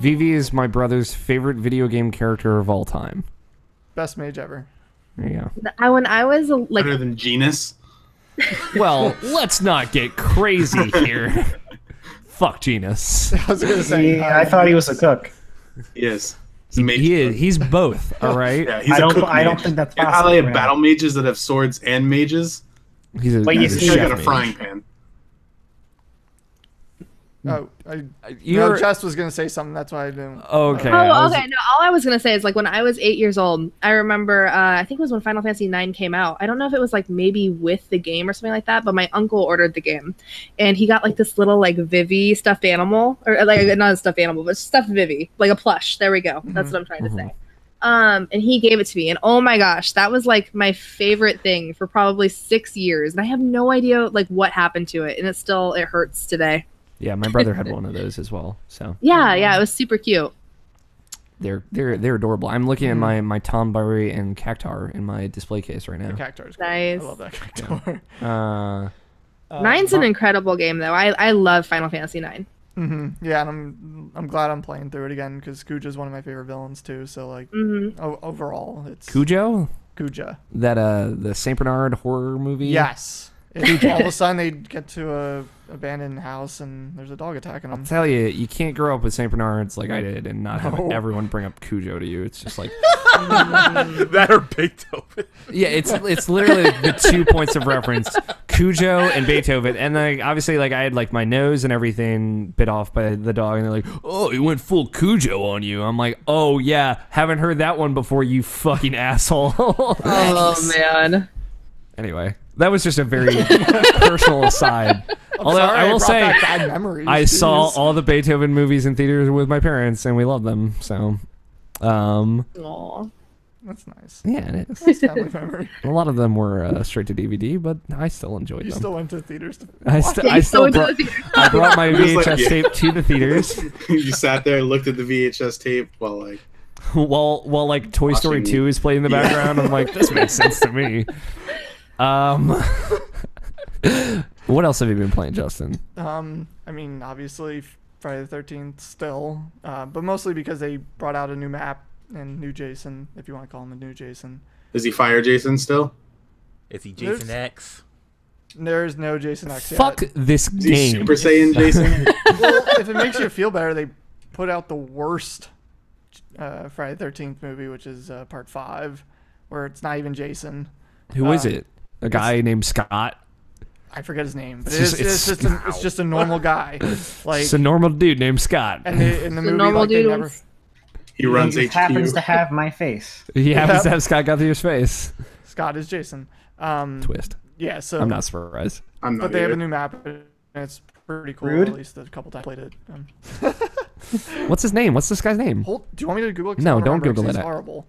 [SPEAKER 1] Vivi is my brother's favorite video game character of all time.
[SPEAKER 2] Best mage ever.
[SPEAKER 1] There you go.
[SPEAKER 4] When I was like,
[SPEAKER 5] Better than Genus.
[SPEAKER 1] Well, let's not get crazy here. Fuck Genus.
[SPEAKER 2] I was gonna say.
[SPEAKER 3] I thought he was a cook.
[SPEAKER 5] Yes. He's a mage
[SPEAKER 1] He is.
[SPEAKER 5] cook.
[SPEAKER 1] He's both. All right.
[SPEAKER 5] Yeah, he's
[SPEAKER 3] I
[SPEAKER 5] a
[SPEAKER 3] don't-
[SPEAKER 5] cook
[SPEAKER 3] I don't
[SPEAKER 5] mage.
[SPEAKER 3] think that's
[SPEAKER 5] You know how
[SPEAKER 3] possible
[SPEAKER 5] they have
[SPEAKER 3] for him.
[SPEAKER 5] battle mages that have swords and mages?
[SPEAKER 1] He's a,
[SPEAKER 3] But you
[SPEAKER 1] he's a
[SPEAKER 3] see,
[SPEAKER 5] He's
[SPEAKER 1] chef
[SPEAKER 5] got a
[SPEAKER 1] mage.
[SPEAKER 5] frying pan.
[SPEAKER 2] Oh,
[SPEAKER 1] You're
[SPEAKER 2] Jess was gonna say something. That's why I didn't.
[SPEAKER 1] okay.
[SPEAKER 4] oh,
[SPEAKER 1] I was-
[SPEAKER 4] okay. No, all I was gonna say is like when I was 8 years old, I remember I think it was when Final Fantasy 9 came out. I don't know if it was like maybe with the game or something like that, but my uncle ordered the game, and he got like this little like Vivi stuffed animal, or like not a stuffed animal, but stuffed Vivi, like a plush. There we go. That's what I'm trying to say. And he gave it to me, and oh my gosh, that was like my favorite thing for probably 6 years, and I have no idea like what happened to it, and it hurts today.
[SPEAKER 1] Yeah, my brother had one of those as well. So
[SPEAKER 4] Yeah, it was super cute.
[SPEAKER 1] they're adorable. I'm looking at my Tomberry and Cactar in my display case right
[SPEAKER 2] The
[SPEAKER 1] now.
[SPEAKER 2] Cactar's great.
[SPEAKER 4] Nice.
[SPEAKER 2] I love that Cactar.
[SPEAKER 4] Nine's an incredible game, though. I love Final Fantasy 9.
[SPEAKER 2] Yeah, and I'm glad I'm playing through it again because Kuja's one of my favorite villains too. So like overall, it's
[SPEAKER 1] Cujo,
[SPEAKER 2] Kuja.
[SPEAKER 1] that the Saint Bernard horror movie.
[SPEAKER 2] Yes. All of a sudden they get to a abandoned house and there's a dog attacking them.
[SPEAKER 1] I'll tell you, you can't grow up with Saint Bernards like I did and not have everyone bring up Cujo to you. It's just like
[SPEAKER 6] That or Beethoven.
[SPEAKER 1] yeah, it's literally the 2 points of reference, Cujo and Beethoven, and like obviously like I had like my nose and everything bit off by the dog, and they're like, oh, he went full Cujo on you. I'm like, oh yeah, haven't heard that one before, you fucking asshole.
[SPEAKER 4] Oh, man.
[SPEAKER 1] Anyway, that was just a very personal aside. Although
[SPEAKER 2] Sorry,
[SPEAKER 1] I will
[SPEAKER 2] brought
[SPEAKER 1] say,
[SPEAKER 2] back bad memories.
[SPEAKER 1] I saw
[SPEAKER 2] Jeez.
[SPEAKER 1] all the Beethoven movies in theaters with my parents, and we love them. So,
[SPEAKER 4] Aw.
[SPEAKER 2] That's nice.
[SPEAKER 1] yeah, it is.
[SPEAKER 2] Nice family memory.
[SPEAKER 1] A lot of them were straight to DVD, but I still enjoyed
[SPEAKER 2] You
[SPEAKER 1] them.
[SPEAKER 2] still went to theaters to
[SPEAKER 1] I still brought, I brought my
[SPEAKER 5] Just like
[SPEAKER 1] VHS
[SPEAKER 5] you.
[SPEAKER 1] tape to the theaters.
[SPEAKER 5] You sat there, looked at the VHS tape while like
[SPEAKER 1] while like Toy Story
[SPEAKER 5] Watching-
[SPEAKER 1] 2 is playing in the background. I'm like, this makes sense to me. What else have you been playing, Justin?
[SPEAKER 2] I mean, obviously Friday the 13th still, but mostly because they brought out a new map and new Jason, if you want to call him a new Jason.
[SPEAKER 5] Is he Fire Jason still?
[SPEAKER 6] Is he Jason
[SPEAKER 2] There's-
[SPEAKER 6] X?
[SPEAKER 2] There's no Jason X yet.
[SPEAKER 1] Fuck this
[SPEAKER 5] Is he
[SPEAKER 1] game.
[SPEAKER 5] Super Saiyan Jason?
[SPEAKER 2] Well, if it makes you feel better, they put out the worst Friday the 13th movie, which is part 5, where it's not even Jason.
[SPEAKER 1] Who is it? A guy named Scott?
[SPEAKER 2] I forget his name, but
[SPEAKER 1] It's
[SPEAKER 2] it's just a normal guy. Like,
[SPEAKER 1] It's a normal dude named Scott.
[SPEAKER 2] and in the movie,
[SPEAKER 4] normal
[SPEAKER 2] like, they
[SPEAKER 4] dude
[SPEAKER 2] never.
[SPEAKER 4] was-
[SPEAKER 5] He runs
[SPEAKER 3] He
[SPEAKER 5] HQ.
[SPEAKER 3] happens to have my face.
[SPEAKER 1] He happens
[SPEAKER 2] Yep.
[SPEAKER 1] to have Scott Guthrie's face.
[SPEAKER 2] Scott is Jason.
[SPEAKER 1] Twist.
[SPEAKER 2] Yeah, so
[SPEAKER 1] I'm not surprised.
[SPEAKER 5] I'm not
[SPEAKER 2] but they have a
[SPEAKER 5] either.
[SPEAKER 2] new map, and it's pretty cool.
[SPEAKER 3] Rude.
[SPEAKER 2] At least a couple times I played it.
[SPEAKER 1] What's his name? What's this guy's name?
[SPEAKER 2] Do you want me to Google it? 'Cause
[SPEAKER 1] No,
[SPEAKER 2] I
[SPEAKER 1] don't
[SPEAKER 2] remember, 'cause
[SPEAKER 1] Google
[SPEAKER 2] he's
[SPEAKER 1] it.
[SPEAKER 2] horrible.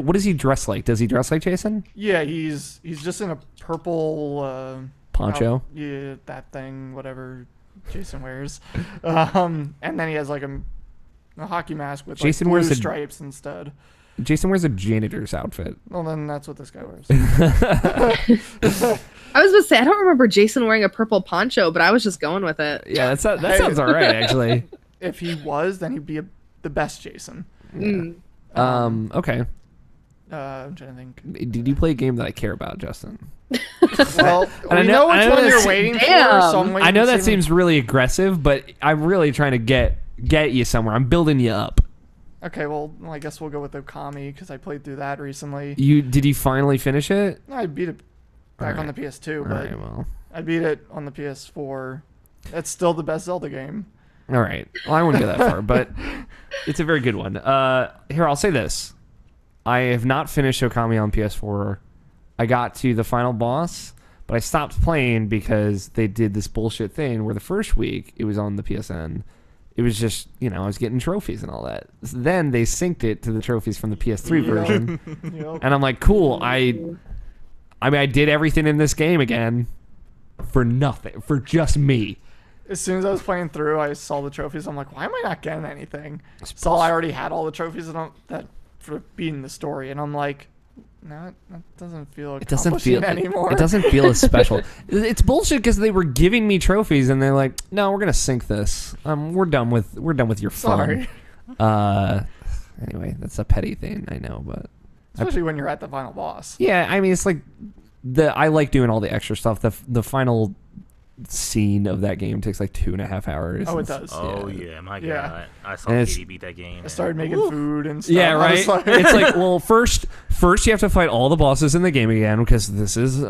[SPEAKER 1] What does he dress like? Does he dress like Jason?
[SPEAKER 2] Yeah, he's just in a purple
[SPEAKER 1] Poncho?
[SPEAKER 2] yeah, that thing, whatever Jason wears. And then he has like a hockey mask with
[SPEAKER 1] Jason
[SPEAKER 2] like
[SPEAKER 1] wears
[SPEAKER 2] blue
[SPEAKER 1] a-
[SPEAKER 2] stripes instead.
[SPEAKER 1] Jason wears a janitor's outfit.
[SPEAKER 2] Well, then that's what this guy wears.
[SPEAKER 4] I was gonna say I don't remember Jason wearing a purple poncho, but I was just going with it.
[SPEAKER 1] Yeah, that sounds all right, actually.
[SPEAKER 2] If he was, then he'd be the best Jason.
[SPEAKER 1] Okay.
[SPEAKER 2] I'm trying to think.
[SPEAKER 1] Did you play a game that I care about, Justin?
[SPEAKER 2] Well,
[SPEAKER 1] And I
[SPEAKER 2] we
[SPEAKER 1] know-
[SPEAKER 2] know
[SPEAKER 1] I
[SPEAKER 2] which
[SPEAKER 1] know
[SPEAKER 2] one
[SPEAKER 1] that's-
[SPEAKER 2] you're waiting
[SPEAKER 4] Damn.
[SPEAKER 2] for. So I'm waiting
[SPEAKER 1] I know
[SPEAKER 2] to
[SPEAKER 1] that
[SPEAKER 2] see
[SPEAKER 1] seems really aggressive, but I'm really trying to get you somewhere. I'm building you up.
[SPEAKER 2] Okay, well, I guess we'll go with Okami because I played through that recently.
[SPEAKER 1] Did you finally finish it?
[SPEAKER 2] I beat it back on the PS2,
[SPEAKER 1] All
[SPEAKER 2] but
[SPEAKER 1] right, well.
[SPEAKER 2] I beat it on the PS4. That's still the best Zelda game.
[SPEAKER 1] All right. Well, I wouldn't go that far, but it's a very good one. Here, I'll say this. I have not finished Okami on PS4. I got to the final boss, but I stopped playing because they did this bullshit thing where the first week it was on the PSN. It was just, I was getting trophies and all that. Then they synced it to the trophies from the PS3 version.
[SPEAKER 2] Yep.
[SPEAKER 1] And I'm like, cool. I mean, I did everything in this game again for nothing, for just me.
[SPEAKER 2] As soon as I was playing through, I saw the trophies. I'm like, why am I not getting anything? So I already had all the trophies that for beating the story, and I'm like, no, that doesn't feel
[SPEAKER 1] It doesn't
[SPEAKER 2] accomplishing
[SPEAKER 1] feel
[SPEAKER 2] anymore.
[SPEAKER 1] It doesn't feel as special. It's bullshit because they were giving me trophies and they're like, no, we're gonna sync this. We're done with your fun.
[SPEAKER 2] Sorry.
[SPEAKER 1] Anyway, that's a petty thing, I know, but
[SPEAKER 2] Especially when you're at the final boss.
[SPEAKER 1] yeah, I mean, it's like I like doing all the extra stuff. The final scene of that game takes like 2.5 hours.
[SPEAKER 2] Oh, it
[SPEAKER 1] It's-
[SPEAKER 2] does.
[SPEAKER 6] Oh yeah, my
[SPEAKER 2] Yeah.
[SPEAKER 6] god! I saw
[SPEAKER 1] And it's-
[SPEAKER 6] Katie beat that game.
[SPEAKER 2] I started making food and stuff.
[SPEAKER 1] Yeah,
[SPEAKER 2] I
[SPEAKER 1] right.
[SPEAKER 2] was like-
[SPEAKER 1] It's like, well, first you have to fight all the bosses in the game again because this is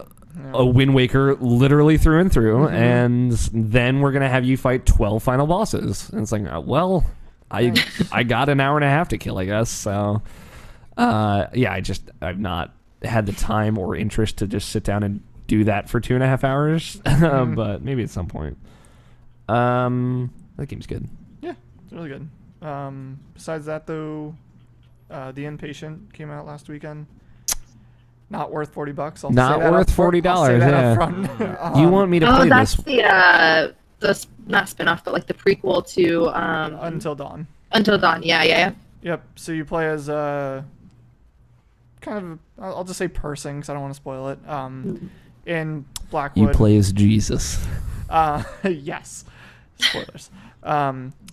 [SPEAKER 1] a Wind Waker literally through and through, and then we're gonna have you fight 12 final bosses. And it's like, well, I got an hour and a half to kill, I guess. So, yeah, I've not had the time or interest to just sit down and do that for 2.5 hours, but maybe at some point. That game's good.
[SPEAKER 2] Yeah, it's really good. Besides that, though, The Inpatient came out last weekend. Not worth $40. I'll
[SPEAKER 1] Not
[SPEAKER 2] say that
[SPEAKER 1] worth
[SPEAKER 2] up front. I'll say
[SPEAKER 1] $40,
[SPEAKER 2] that
[SPEAKER 1] yeah.
[SPEAKER 2] up front.
[SPEAKER 1] You want me to
[SPEAKER 4] Oh,
[SPEAKER 1] play
[SPEAKER 4] that's
[SPEAKER 1] this?
[SPEAKER 4] the not spinoff, but like the prequel to
[SPEAKER 2] Until Dawn.
[SPEAKER 4] Until Dawn. Yeah.
[SPEAKER 2] Yep. So you play as kind of I'll just say person because I don't want to spoil it. In Blackwood.
[SPEAKER 1] You play as Jesus.
[SPEAKER 2] Yes. Spoilers.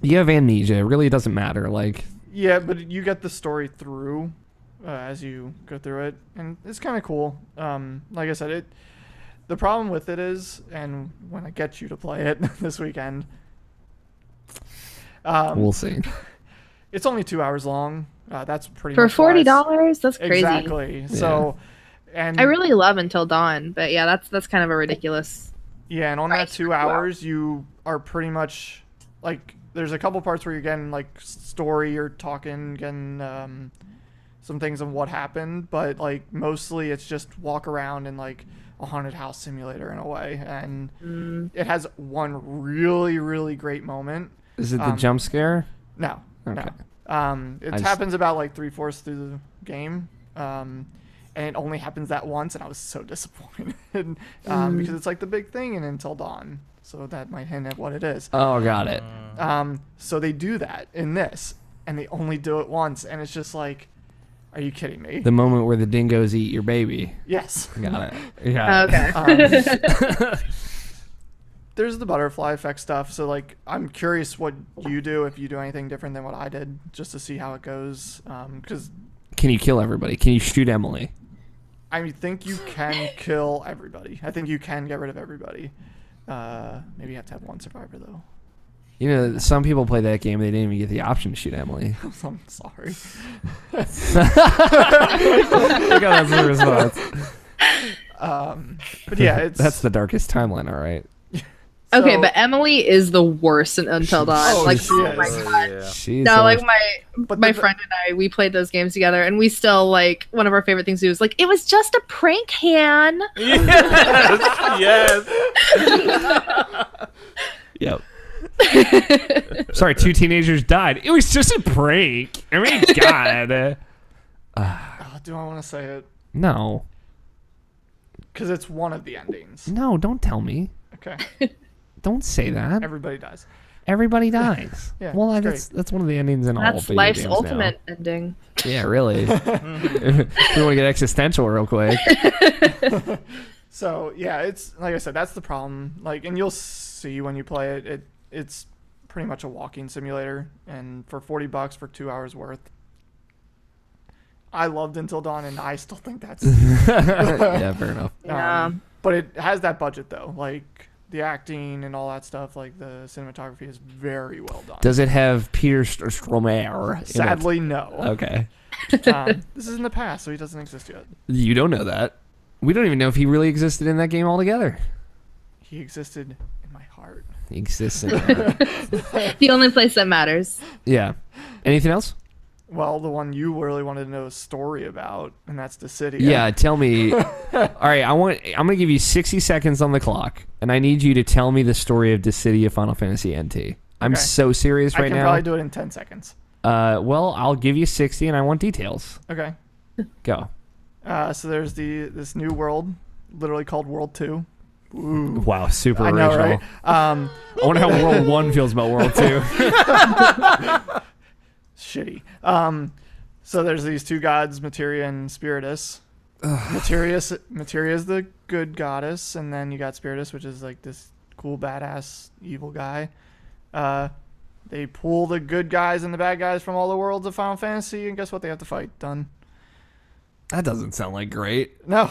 [SPEAKER 1] You have amnesia. It really doesn't matter. Like,
[SPEAKER 2] Yeah, but you get the story through as you go through it, and it's kind of cool. Like I said, the problem with it is, and when I get you to play it this weekend,
[SPEAKER 1] we'll see.
[SPEAKER 2] it's only 2 hours long. That's pretty
[SPEAKER 4] For
[SPEAKER 2] much why
[SPEAKER 4] $40, that's crazy.
[SPEAKER 2] Exactly. So, and
[SPEAKER 4] I really love Until Dawn, but yeah, that's kind of a ridiculous.
[SPEAKER 2] yeah, and on that
[SPEAKER 4] Right.
[SPEAKER 2] 2 hours, you are pretty much like there's a couple parts where you're getting like story, you're talking, getting some things on what happened, but like mostly it's just walk around in like a haunted house simulator in a way, and it has one really really great moment.
[SPEAKER 1] Is it the jump scare?
[SPEAKER 2] No,
[SPEAKER 1] Okay.
[SPEAKER 2] no. It
[SPEAKER 1] I just-
[SPEAKER 2] happens about like 3/4 through the game, and it only happens that once, and I was so disappointed because it's like the big thing in Until Dawn, so that might hint at what it is.
[SPEAKER 1] Oh, got it.
[SPEAKER 2] So they do that in this, and they only do it once, and it's just like, are you kidding me?
[SPEAKER 1] The moment where the dingoes eat your baby.
[SPEAKER 2] Yes.
[SPEAKER 1] Got it. Yeah.
[SPEAKER 4] Okay.
[SPEAKER 2] There's the butterfly effect stuff, so like I'm curious what you do, if you do anything different than what I did, just to see how it goes. Because
[SPEAKER 1] Can you kill everybody? Can you shoot Emily?
[SPEAKER 2] I think you can kill everybody. I think you can get rid of everybody. Maybe you have to have one survivor though.
[SPEAKER 1] You know, some people play that game and they didn't even get the option to shoot Emily.
[SPEAKER 2] I'm sorry.
[SPEAKER 1] Look how that's the response.
[SPEAKER 2] But yeah, it's
[SPEAKER 1] That's the darkest timeline, all right.
[SPEAKER 4] Okay,
[SPEAKER 2] so-
[SPEAKER 4] but Emily is the worst in Until Dawn.
[SPEAKER 2] Oh,
[SPEAKER 4] like,
[SPEAKER 2] she
[SPEAKER 4] oh
[SPEAKER 2] is.
[SPEAKER 4] my god.
[SPEAKER 6] Yeah.
[SPEAKER 1] She's
[SPEAKER 4] No,
[SPEAKER 1] the
[SPEAKER 4] like
[SPEAKER 1] worst.
[SPEAKER 4] my friend and I, we played those games together, and we still like one of our favorite things to do is like, it was just a prank, Han.
[SPEAKER 6] Yes.
[SPEAKER 1] Yep. Sorry, 2 teenagers died. It was just a prank. I mean, God.
[SPEAKER 2] Oh, do I want to say it?
[SPEAKER 1] No.
[SPEAKER 2] Because it's one of the endings.
[SPEAKER 1] No, don't tell me.
[SPEAKER 2] Okay.
[SPEAKER 1] Don't say that.
[SPEAKER 2] Everybody dies.
[SPEAKER 1] Everybody dies.
[SPEAKER 2] Yeah,
[SPEAKER 1] well,
[SPEAKER 2] it's
[SPEAKER 1] that's one of the endings in all
[SPEAKER 4] That's
[SPEAKER 1] video
[SPEAKER 4] life's
[SPEAKER 1] games
[SPEAKER 4] ultimate ending.
[SPEAKER 1] now. Yeah, really. If we want to get existential real quick.
[SPEAKER 2] So yeah, it's like I said, that's the problem. Like, and you'll see when you play it, it's pretty much a walking simulator, and for $40 for 2 hours worth. I loved Until Dawn, and I still think that's.
[SPEAKER 1] Yeah, fair enough.
[SPEAKER 4] Yeah.
[SPEAKER 2] But it has that budget though, like the acting and all that stuff. Like the cinematography is very well done.
[SPEAKER 1] Does it have Peter Stormare in it?
[SPEAKER 2] Sadly, no.
[SPEAKER 1] Okay.
[SPEAKER 2] This is in the past, so he doesn't exist yet.
[SPEAKER 1] You don't know that. We don't even know if he really existed in that game altogether.
[SPEAKER 2] He existed in my heart.
[SPEAKER 1] He exists in that.
[SPEAKER 4] The only place that matters.
[SPEAKER 1] Yeah. Anything else?
[SPEAKER 2] Well, the one you really wanted to know a story about, and that's the city.
[SPEAKER 1] Yeah, tell me. All right, I'm going to give you 60 seconds on the clock, and I need you to tell me the story of Dissidia Final Fantasy NT. I'm
[SPEAKER 2] Okay.
[SPEAKER 1] so serious
[SPEAKER 2] I
[SPEAKER 1] right
[SPEAKER 2] can
[SPEAKER 1] now.
[SPEAKER 2] probably do it in 10 seconds.
[SPEAKER 1] Well, I'll give you 60, and I want details.
[SPEAKER 2] Okay.
[SPEAKER 1] Go.
[SPEAKER 2] So there's this new world, literally called World 2. Ooh.
[SPEAKER 1] Wow, super
[SPEAKER 2] I know,
[SPEAKER 1] original.
[SPEAKER 2] right?
[SPEAKER 1] I wonder how World 1 feels about World 2.
[SPEAKER 2] Shitty. So there's these two gods, Materia and Spiritus. Materia is the good goddess, and then you got Spiritus, which is like this cool, badass, evil guy. They pull the good guys and the bad guys from all the worlds of Final Fantasy, and guess what? They have to fight. Done.
[SPEAKER 1] That doesn't sound like great.
[SPEAKER 2] No.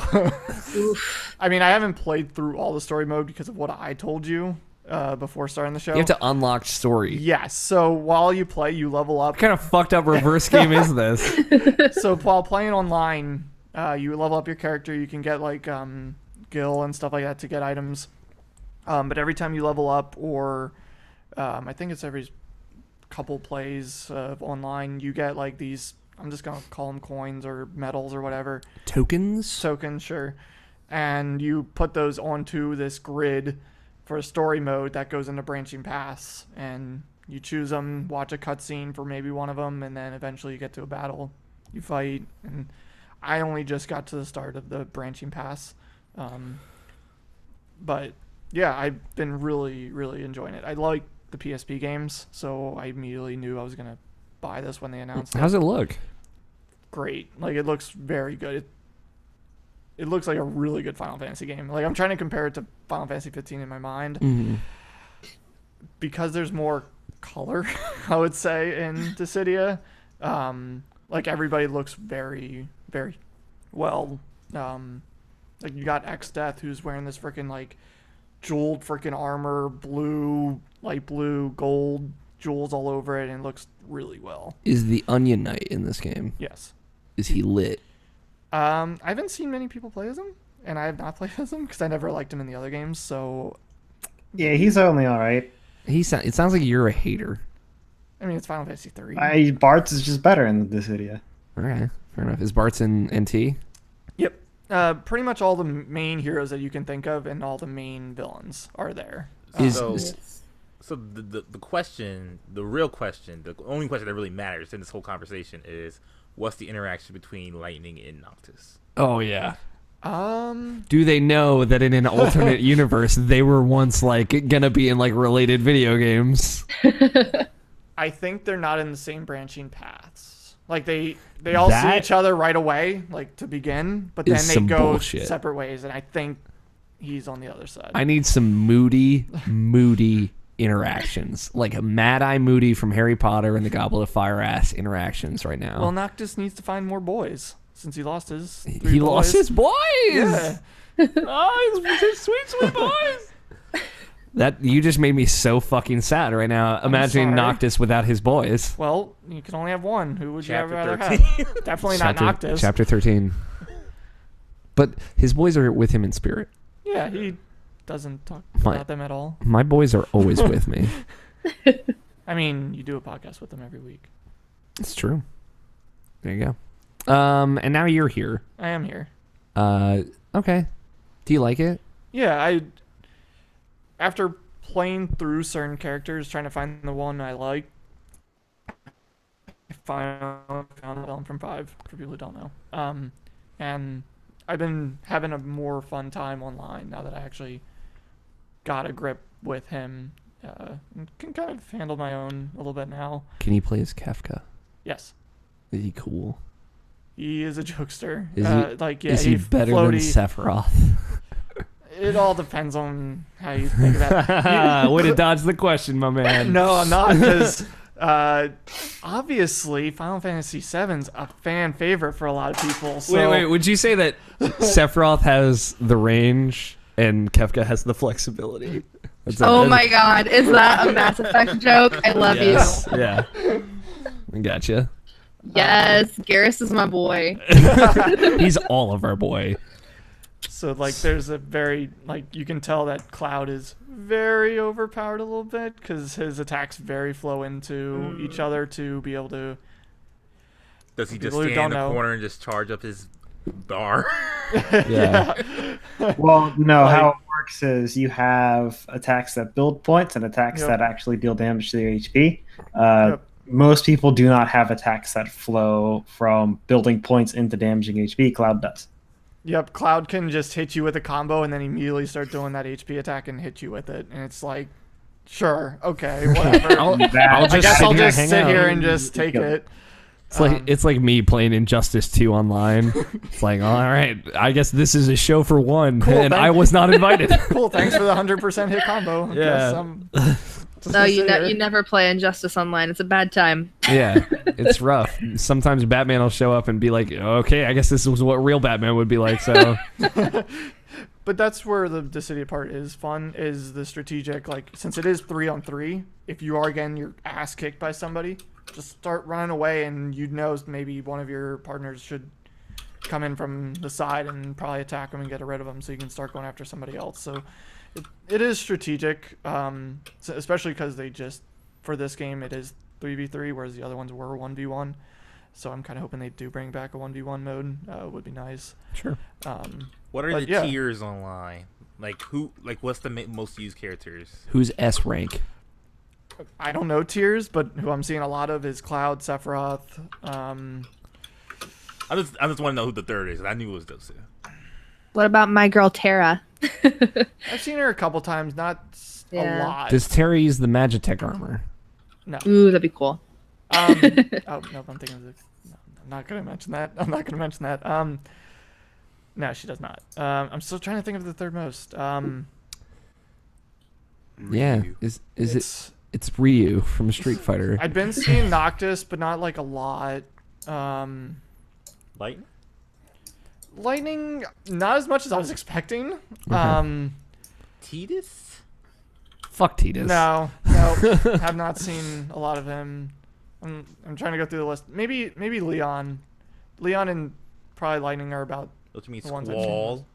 [SPEAKER 2] I mean, I haven't played through all the story mode because of what I told you before starting the show.
[SPEAKER 1] You have to unlock story.
[SPEAKER 2] Yes. So while you play, you level up.
[SPEAKER 1] What kind of fucked up reverse game is this?
[SPEAKER 2] So while playing online, you level up your character. You can get like gil and stuff like that to get items. But every time you level up, or I think it's every couple plays of online, you get like these. I'm just gonna call them coins or medals or whatever.
[SPEAKER 1] Tokens?
[SPEAKER 2] Tokens, sure. And you put those onto this grid for a story mode that goes into branching paths, and you choose them, watch a cutscene for maybe one of them, and then eventually you get to a battle, you fight. And I only just got to the start of the branching paths, but yeah, I've been really enjoying it. I like the PSP games, so I immediately knew I was gonna buy this when they announced it.
[SPEAKER 1] How's it look?
[SPEAKER 2] Great. Like, it looks very good. It looks like a really good Final Fantasy game. Like, I'm trying to compare it to Final Fantasy 15 in my mind.
[SPEAKER 1] Mm-hmm.
[SPEAKER 2] Because there's more color, I would say, in Dissidia. Like, everybody looks very well. Like, you got X-Death, who's wearing this freaking, like, jeweled freaking armor, blue, light blue, gold, jewels all over it, and it looks really well.
[SPEAKER 1] Is the Onion Knight in this game?
[SPEAKER 2] Yes.
[SPEAKER 1] Is he lit?
[SPEAKER 2] I haven't seen many people play as him, and I have not played as him because I never liked him in the other games. So,
[SPEAKER 3] Yeah, he's only all right.
[SPEAKER 1] It sounds like you're a hater.
[SPEAKER 2] I mean, it's Final Fantasy 3.
[SPEAKER 3] Bart's is just better in this video.
[SPEAKER 1] Okay, fair enough. Is Bart's in NT?
[SPEAKER 2] Yep. Pretty much all the main heroes that you can think of and all the main villains are there.
[SPEAKER 6] So the question, the real question, the only question that really matters in this whole conversation is, what's the interaction between Lightning and Noctis?
[SPEAKER 1] Oh yeah.
[SPEAKER 2] Um,
[SPEAKER 1] Do they know that in an alternate universe they were once like gonna be in like related video games?
[SPEAKER 2] I think they're not in the same branching paths. Like they all see each other right away, like to begin, but then they go separate ways, and I think he's on the other side.
[SPEAKER 1] I need some moody interactions, like a Mad Eye Moody from Harry Potter and the Goblet of Fire ass interactions right now.
[SPEAKER 2] Well, Noctis needs to find more boys since he lost his.
[SPEAKER 1] He lost his boys.
[SPEAKER 2] Yeah.
[SPEAKER 1] Oh, his sweet boys. That you just made me so fucking sad right now. Imagining Noctis without his boys.
[SPEAKER 2] Well, you can only have one. Who would you rather
[SPEAKER 6] 13.
[SPEAKER 2] have? Definitely not Noctis.
[SPEAKER 1] Chapter 13. But his boys are with him in spirit.
[SPEAKER 2] Yeah, he doesn't talk about them at all.
[SPEAKER 1] My boys are always with me.
[SPEAKER 2] I mean, you do a podcast with them every week.
[SPEAKER 1] It's true. There you go. And now you're here.
[SPEAKER 2] I am here.
[SPEAKER 1] Okay. Do you like it?
[SPEAKER 2] Yeah, after playing through certain characters, trying to find the one I like, I finally found the villain from 5, for people who don't know. And I've been having a more fun time online now that I actually got a grip with him. And can kind of handle my own a little bit now.
[SPEAKER 1] Can you play as Kefka?
[SPEAKER 2] Yes.
[SPEAKER 1] Is he cool?
[SPEAKER 2] He is a jokester.
[SPEAKER 1] Is he better than Sephiroth?
[SPEAKER 2] It all depends on how you think about it.
[SPEAKER 1] Way to dodge the question, my man.
[SPEAKER 2] No, I'm not, because obviously Final Fantasy VII's a fan favorite for a lot of people. So.
[SPEAKER 1] Wait, would you say that Sephiroth has the range and Kefka has the flexibility?
[SPEAKER 4] My god, is that a Mass Effect joke? I love you.
[SPEAKER 1] Yeah. I gotcha.
[SPEAKER 4] Yes, Garrus is my boy.
[SPEAKER 1] He's all of our boy.
[SPEAKER 2] So, like, there's a very, like, you can tell that Cloud is very overpowered a little bit because his attacks very flow into each other to be able to...
[SPEAKER 6] Does he just stand in the corner and just charge up his bar?
[SPEAKER 1] Yeah.
[SPEAKER 3] Well, no, how it works is you have attacks that build points and attacks that actually deal damage to their HP. Most people do not have attacks that flow from building points into damaging HP. Cloud does.
[SPEAKER 2] Yep, Cloud can just hit you with a combo and then immediately start doing that HP attack and hit you with it. And it's like, sure, okay, whatever. I guess I'll just sit here and just take it.
[SPEAKER 1] It's like me playing Injustice 2 online. It's like, all right, I guess this is a show for one, and I was not invited.
[SPEAKER 2] Cool, thanks for the 100% hit combo.
[SPEAKER 1] Yeah.
[SPEAKER 4] No, you never play Injustice Online. It's a bad time.
[SPEAKER 1] Yeah, it's rough. Sometimes Batman will show up and be like, okay, I guess this is what real Batman would be like, so...
[SPEAKER 2] But that's where the Dissidia part is fun, is the strategic, like, since it is 3-on-3, if you are getting your ass kicked by somebody, just start running away, and you know maybe one of your partners should come in from the side and probably attack them and get rid of them so you can start going after somebody else. So it is strategic, especially because they just, for this game, it is 3v3, whereas the other ones were 1v1. So I'm kind of hoping they do bring back a 1v1 mode. Would be nice.
[SPEAKER 1] Sure.
[SPEAKER 6] What are the tiers online? Like what's the most used characters?
[SPEAKER 1] Who's S rank?
[SPEAKER 2] I don't know tiers, but who I'm seeing a lot of is Cloud, Sephiroth.
[SPEAKER 6] I just want to know who the third is. I knew it was those two.
[SPEAKER 4] What about my girl Terra?
[SPEAKER 2] I've seen her a couple times, not a lot.
[SPEAKER 1] Does Terry use the Magitech armor?
[SPEAKER 2] No.
[SPEAKER 4] Ooh, that'd be cool.
[SPEAKER 2] Oh no, I'm thinking of the. No, I'm not gonna mention that. No, she does not. I'm still trying to think of the third most.
[SPEAKER 1] Yeah, it's Ryu from Street Fighter.
[SPEAKER 2] I've been seeing Noctis, but not like a lot. Lightning, not as much as I was expecting.
[SPEAKER 6] Tidus?
[SPEAKER 1] Fuck Tidus.
[SPEAKER 2] No, have not seen a lot of him. I'm trying to go through the list. Maybe Leon. Leon and probably Lightning are about
[SPEAKER 6] What you mean,
[SPEAKER 2] the ones
[SPEAKER 6] Squall?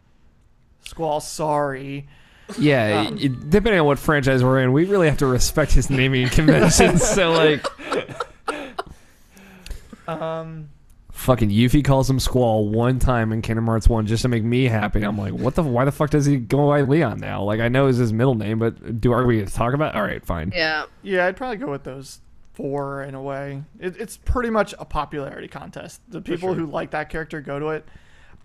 [SPEAKER 2] Squall, sorry.
[SPEAKER 1] Yeah, depending on what franchise we're in, we really have to respect his naming conventions. So, like... Fucking Yuffie calls him Squall one time in Kingdom Hearts 1 just to make me happy. I'm like, why the fuck does he go by Leon now? Like, I know is his middle name, but are we going to talk about it? All right, fine.
[SPEAKER 4] Yeah.
[SPEAKER 2] Yeah, I'd probably go with those 4 in a way. It's pretty much a popularity contest. The people who like that character go to it.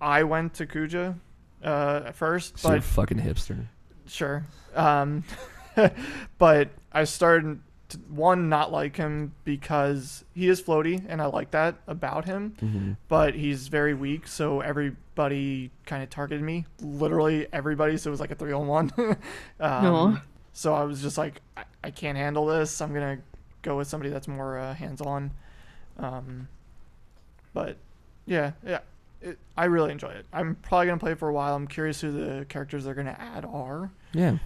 [SPEAKER 2] I went to Kuja at first.
[SPEAKER 1] So you're a fucking hipster.
[SPEAKER 2] Sure. But I started one, not like him because he is floaty, and I like that about him. But he's very weak, so everybody kind of targeted me. Literally everybody, so it was like a 3-on-1.
[SPEAKER 4] No.
[SPEAKER 2] So I was just like, I can't handle this. I'm going to go with somebody that's more hands-on. But yeah. I really enjoy it. I'm probably going to play it for a while. I'm curious who the characters they're going to add are.
[SPEAKER 1] Yeah.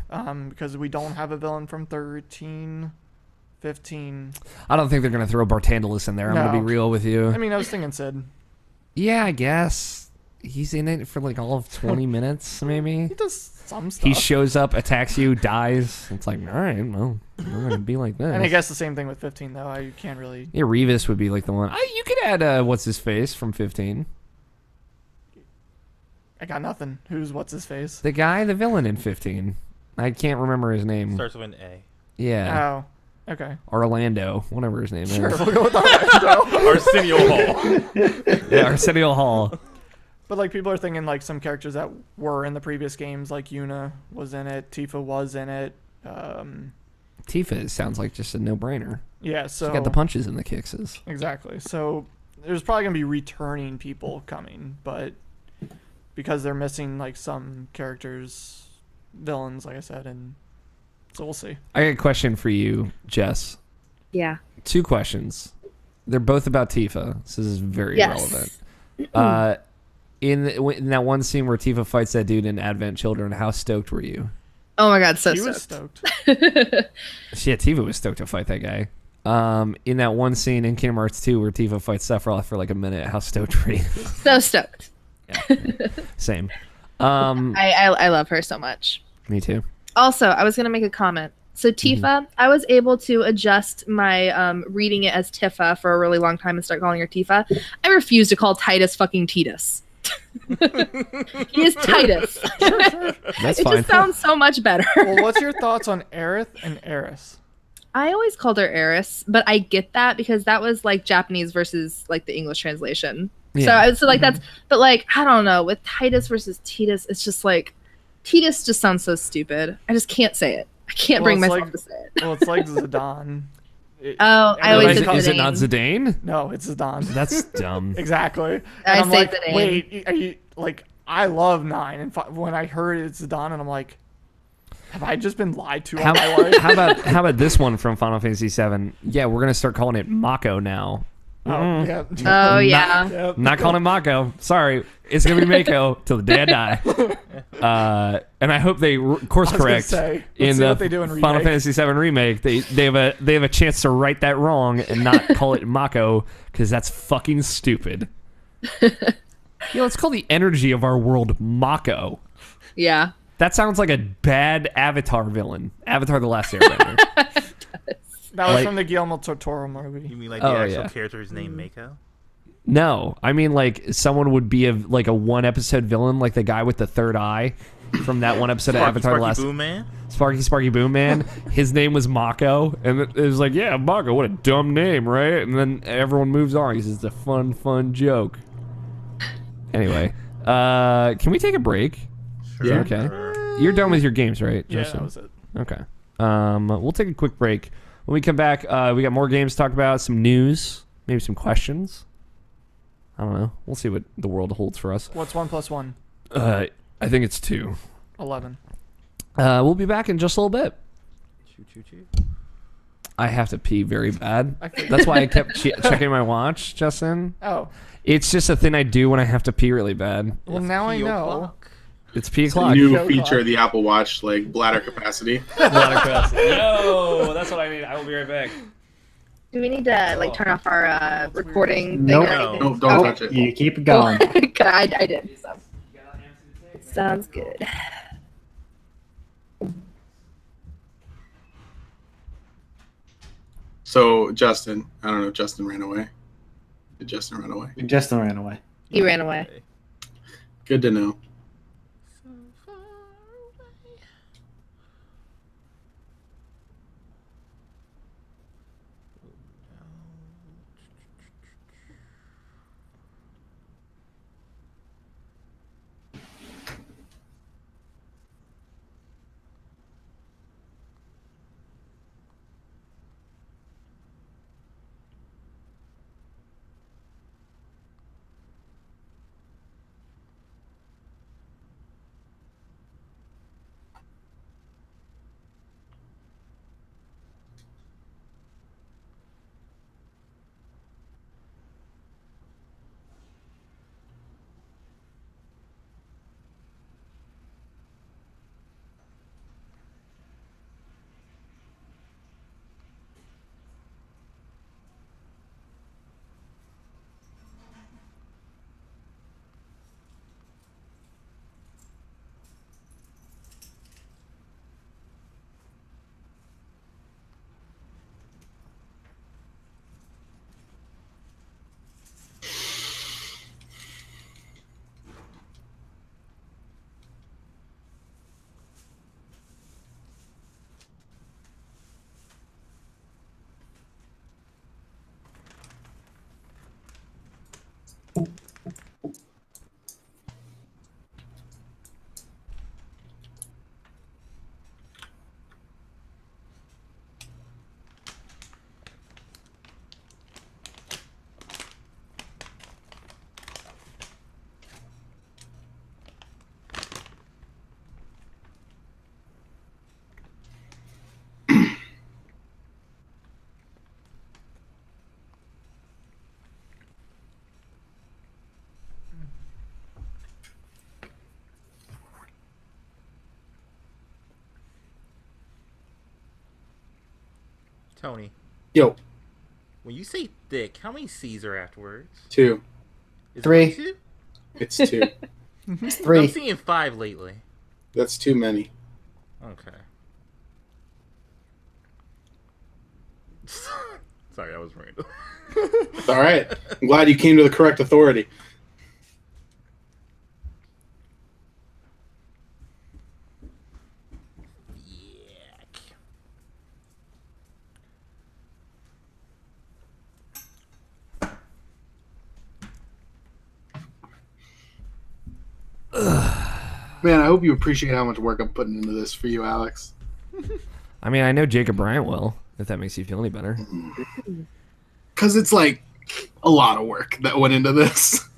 [SPEAKER 2] Because we don't have a villain from 13... 15.
[SPEAKER 1] I don't think they're going to throw Bartandalus in there. I'm going to be real with you.
[SPEAKER 2] I mean, I was thinking Sid.
[SPEAKER 1] Yeah, I guess. He's in it for like all of 20 minutes, maybe.
[SPEAKER 2] He does some stuff.
[SPEAKER 1] He shows up, attacks you, dies. It's like, all right, well, we're going to be like this.
[SPEAKER 2] And I guess the same thing with 15, though. You can't really...
[SPEAKER 1] Yeah, Revis would be like the one. You could add, what's-his-face from 15.
[SPEAKER 2] I got nothing. What's-his-face?
[SPEAKER 1] The guy, the villain in 15. I can't remember his name.
[SPEAKER 7] Starts with an A.
[SPEAKER 1] Yeah.
[SPEAKER 2] Oh. Okay.
[SPEAKER 1] Orlando, whatever his name
[SPEAKER 2] Sure,
[SPEAKER 1] is.
[SPEAKER 2] we'll go with Orlando.
[SPEAKER 7] Arsenio Hall.
[SPEAKER 1] Yeah, Arsenio Hall.
[SPEAKER 2] But like people are thinking like some characters that were in the previous games, like Yuna was in it, Tifa was in it.
[SPEAKER 1] Tifa sounds like just a no-brainer.
[SPEAKER 2] Yeah, so
[SPEAKER 1] She's got the punches and the kickses.
[SPEAKER 2] Exactly. So there's probably gonna be returning people coming, but because they're missing like some characters, villains, like I said, and so we'll see.
[SPEAKER 1] I got a question for you, Jess.
[SPEAKER 4] Yeah.
[SPEAKER 1] 2 questions. They're both about Tifa. So this is very relevant. In that one scene where Tifa fights that dude in Advent Children, how stoked were you?
[SPEAKER 4] Oh my god, so
[SPEAKER 2] He
[SPEAKER 4] stoked.
[SPEAKER 2] was stoked.
[SPEAKER 1] Shit, Tifa was stoked to fight that guy. In that one scene in Kingdom Hearts 2 where Tifa fights Sephiroth for like a minute, how stoked were you?
[SPEAKER 4] So stoked.
[SPEAKER 1] Yeah. Same.
[SPEAKER 4] I love her so much.
[SPEAKER 1] Me too.
[SPEAKER 4] Also, I was going to make a comment. So Tifa, I was able to adjust my reading it as Tifa for a really long time and start calling her Tifa. I refuse to call Titus fucking Titus. He is Titus.
[SPEAKER 1] That's
[SPEAKER 4] it
[SPEAKER 1] fine.
[SPEAKER 4] just sounds so much better.
[SPEAKER 2] Well, what's your thoughts on Aerith and Eris?
[SPEAKER 4] I always called her Eris, but I get that because that was like Japanese versus like the English translation.
[SPEAKER 1] Yeah.
[SPEAKER 4] So that's, but like, I don't know, with Titus versus Titus, it's just like, Titus just sounds so stupid. I just can't say it. I can't bring myself to say it.
[SPEAKER 2] Well, it's like Zidane.
[SPEAKER 4] I always
[SPEAKER 1] Is it not Zidane?
[SPEAKER 2] No, it's Zidane.
[SPEAKER 1] That's dumb.
[SPEAKER 2] Exactly. And
[SPEAKER 4] I
[SPEAKER 2] I'm
[SPEAKER 4] say
[SPEAKER 2] like,
[SPEAKER 4] Zidane.
[SPEAKER 2] wait, are you like? I love 9, and when I heard it's Zidane, and I'm like, have I just been lied to all my life?
[SPEAKER 1] How about this one from Final Fantasy VII? Yeah, we're gonna start calling it Mako now.
[SPEAKER 2] Oh yeah.
[SPEAKER 4] Oh yeah.
[SPEAKER 2] Yep.
[SPEAKER 1] Not calling it Mako. Sorry, it's gonna be Mako till the day I die. And I hope they course correct
[SPEAKER 2] say,
[SPEAKER 1] in
[SPEAKER 2] see
[SPEAKER 1] the
[SPEAKER 2] what they do in
[SPEAKER 1] Final
[SPEAKER 2] remake.
[SPEAKER 1] Fantasy VII remake. They have a chance to right that wrong and not call it Mako because that's fucking stupid. Let's call the energy of our world Mako.
[SPEAKER 4] Yeah.
[SPEAKER 1] That sounds like a bad Avatar villain. Avatar: The Last Airbender.
[SPEAKER 2] That was from the Guillermo del Toro movie.
[SPEAKER 7] You mean like the actual character's name, Mako?
[SPEAKER 1] No, I mean like someone would be a one episode villain, like the guy with the third eye from that one episode of Avatar: The Last.
[SPEAKER 7] Boom Man?
[SPEAKER 1] Sparky Boom Man. His name was Mako, and it was like, yeah, Mako, what a dumb name, right? And then everyone moves on. He says it's a fun joke. Anyway, can we take a break?
[SPEAKER 7] Sure.
[SPEAKER 1] Yeah. Okay. You're done with your games, right,
[SPEAKER 2] Yeah,
[SPEAKER 1] Justin?
[SPEAKER 2] that was it.
[SPEAKER 1] Okay. We'll take a quick break. When we come back, we got more games to talk about, some news, maybe some questions. I don't know. We'll see what the world holds for us.
[SPEAKER 2] What's 1 + 1?
[SPEAKER 1] I think it's 2.
[SPEAKER 2] 11.
[SPEAKER 1] We'll be back in just a little bit.
[SPEAKER 7] Choo.
[SPEAKER 1] I have to pee very bad.
[SPEAKER 2] I figured.
[SPEAKER 1] That's why I kept checking my watch, Justin.
[SPEAKER 2] Oh,
[SPEAKER 1] It's just a thing I do when I have to pee really bad.
[SPEAKER 2] well now I know.
[SPEAKER 1] It's pee
[SPEAKER 5] It's a
[SPEAKER 1] o'clock.
[SPEAKER 5] new
[SPEAKER 2] Show
[SPEAKER 5] feature
[SPEAKER 2] clock.
[SPEAKER 5] of the Apple Watch, like bladder capacity.
[SPEAKER 1] No, that's what I need. I will be right back.
[SPEAKER 4] Do we need to like turn off our recording thing
[SPEAKER 3] Nope.
[SPEAKER 4] or anything?
[SPEAKER 5] No, don't touch it.
[SPEAKER 3] You keep it going.
[SPEAKER 4] I did. So. Sounds good.
[SPEAKER 5] So Justin, I don't know if Justin ran away. Did Justin run away?
[SPEAKER 3] Justin ran away.
[SPEAKER 4] He ran away.
[SPEAKER 5] Good to know.
[SPEAKER 7] Tony,
[SPEAKER 5] Yo,
[SPEAKER 7] when you say thick, how many C's are afterwards?
[SPEAKER 5] 2.
[SPEAKER 7] Is it
[SPEAKER 3] 3.
[SPEAKER 7] 2?
[SPEAKER 5] It's 2.
[SPEAKER 3] It's
[SPEAKER 7] I'm
[SPEAKER 3] 3.
[SPEAKER 7] seeing 5 lately.
[SPEAKER 5] That's too many.
[SPEAKER 7] Okay. Sorry, that was random.
[SPEAKER 5] It's all right. I'm glad you came to the correct authority.
[SPEAKER 7] Yuck.
[SPEAKER 5] Man, I hope you appreciate how much work I'm putting into this for you, Alex.
[SPEAKER 1] I mean, I know Jacob Bryant will, if that makes you feel any better.
[SPEAKER 5] Because it's like a lot of work that went into this.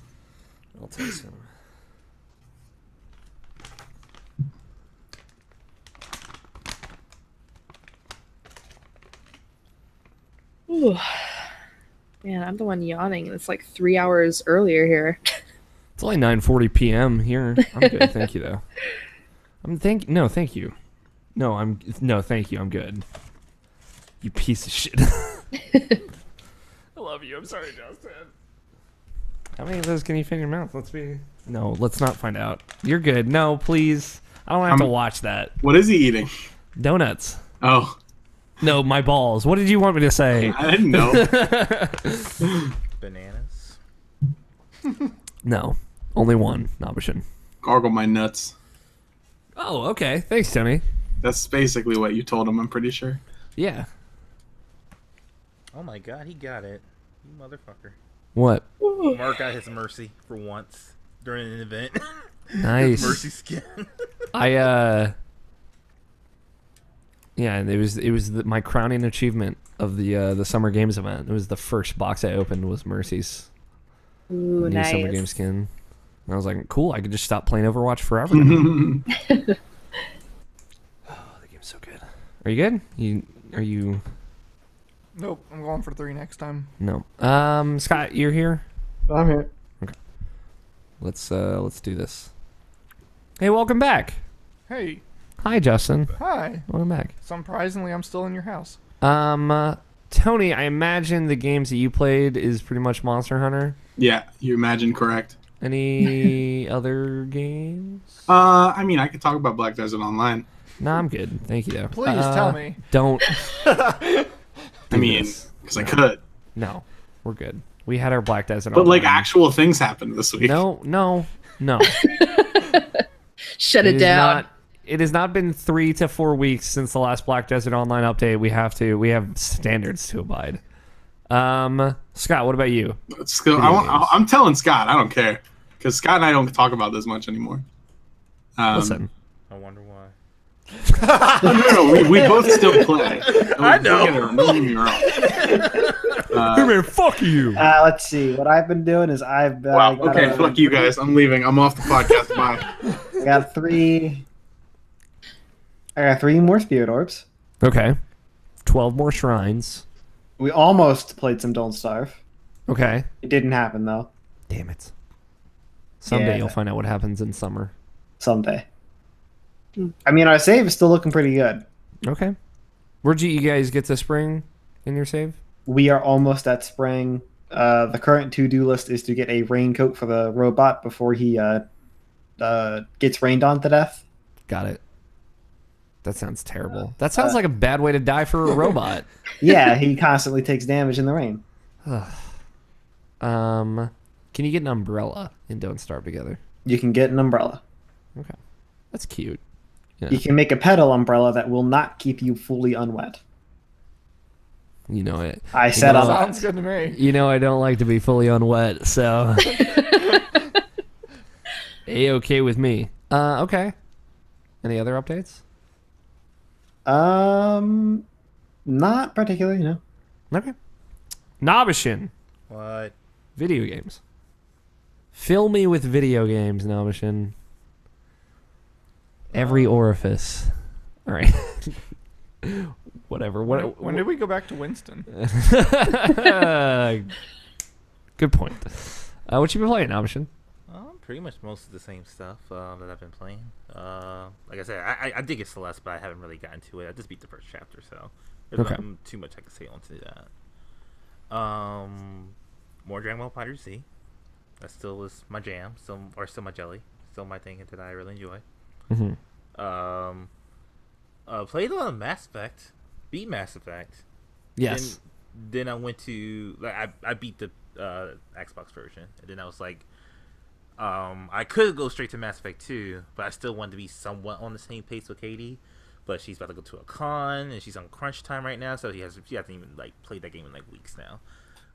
[SPEAKER 1] I'll take some.
[SPEAKER 4] Ooh. Man, I'm the one yawning. It's like 3 hours earlier here.
[SPEAKER 1] It's only 9:40 p.m. here. I'm good, thank you though. Thank you. No, thank you. I'm good. You piece of shit. I love you. I'm sorry, Justin. How many of those can you fit in your mouth? Let's not find out. You're good. No, please. I don't have to watch that.
[SPEAKER 5] What is he eating?
[SPEAKER 1] Donuts.
[SPEAKER 5] Oh,
[SPEAKER 1] No, my balls. What did you want me to say?
[SPEAKER 5] I didn't know.
[SPEAKER 7] Bananas.
[SPEAKER 1] No, only one. Nabishin.
[SPEAKER 5] Gargle my nuts.
[SPEAKER 1] Oh, okay. Thanks, Tony.
[SPEAKER 5] That's basically what you told him, I'm pretty sure.
[SPEAKER 1] Yeah.
[SPEAKER 7] Oh my god, he got it. You motherfucker.
[SPEAKER 1] What?
[SPEAKER 7] Mark got his mercy for once during an event.
[SPEAKER 1] Nice.
[SPEAKER 7] Mercy skin.
[SPEAKER 1] Yeah, it was my crowning achievement of the Summer Games event. It was the first box I opened was Mercy's
[SPEAKER 4] Ooh,
[SPEAKER 1] new
[SPEAKER 4] nice.
[SPEAKER 1] Summer Game skin. And I was like, cool, I could just stop playing Overwatch forever now. Oh, the game's so good. Are you good? Are you
[SPEAKER 2] Nope, I'm going for 3 next time.
[SPEAKER 1] No. Scott, you're here?
[SPEAKER 2] I'm here.
[SPEAKER 1] Let's do this. Hey, welcome back.
[SPEAKER 2] Hey,
[SPEAKER 1] Hi, Justin.
[SPEAKER 2] hi.
[SPEAKER 1] Welcome back.
[SPEAKER 2] Surprisingly, I'm still in your house.
[SPEAKER 1] Tony, I imagine the games that you played is pretty much Monster Hunter.
[SPEAKER 5] Yeah, you imagine correct.
[SPEAKER 1] Any other games?
[SPEAKER 5] I mean, I could talk about Black Desert Online.
[SPEAKER 1] No, I'm good. Thank you, though.
[SPEAKER 2] Please tell me.
[SPEAKER 1] Don't.
[SPEAKER 5] I mean, because I could.
[SPEAKER 1] No, we're good. We had our Black Desert
[SPEAKER 5] But, like,
[SPEAKER 1] Online.
[SPEAKER 5] actual things happened this week.
[SPEAKER 1] No.
[SPEAKER 4] Shut it down.
[SPEAKER 1] It has not been 3 to 4 weeks since the last Black Desert Online update. We have standards to abide. Scott, what about you?
[SPEAKER 5] I'm telling Scott. I don't care. Because Scott and I don't talk about this much anymore.
[SPEAKER 1] Listen.
[SPEAKER 7] I wonder why.
[SPEAKER 5] No, we both still play.
[SPEAKER 7] I know.
[SPEAKER 5] Don't get me wrong.
[SPEAKER 1] Hey, man, fuck you.
[SPEAKER 3] Let's see. What I've been doing is I've
[SPEAKER 5] Wow. Okay, fuck you guys. I'm leaving. I'm off the podcast. Bye.
[SPEAKER 3] I got 3 more spirit orbs.
[SPEAKER 1] Okay. 12 more shrines.
[SPEAKER 3] We almost played some Don't Starve.
[SPEAKER 1] Okay.
[SPEAKER 3] It didn't happen though.
[SPEAKER 1] Damn it. Someday
[SPEAKER 3] Yeah.
[SPEAKER 1] you'll find out what happens in summer.
[SPEAKER 3] Someday. I mean, our save is still looking pretty good.
[SPEAKER 1] Okay. Where'd you guys get to spring in your save?
[SPEAKER 3] We are almost at spring. The current to-do list is to get a raincoat for the robot before he gets rained on to death.
[SPEAKER 1] Got it. That sounds terrible. That sounds like a bad way to die for a robot.
[SPEAKER 3] Yeah, he constantly takes damage in the rain.
[SPEAKER 1] Can you get an umbrella in Don't Starve Together?
[SPEAKER 3] You can get an umbrella.
[SPEAKER 1] Okay. That's cute. Yeah.
[SPEAKER 3] You can make a pedal umbrella that will not keep you fully unwet.
[SPEAKER 1] You know it.
[SPEAKER 3] I said
[SPEAKER 1] know,
[SPEAKER 2] Sounds good to me.
[SPEAKER 1] You know I don't like to be fully unwet, so A-okay with me. Okay. Any other updates?
[SPEAKER 3] Not particularly, no.
[SPEAKER 1] Okay. Nabishin.
[SPEAKER 7] What?
[SPEAKER 1] Video games. Fill me with video games, Nabishin. Every orifice. All right. Whatever.
[SPEAKER 2] When did we go back to Winston?
[SPEAKER 1] Good point. What you been playing, Nabishin?
[SPEAKER 7] I'm Pretty much most of the same stuff that I've been playing. Like I said, I did get Celeste, but I haven't really gotten to it. I just beat the first chapter, so there's nothing too much I can say onto that. More Dragon Ball Fighter Z. That still is my jam, still my jelly, still my thing that I really enjoy. Played a lot of Mass Effect, beat Mass Effect.
[SPEAKER 1] Yes.
[SPEAKER 7] Then I went to I beat the Xbox version, and then I was like, I could go straight to Mass Effect 2, but I still wanted to be somewhat on the same pace with Katie. But she's about to go to a con, and she's on crunch time right now, so she hasn't even like played that game in like weeks now.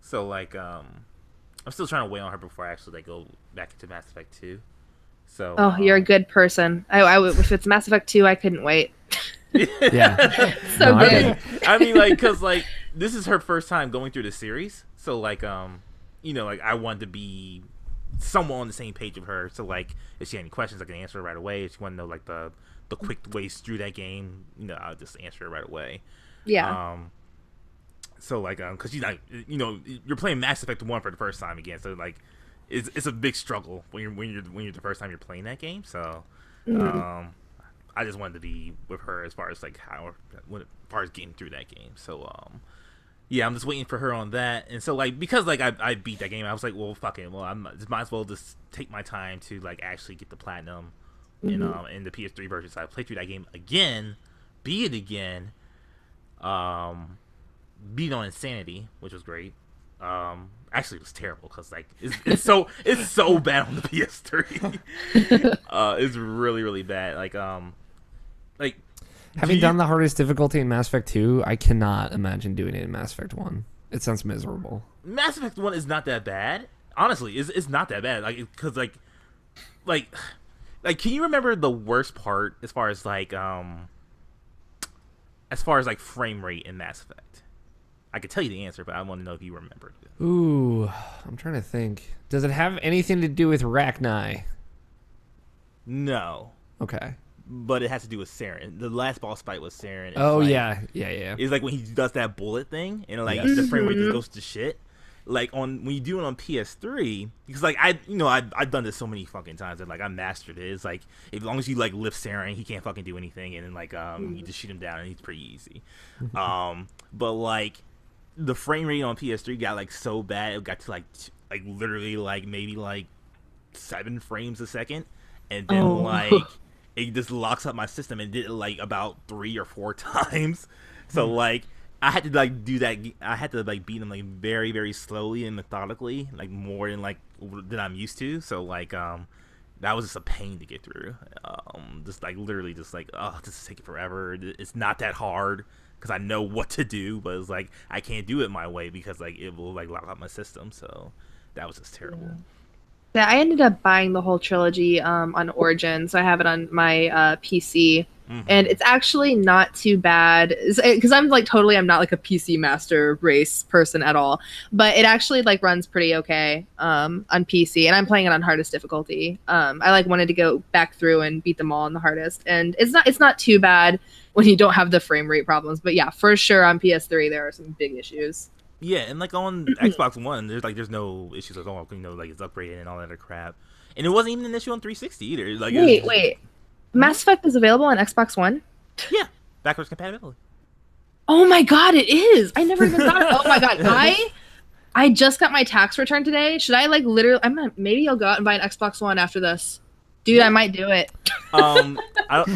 [SPEAKER 7] So like, I'm still trying to wait on her before I actually like go back into Mass Effect 2. So
[SPEAKER 4] you're a good person. I if it's Mass Effect 2, I couldn't wait.
[SPEAKER 1] Yeah,
[SPEAKER 4] so good.
[SPEAKER 7] I mean, like, cause like this is her first time going through the series, so like, you know, like I wanted to be somewhat on the same page with her. So like, if she had any questions, I can answer her right away. If she want to know like the quick ways through that game, you know, I'll just answer her right away.
[SPEAKER 4] Yeah.
[SPEAKER 7] So like, cause she's like, you know, you're playing Mass Effect 1 for the first time again, so like, it's a big struggle when you're the first time you're playing that game. So, I just wanted to be with her as far as like as far as getting through that game. So, yeah, I'm just waiting for her on that. And so like, because like I beat that game, I was like, well, fuck it, well, I might as well just take my time to like actually get the platinum in the PS3 version. So I played through that game again, beat it again, beat on Insanity, which was great. Actually, it was terrible because like it's so bad on the PS3. It's really really bad. Like
[SPEAKER 1] having done the hardest difficulty in Mass Effect 2, I cannot imagine doing it in Mass Effect 1. It sounds miserable.
[SPEAKER 7] Mass Effect 1 is not that bad. Honestly, it's not that bad. Like, because like, can you remember the worst part as far as like frame rate in Mass Effect? I could tell you the answer, but I want to know if you remember.
[SPEAKER 1] Ooh, I'm trying to think. Does it have anything to do with Rachni?
[SPEAKER 7] No.
[SPEAKER 1] Okay.
[SPEAKER 7] But it has to do with Saren. The last boss fight was Saren.
[SPEAKER 1] Oh,
[SPEAKER 7] like,
[SPEAKER 1] yeah.
[SPEAKER 7] It's like when he does that bullet thing, and like the frame rate just goes to shit. Like when you do it on PS3, because like I've done this so many fucking times that like I mastered it. It's like as long as you like lift Saren, he can't fucking do anything, and then like you just shoot him down, and he's pretty easy. But like the frame rate on PS3 got like so bad, it got to like literally like maybe like 7 frames a second, and then like it just locks up my system and did it like about 3 or 4 times. So like I had to like do that. I had to like beat him like very very slowly and methodically, like more than I'm used to. So like that was just a pain to get through. Just like literally just like, oh, this is taking forever. It's not that hard because I know what to do, but it's like I can't do it my way because like it will like lock up my system. So that was just terrible.
[SPEAKER 4] Yeah, I ended up buying the whole trilogy on Origin, so I have it on my PC, and it's actually not too bad. Because I'm not like a PC master race person at all, but it actually like runs pretty okay on PC, and I'm playing it on hardest difficulty. I like wanted to go back through and beat them all on the hardest, and it's not too bad when you don't have the frame rate problems. But yeah, for sure on PS3 there are some big issues.
[SPEAKER 7] Yeah, and like on Xbox One, there's no issues at all. You know, like it's upgraded and all that other crap. And it wasn't even an issue on 360 either. Like,
[SPEAKER 4] wait, Mass Effect is available on Xbox One?
[SPEAKER 7] Yeah, backwards compatibility.
[SPEAKER 4] Oh my god, it is! I never even thought. Oh my god, I just got my tax return today. Should I like literally? Maybe I'll go out and buy an Xbox One after this. Dude, I might do it.
[SPEAKER 7] I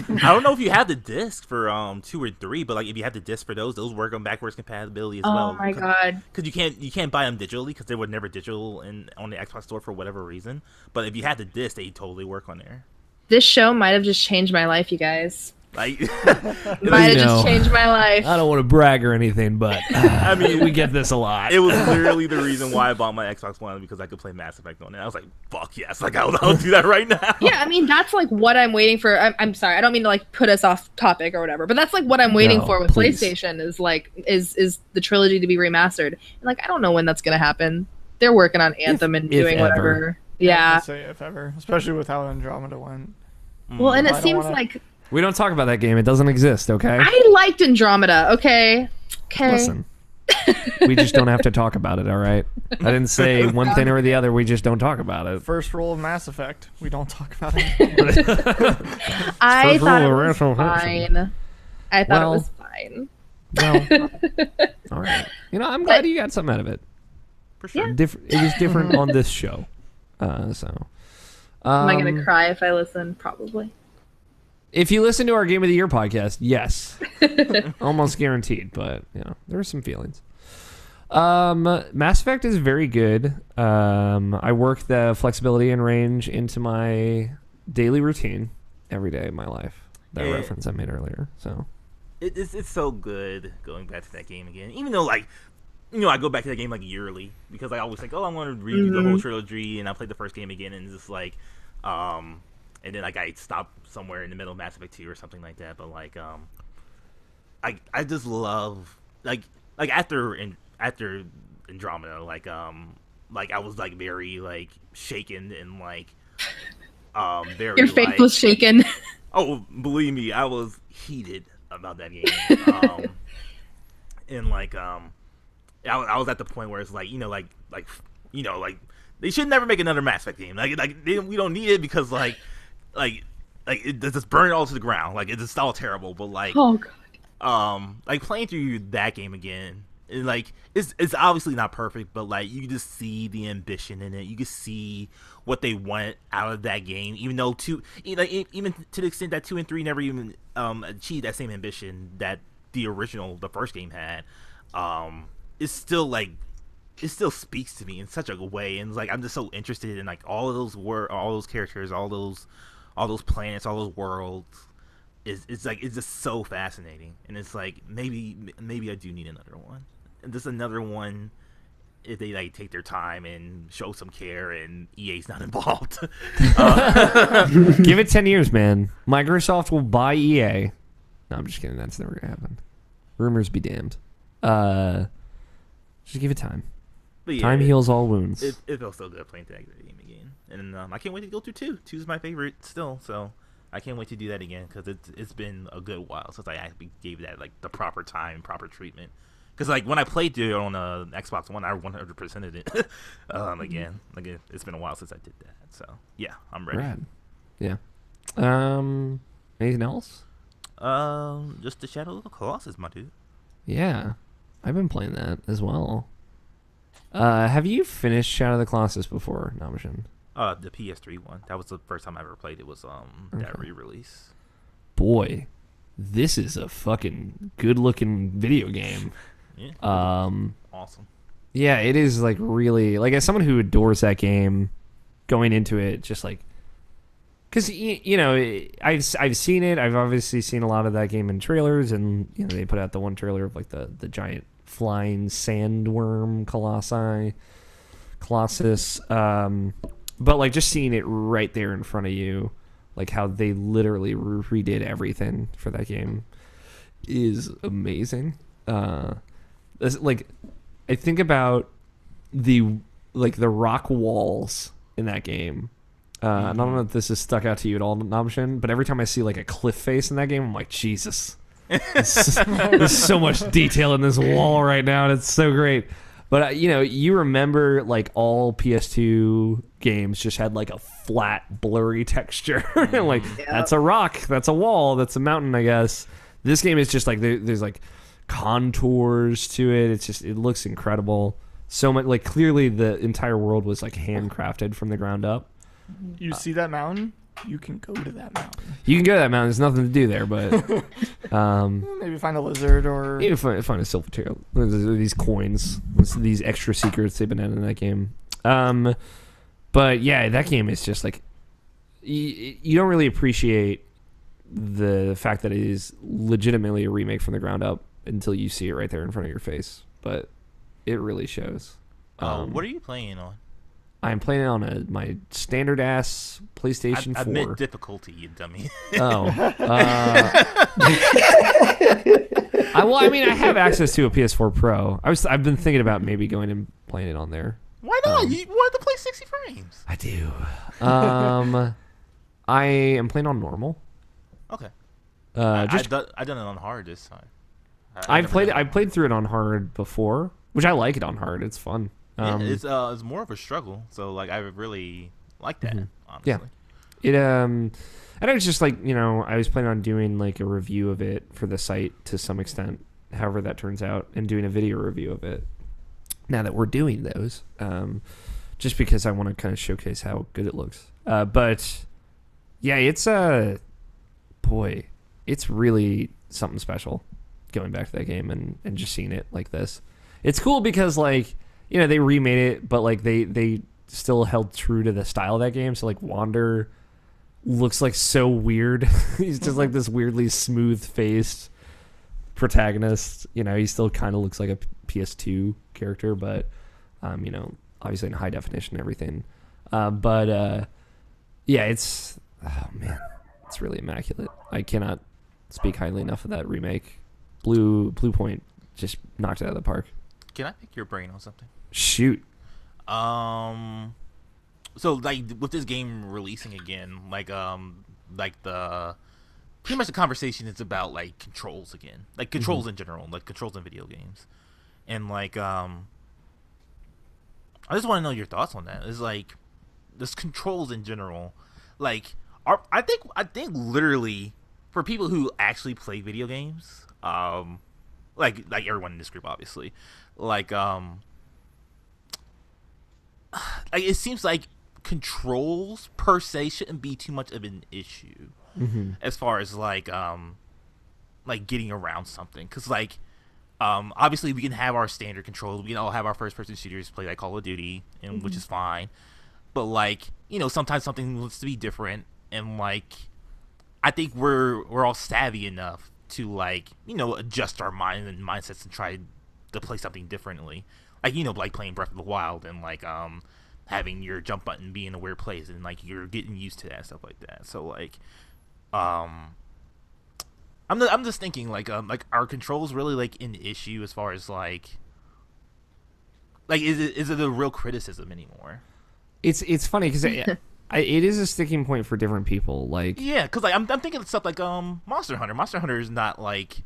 [SPEAKER 7] don't know if you have the disc for 2 or 3, but like if you have the disc for those work on backwards compatibility as well.
[SPEAKER 4] Oh my god!
[SPEAKER 7] Because you can't buy them digitally because they were never digital on the Xbox store for whatever reason. But if you had the disc, they totally work on there.
[SPEAKER 4] This show might have just changed my life, you guys.
[SPEAKER 7] Like,
[SPEAKER 4] might have just changed my life.
[SPEAKER 1] I don't want to brag or anything, but I mean, we get this a lot.
[SPEAKER 7] It was literally the reason why I bought my Xbox One, because I could play Mass Effect on it. I was like, fuck yes, like I'll do that right now.
[SPEAKER 4] Yeah, I mean that's like what I'm waiting for. I'm sorry, I don't mean to like put us off topic or whatever, but that's like what I'm waiting for with PlayStation is the trilogy to be remastered. And like I don't know when that's gonna happen. They're working on Anthem and doing whatever. Yeah.
[SPEAKER 2] I'd say if ever, especially with how Andromeda went.
[SPEAKER 4] Well, and it seems like
[SPEAKER 1] we don't talk about that game. It doesn't exist, okay?
[SPEAKER 4] I liked Andromeda, okay?
[SPEAKER 1] Listen, we just don't have to talk about it, all right? I didn't say one thing or the other. We just don't talk about it.
[SPEAKER 2] First rule of Mass Effect: we don't talk about it.
[SPEAKER 4] I
[SPEAKER 1] First
[SPEAKER 4] thought it
[SPEAKER 1] rule of
[SPEAKER 4] was fine. I thought it was fine.
[SPEAKER 1] Well, all right. I'm glad you got something out of it.
[SPEAKER 7] For sure.
[SPEAKER 4] Yeah.
[SPEAKER 1] It was different on this show. So.
[SPEAKER 4] Am I gonna cry if I listen? Probably.
[SPEAKER 1] If you listen to our Game of the Year podcast, yes, almost guaranteed. But there are some feelings. Mass Effect is very good. I work the flexibility and range into my daily routine every day of my life. That reference I made earlier. So
[SPEAKER 7] it's so good going back to that game again. Even though I go back to that game yearly because I always think, I'm going to redo the whole trilogy, and I played the first game again, and it's just and then I stop somewhere in the middle of Mass Effect 2 or something like that. But I just love after Andromeda, I was very shaken and very
[SPEAKER 4] Your faith was shaken.
[SPEAKER 7] Oh, believe me, I was heated about that game. And I was at the point where it's they should never make another Mass Effect game. We don't need it because it just burn it all to the ground. It's just all terrible. But
[SPEAKER 4] oh god.
[SPEAKER 7] Playing through that game again, it's obviously not perfect, but you just see the ambition in it. You can see what they want out of that game, even though even to the extent that 2 and 3 never even achieved that same ambition that the first game had. It's still it still speaks to me in such a way, and I'm just so interested in all of those all those characters, all those planets, all those worlds. It's just so fascinating, and it's maybe I do need another one, and just another one if they take their time and show some care and EA's not involved.
[SPEAKER 1] Give it 10 years, man. Microsoft will buy EA. No, I'm just kidding. That's never gonna happen. Rumors be damned. Just give it time.
[SPEAKER 7] Yeah,
[SPEAKER 1] time heals all wounds.
[SPEAKER 7] It feels so good playing that game again, and I can't wait to go through 2. 2 is my favorite still, so I can't wait to do that again because it's been a good while since I actually gave that the proper time, proper treatment. Because when I played it on Xbox One, I 100%ed it again. It's been a while since I did that, so yeah, I'm ready.
[SPEAKER 1] Rad. Yeah. Anything else?
[SPEAKER 7] Just the Shadow of the Colossus, my dude.
[SPEAKER 1] Yeah, I've been playing that as well. Have you finished Shadow of the Colossus before, Namashin?
[SPEAKER 7] The PS3 one. That was the first time I ever played it. Was that re-release.
[SPEAKER 1] Boy, this is a fucking good-looking video game.
[SPEAKER 7] Yeah. Awesome.
[SPEAKER 1] Yeah, it is really as someone who adores that game, going into it just because I've seen it. I've obviously seen a lot of that game in trailers, and they put out the one trailer of the giant flying sandworm Colossus. But just seeing it right there in front of you, how they literally redid everything for that game, is amazing. I think about the rock walls in that game. I don't know if this has stuck out to you at all, Namshin, but every time I see a cliff face in that game, I'm like, Jesus. There's so much detail in this wall right now, and it's so great. But you remember all PS2 games just had a flat, blurry texture. That's a rock, that's a wall, that's a mountain, I guess. This game is just there's contours to it. It looks incredible. So much
[SPEAKER 2] clearly the entire world was handcrafted from the ground up.
[SPEAKER 5] You see that mountain? You can go to that mountain.
[SPEAKER 1] You can go to that mountain. There's nothing to do there, but
[SPEAKER 5] maybe find a lizard or
[SPEAKER 1] find a silver tail. These coins, these extra secrets they've been adding in that game. But yeah, that game is just you don't really appreciate the fact that it is legitimately a remake from the ground up until you see it right there in front of your face. But it really shows.
[SPEAKER 7] What are you playing on?
[SPEAKER 1] I'm playing it on my standard ass PlayStation 4.
[SPEAKER 7] I meant difficulty, you dummy.
[SPEAKER 1] Oh. I have access to a PS4 Pro. I've been thinking about maybe going and playing it on there.
[SPEAKER 7] Why not? You want to play 60 frames.
[SPEAKER 1] I do. I am playing on normal.
[SPEAKER 7] Okay. I done it on hard this time.
[SPEAKER 1] I played through it on hard before, which I like it on hard. It's fun.
[SPEAKER 7] It's more of a struggle. So like I really like that. Honestly.
[SPEAKER 1] Yeah. It and I was just like, I was planning on doing like a review of it for the site to some extent, however that turns out, and doing a video review of it. Now that we're doing those, just because I want to kind of showcase how good it looks. But yeah, it's boy, it's really something special going back to that game and just seeing it like this. It's cool because like, they remade it, but like they still held true to the style of that game. So like Wander looks like so weird. He's just like this weirdly smooth faced protagonist. He still kind of looks like a PS2 character, but obviously in high definition and everything. But yeah, it's really immaculate. I cannot speak highly enough of that remake. Blue Point just knocked it out of the park.
[SPEAKER 7] Can I pick your brain on something?
[SPEAKER 1] Shoot.
[SPEAKER 7] So like with this game releasing again, like the pretty much the conversation is about like controls again, like controls in general, like controls in video games, and like I just want to know your thoughts on that. It's like this controls in general, like I think literally for people who actually play video games, like everyone in this group obviously, like it seems like controls per se shouldn't be too much of an issue as far as like getting around something, because like obviously we can have our standard controls, we can all have our first person shooters play like Call of Duty, and which is fine, but like sometimes something wants to be different, and like I think we're all savvy enough to like adjust our mind and mindsets and try to play something differently, like like playing Breath of the Wild and like having your jump button be in a weird place, and like you're getting used to that and stuff like that. So like I'm just thinking like are controls really like an issue as far as like is it a real criticism anymore?
[SPEAKER 1] It's funny because it is a sticking point for different people. Like
[SPEAKER 7] yeah, because like I'm thinking of stuff like Monster Hunter. Monster Hunter is not like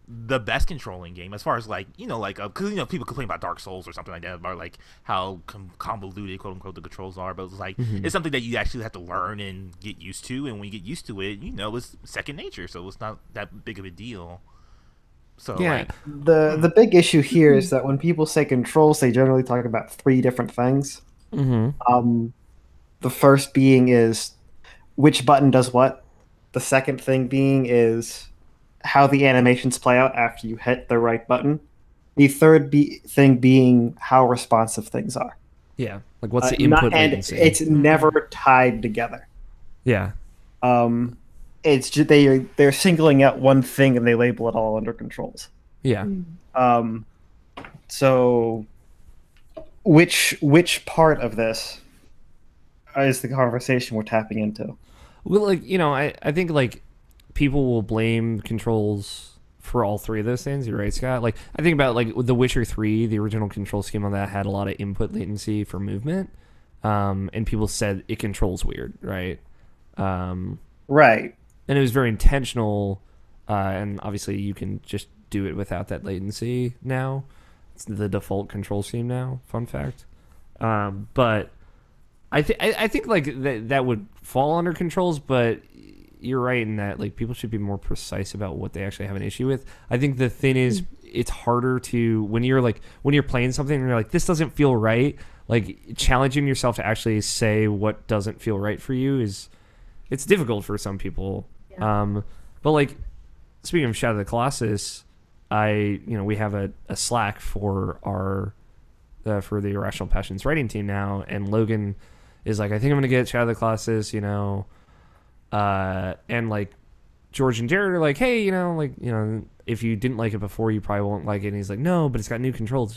[SPEAKER 7] the best controlling game as far as like because people complain about Dark Souls or something like that about like how convoluted quote unquote the controls are, but it's like it's something that you actually have to learn and get used to, and when you get used to it, it's second nature, so it's not that big of a deal. So
[SPEAKER 1] yeah,
[SPEAKER 7] like,
[SPEAKER 3] the big issue here is that when people say controls, they generally talk about three different things. The first being is which button does what. The second thing being is how the animations play out after you hit the right button. The third thing being how responsive things are.
[SPEAKER 1] Yeah, like what's the input latency?
[SPEAKER 3] It's never tied together.
[SPEAKER 1] Yeah.
[SPEAKER 3] It's just they're singling out one thing and they label it all under controls.
[SPEAKER 1] Yeah.
[SPEAKER 3] So which part of this is the conversation we're tapping into?
[SPEAKER 1] Well, like, I think like people will blame controls for all three of those things. You're right, Scott. Like I think about like The Witcher 3, the original control scheme on that had a lot of input latency for movement. And people said it controls weird, right?
[SPEAKER 3] Right.
[SPEAKER 1] And it was very intentional, and obviously you can just do it without that latency now. It's the default control scheme now. Fun fact. But I think like that would fall under controls, but you're right in that like people should be more precise about what they actually have an issue with. I think the thing is it's harder to when you're playing something and you're like, this doesn't feel right. Like challenging yourself to actually say what doesn't feel right for you it's difficult for some people. Yeah. But like speaking of Shadow of the Colossus, we have a Slack for our for the Irrational Passions writing team now, and Logan is like, I think I'm gonna get Shadow of the Colossus, and like George and Jared are like, hey, if you didn't like it before, you probably won't like it. And he's like, no, but it's got new controls.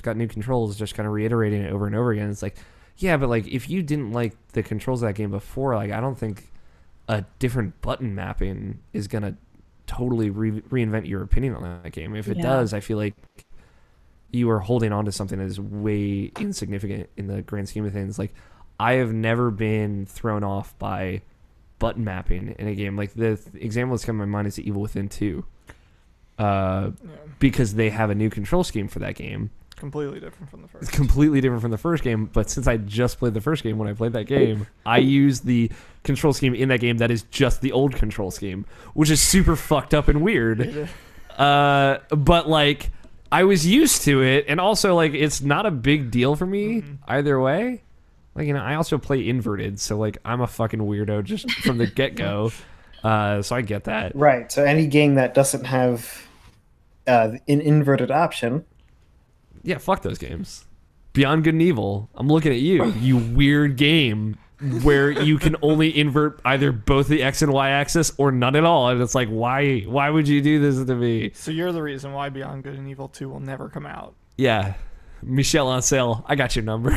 [SPEAKER 1] Just kind of reiterating it over and over again. It's like, yeah, but like if you didn't like the controls of that game before, like I don't think a different button mapping is gonna totally reinvent your opinion on that game. If it does, I feel like you are holding on to something that is way insignificant in the grand scheme of things. Like I have never been thrown off by button mapping in a game. Like the example that's coming to my mind is the Evil Within 2, because they have a new control scheme for that game,
[SPEAKER 2] completely different from the first.
[SPEAKER 1] It's completely different from the first game, but since I just played the first game, when I played that game, I used the control scheme in that game that is just the old control scheme, which is super fucked up and weird. But like, I was used to it, and also like, it's not a big deal for me either way. Like, you know, I also play inverted, so like, I'm a fucking weirdo just from the get-go. So I get that.
[SPEAKER 3] Right. So any game that doesn't have an inverted option.
[SPEAKER 1] Yeah, fuck those games. Beyond Good and Evil, I'm looking at you, you weird game where you can only invert either both the X and Y axis or none at all. And it's like, why would you do this to me?
[SPEAKER 2] So you're the reason why Beyond Good and Evil 2 will never come out.
[SPEAKER 1] Yeah. Michelle on sale. I got your number.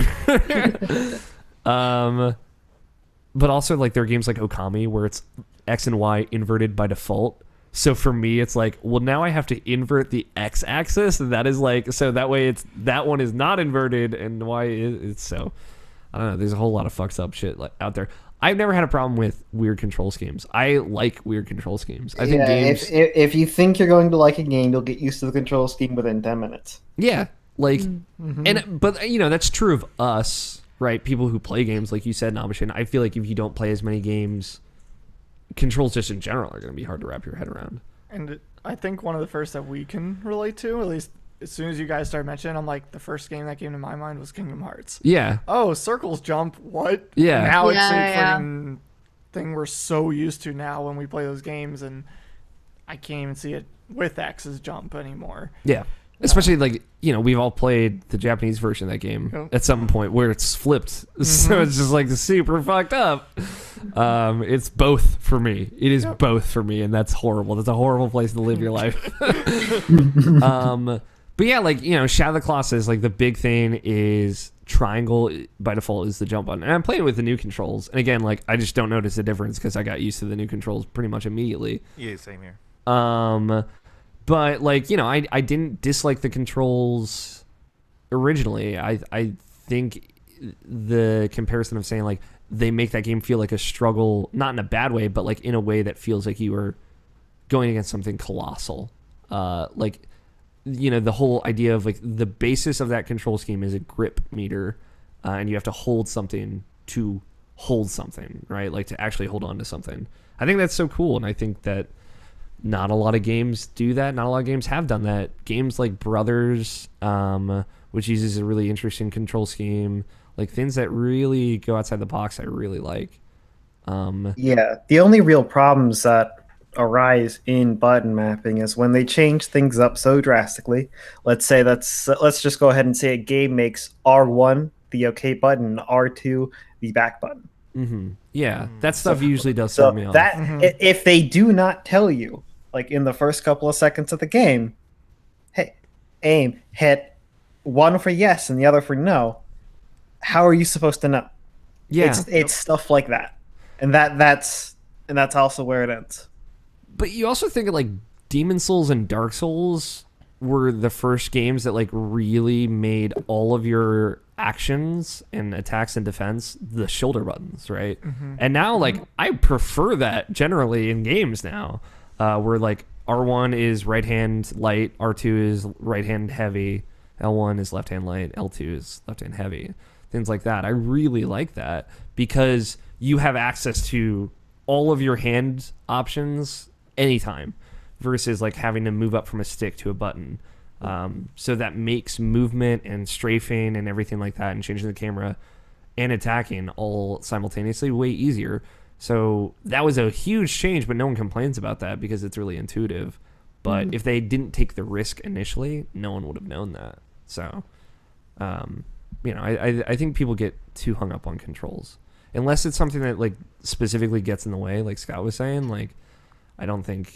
[SPEAKER 1] But also, like, there are games like Okami where it's X and Y inverted by default. So for me, it's like, well, now I have to invert the X axis, and that is like, so that way it's that one is not inverted, and Y it's so. I don't know. There's a whole lot of fucked up shit like out there. I've never had a problem with weird control schemes. I like weird control schemes. I think games.
[SPEAKER 3] If you think you're going to like a game, you'll get used to the control scheme within 10 minutes.
[SPEAKER 1] Yeah, like, but you know that's true of us, right? People who play games, like you said, Namishin. I feel like if you don't play as many games, controls just in general are going to be hard to wrap your head around.
[SPEAKER 2] And I think one of the first that we can relate to, at least as soon as you guys started mentioning, I'm like, the first game that came to my mind was Kingdom Hearts.
[SPEAKER 1] Yeah.
[SPEAKER 2] Oh, circles jump. What?
[SPEAKER 1] Yeah.
[SPEAKER 2] Now it's a freaking thing we're so used to now when we play those games, and I can't even see it with X's jump anymore.
[SPEAKER 1] Yeah. Especially, like, you know, we've all played the Japanese version of that game at some point where it's flipped. So it's just, like, super fucked up. It's both for me. It is both for me, and that's horrible. That's a horrible place to live your life. But yeah, like, you know, Shadow of the Colossus, like, the big thing is triangle by default is the jump button. And I'm playing with the new controls. And again, like, I just don't notice the difference because I got used to the new controls pretty much immediately.
[SPEAKER 7] Yeah, same here.
[SPEAKER 1] But, like, you know, I didn't dislike the controls originally. I think the comparison of saying, like, they make that game feel like a struggle, not in a bad way, but, like, in a way that feels like you were going against something colossal. Like, you know, the whole idea of, like, the basis of that control scheme is a grip meter, and you have to hold something to hold something, right? Like, to actually hold on to something. I think that's so cool, and I think that not a lot of games do that. Not a lot of games have done that. Games like Brothers, which uses a really interesting control scheme, like things that really go outside the box, I really like.
[SPEAKER 3] Yeah, the only real problems that arise in button mapping is when they change things up so drastically. Let's just go ahead and say a game makes R1 the OK button, R2 the back button.
[SPEAKER 1] Yeah, that stuff usually does throw me off.
[SPEAKER 3] If they do not tell you, like in the first couple of seconds of the game, hey, aim, hit one for yes and the other for no, how are you supposed to know?
[SPEAKER 1] Yeah,
[SPEAKER 3] it's stuff like that, and that's also where it ends.
[SPEAKER 1] But you also think of, like, Demon Souls and Dark Souls were the first games that, like, really made all of your actions and attacks and defense the shoulder buttons, right? And now, like, I prefer that generally in games now, where, like, R1 is right hand light, R2 is right hand heavy, L1 is left hand light, L2 is left hand heavy, things like that. I really like that because you have access to all of your hand options anytime versus, like, having to move up from a stick to a button. So that makes movement and strafing and everything like that and changing the camera and attacking all simultaneously way easier. So that was a huge change, but no one complains about that because it's really intuitive. But if they didn't take the risk initially, no one would have known that. So, you know, I think people get too hung up on controls. Unless it's something that, like, specifically gets in the way, like Scott was saying, like, I don't think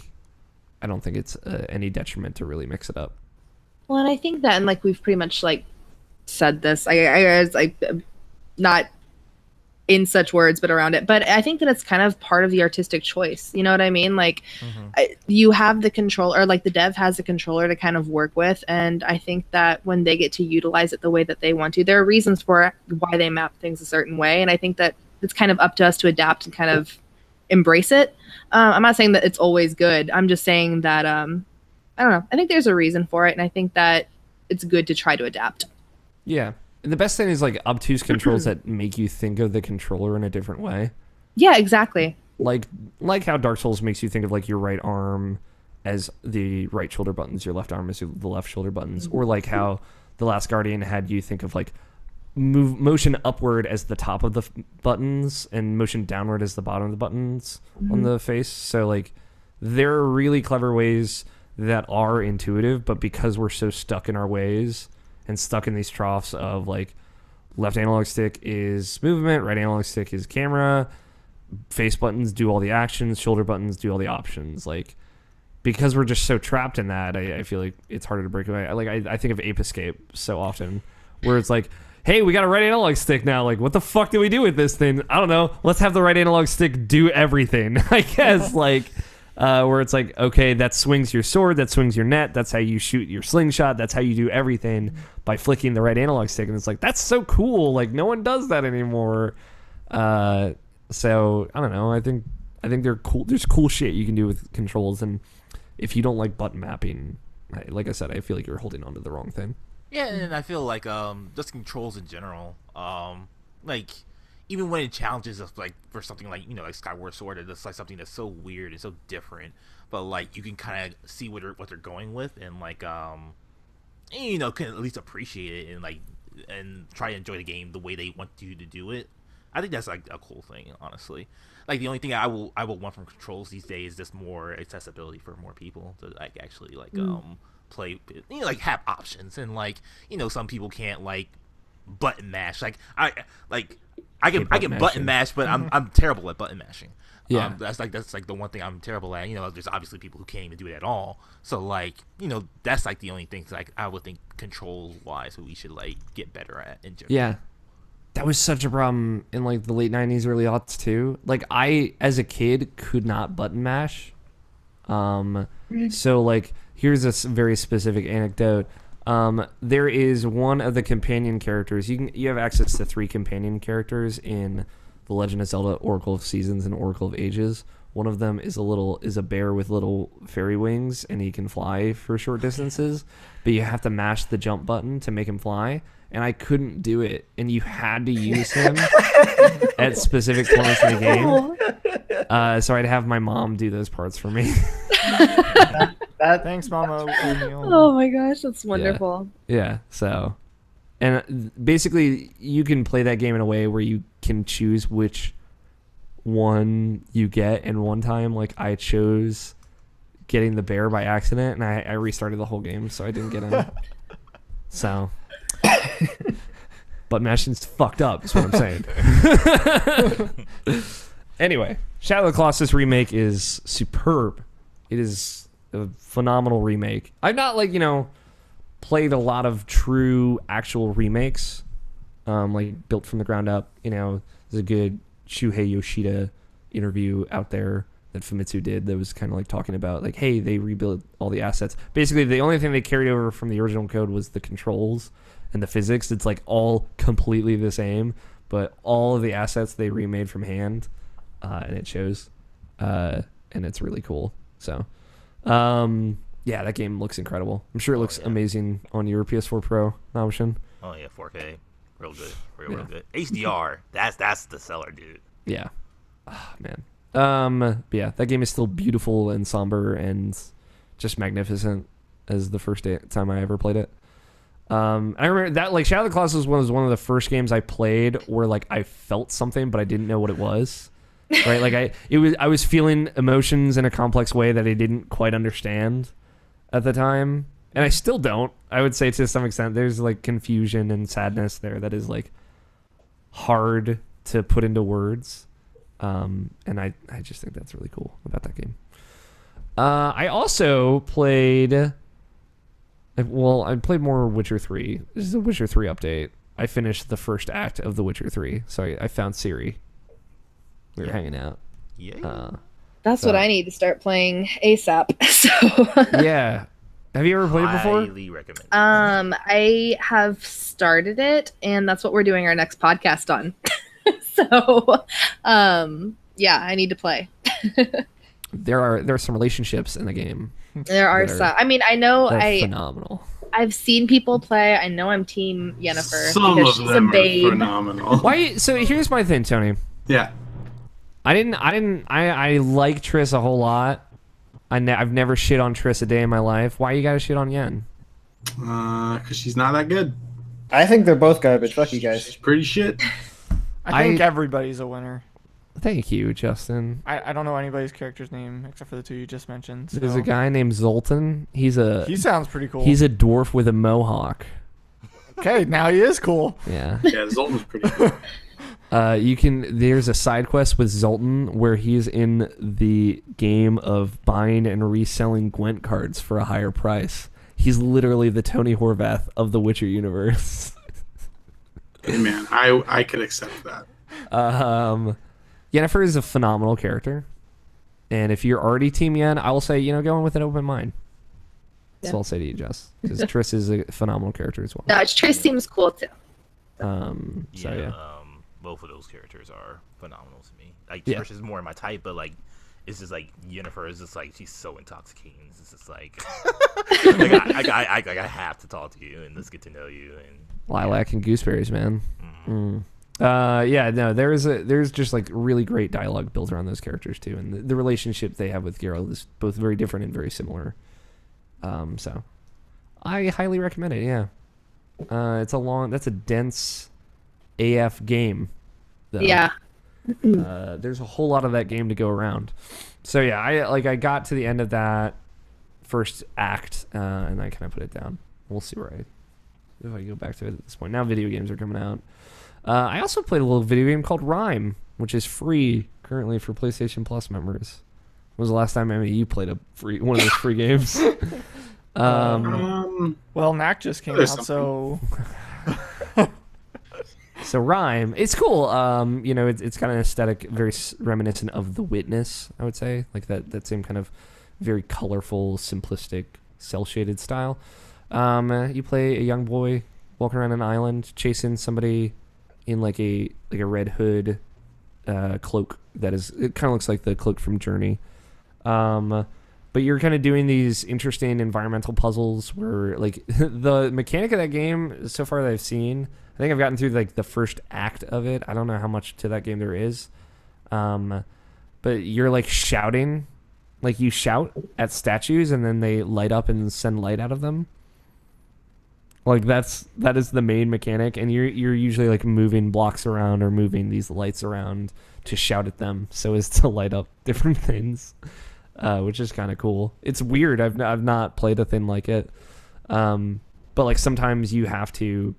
[SPEAKER 1] it's any detriment to really mix it up.
[SPEAKER 4] Well, and I think that, and like we've pretty much like said this, I not in such words, but around it. But I think that it's kind of part of the artistic choice. You know what I mean? Like, you have the controller, or like the dev has the controller to kind of work with, and I think that when they get to utilize it the way that they want to, there are reasons for why they map things a certain way, and I think that it's kind of up to us to adapt and kind of embrace it. I'm not saying that it's always good. I'm just saying that I don't know. I think there's a reason for it, and I think that it's good to try to adapt.
[SPEAKER 1] Yeah. And the best thing is like obtuse controls that make you think of the controller in a different way.
[SPEAKER 4] Yeah, exactly.
[SPEAKER 1] Like how Dark Souls makes you think of like your right arm as the right shoulder buttons, your left arm as the left shoulder buttons, or like how The Last Guardian had you think of like motion upward as the top of the buttons and motion downward as the bottom of the buttons on the face. So like there are really clever ways that are intuitive, but because we're so stuck in our ways and stuck in these troughs of like left analog stick is movement, right analog stick is camera, face buttons do all the actions, shoulder buttons do all the options. Like, because we're just so trapped in that, I feel like it's harder to break away. I think of Ape Escape so often, where it's like, hey, we got a right analog stick now. Like, what the fuck do we do with this thing? I don't know. Let's have the right analog stick do everything, I guess. Where it's like, okay, that swings your sword, that swings your net, that's how you shoot your slingshot, that's how you do everything by flicking the right analog stick. And it's like, that's so cool. Like, no one does that anymore. So I don't know. I think they're cool. There's cool shit you can do with controls, and if you don't like button mapping, like I said, I feel like you're holding on to the wrong thing.
[SPEAKER 7] Yeah, and I feel like just controls in general, like even when it challenges us, like for something like like Skyward Sword, it's like something that's so weird and so different, but like you can kind of see what they're going with, and like can at least appreciate it and try to enjoy the game the way they want you to do it. I think that's like a cool thing, honestly. Like the only thing I will want from controls these days is just more accessibility for more people to like actually like play, like have options, and like some people can't like button mash. Like I can button mash, but I'm terrible at button mashing.
[SPEAKER 1] Yeah,
[SPEAKER 7] that's like the one thing I'm terrible at. There's obviously people who can't even do it at all. So like that's like the only things like I would think control wise we should like get better at in general.
[SPEAKER 1] Yeah. That was such a problem in like the late 90s, early aughts too. Like I, as a kid, could not button mash. So like, here's a very specific anecdote. There is one of the companion characters. You have access to 3 companion characters in The Legend of Zelda: Oracle of Seasons and Oracle of Ages. One of them is a bear with little fairy wings, and he can fly for short distances. But you have to mash the jump button to make him fly. And I couldn't do it, and you had to use him at specific points in the game. So I'd have my mom do those parts for me.
[SPEAKER 2] Thanks, Mama.
[SPEAKER 4] Oh my gosh, that's wonderful.
[SPEAKER 1] Yeah. So, and basically, you can play that game in a way where you can choose which one you get. And one time, like I chose getting the bear by accident, and I restarted the whole game, so I didn't get him. So. But mashing's fucked up, is what I'm saying. Anyway, Shadow of the Colossus remake is superb. It is a phenomenal remake. I've not played a lot of true actual remakes, like built from the ground up. There's a good Shuhei Yoshida interview out there that Famitsu did that was kind of like talking about like, hey, they rebuilt all the assets. Basically, the only thing they carried over from the original code was the controls and the physics. It's like all completely the same, but all of the assets they remade from hand, and it shows, and it's really cool. So, yeah, that game looks incredible. I'm sure it looks amazing on your PS4 Pro option.
[SPEAKER 7] Oh yeah, 4K, real good, real good. HDR, that's the seller, dude.
[SPEAKER 1] Yeah, man. But yeah, that game is still beautiful and somber and just magnificent as the first time I ever played it. I remember that like Shadow of the Colossus was one of the first games I played where like I felt something but I didn't know what it was. Right? Like I was feeling emotions in a complex way that I didn't quite understand at the time. And I still don't. I would say to some extent there's like confusion and sadness there that is like hard to put into words. And I just think that's really cool about that game. I also played I played more Witcher 3. This is a Witcher 3 update. I finished the first act of The Witcher 3. So I found Ciri. We were hanging out.
[SPEAKER 7] Yeah.
[SPEAKER 4] That's what I need to start playing ASAP. So
[SPEAKER 1] yeah. Have you ever played it before?
[SPEAKER 7] Highly recommend.
[SPEAKER 4] I have started it, and that's what we're doing our next podcast on. So, yeah, I need to play. There
[SPEAKER 1] are some relationships in the game.
[SPEAKER 4] There are some. I mean, I know
[SPEAKER 1] phenomenal.
[SPEAKER 4] I've seen people play. I know I'm team Yennefer
[SPEAKER 5] Some
[SPEAKER 4] because
[SPEAKER 5] of
[SPEAKER 4] she's
[SPEAKER 5] them
[SPEAKER 4] a babe.
[SPEAKER 5] are phenomenal.
[SPEAKER 1] Why? So here's my thing, Tony.
[SPEAKER 5] Yeah.
[SPEAKER 1] I like Triss a whole lot. I've never shit on Triss a day in my life. Why you gotta shit on Yen?
[SPEAKER 5] Because she's not that good.
[SPEAKER 3] I think they're both garbage. Fuck you guys.
[SPEAKER 5] She's pretty shit.
[SPEAKER 2] I think everybody's a winner.
[SPEAKER 1] Thank you, Justin.
[SPEAKER 2] I don't know anybody's character's name except for the two you just mentioned. So.
[SPEAKER 1] There's a guy named Zoltan. He
[SPEAKER 2] sounds pretty cool.
[SPEAKER 1] He's a dwarf with a mohawk.
[SPEAKER 2] Okay, now he is cool.
[SPEAKER 1] Yeah.
[SPEAKER 5] Yeah, Zoltan's pretty cool.
[SPEAKER 1] There's a side quest with Zoltan where he's in the game of buying and reselling Gwent cards for a higher price. He's literally the Tony Horvath of the Witcher universe.
[SPEAKER 5] Hey man, I could accept that.
[SPEAKER 1] Yennefer is a phenomenal character. And if you're already Team Yen, I will say, go in with an open mind. That's all I'll say to you, Jess. Because Triss is a phenomenal character as well.
[SPEAKER 4] No, Triss seems cool too.
[SPEAKER 7] Both of those characters are phenomenal to me. Like
[SPEAKER 1] Yeah.
[SPEAKER 7] Trish is more my type, but like it's just like Yennefer is just like she's so intoxicating. It's just like, I have to talk to you and let's get to know you. And
[SPEAKER 1] Lilac and gooseberries, man. There's just like really great dialogue built around those characters too, and the relationship they have with Geralt is both very different and very similar. So I highly recommend it. Yeah, that's a dense AF game. Though.
[SPEAKER 4] Yeah.
[SPEAKER 1] There's a whole lot of that game to go around. So yeah, I got to the end of that first act, and I kind of put it down. We'll see if I go back to it at this point. Now video games are coming out. I also played a little video game called Rhyme, which is free currently for PlayStation Plus members. When was the last time you played one of those free games?
[SPEAKER 2] Well, Knack just came out, so...
[SPEAKER 1] So Rhyme, it's cool. It's got an aesthetic very reminiscent of The Witness, I would say. Like that same kind of very colorful, simplistic, cel-shaded style. You play a young boy walking around an island, chasing somebody in like a red hood cloak that is, it kind of looks like the cloak from Journey. But you're kind of doing these interesting environmental puzzles where like the mechanic of that game so far that I've seen, I think I've gotten through like the first act of it. I don't know how much to that game there is. But you're like shouting, like you shout at statues and then they light up and send light out of them. Like that is the main mechanic, and you're usually like moving blocks around or moving these lights around to shout at them so as to light up different things, which is kind of cool. It's weird. I've not played a thing like it, but like sometimes you have to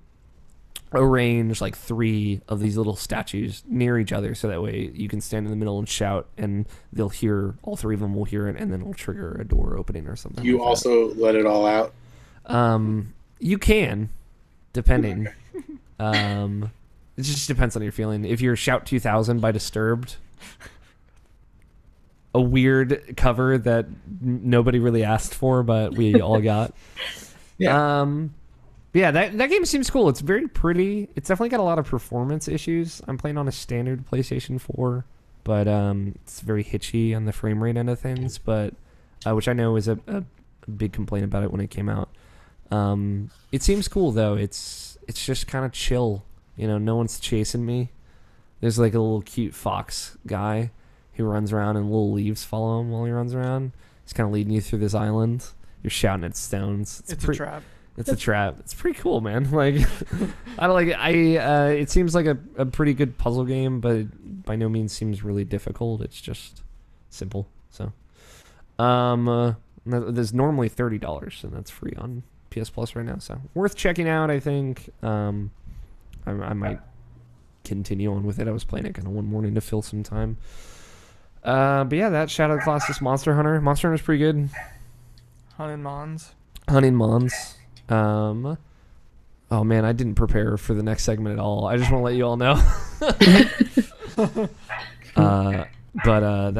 [SPEAKER 1] arrange like 3 of these little statues near each other so that way you can stand in the middle and shout, and they'll hear, all 3 of them will hear it, and then it'll trigger a door opening or something.
[SPEAKER 5] You
[SPEAKER 1] like
[SPEAKER 5] also let it all out.
[SPEAKER 1] You can, depending. It just depends on your feeling. If you're Shout 2000 by Disturbed, a weird cover that nobody really asked for, but we all got.
[SPEAKER 5] Yeah.
[SPEAKER 1] Yeah, that game seems cool. It's very pretty. It's definitely got a lot of performance issues. I'm playing on a standard PlayStation 4, but it's very hitchy on the frame rate end of things, but which I know is a big complaint about it when it came out. It seems cool though. It's just kind of chill. No one's chasing me. There's like a little cute fox guy who runs around and little leaves follow him while he runs around. He's kind of leading you through this island. You're shouting at stones.
[SPEAKER 2] It's a trap.
[SPEAKER 1] It's a trap. It's pretty cool, man. Like, I don't like it. It seems like a pretty good puzzle game, but by no means seems really difficult. It's just simple. So, there's normally $30, and that's free on PS Plus right now. So worth checking out, I think. I might continue on with it. I was playing it kind of one morning to fill some time. But yeah, that Shadow of the Colossus Monster Hunter. Monster Hunter's pretty good.
[SPEAKER 2] Hunting Mons.
[SPEAKER 1] Oh man, I didn't prepare for the next segment at all. I just want to let you all know. But I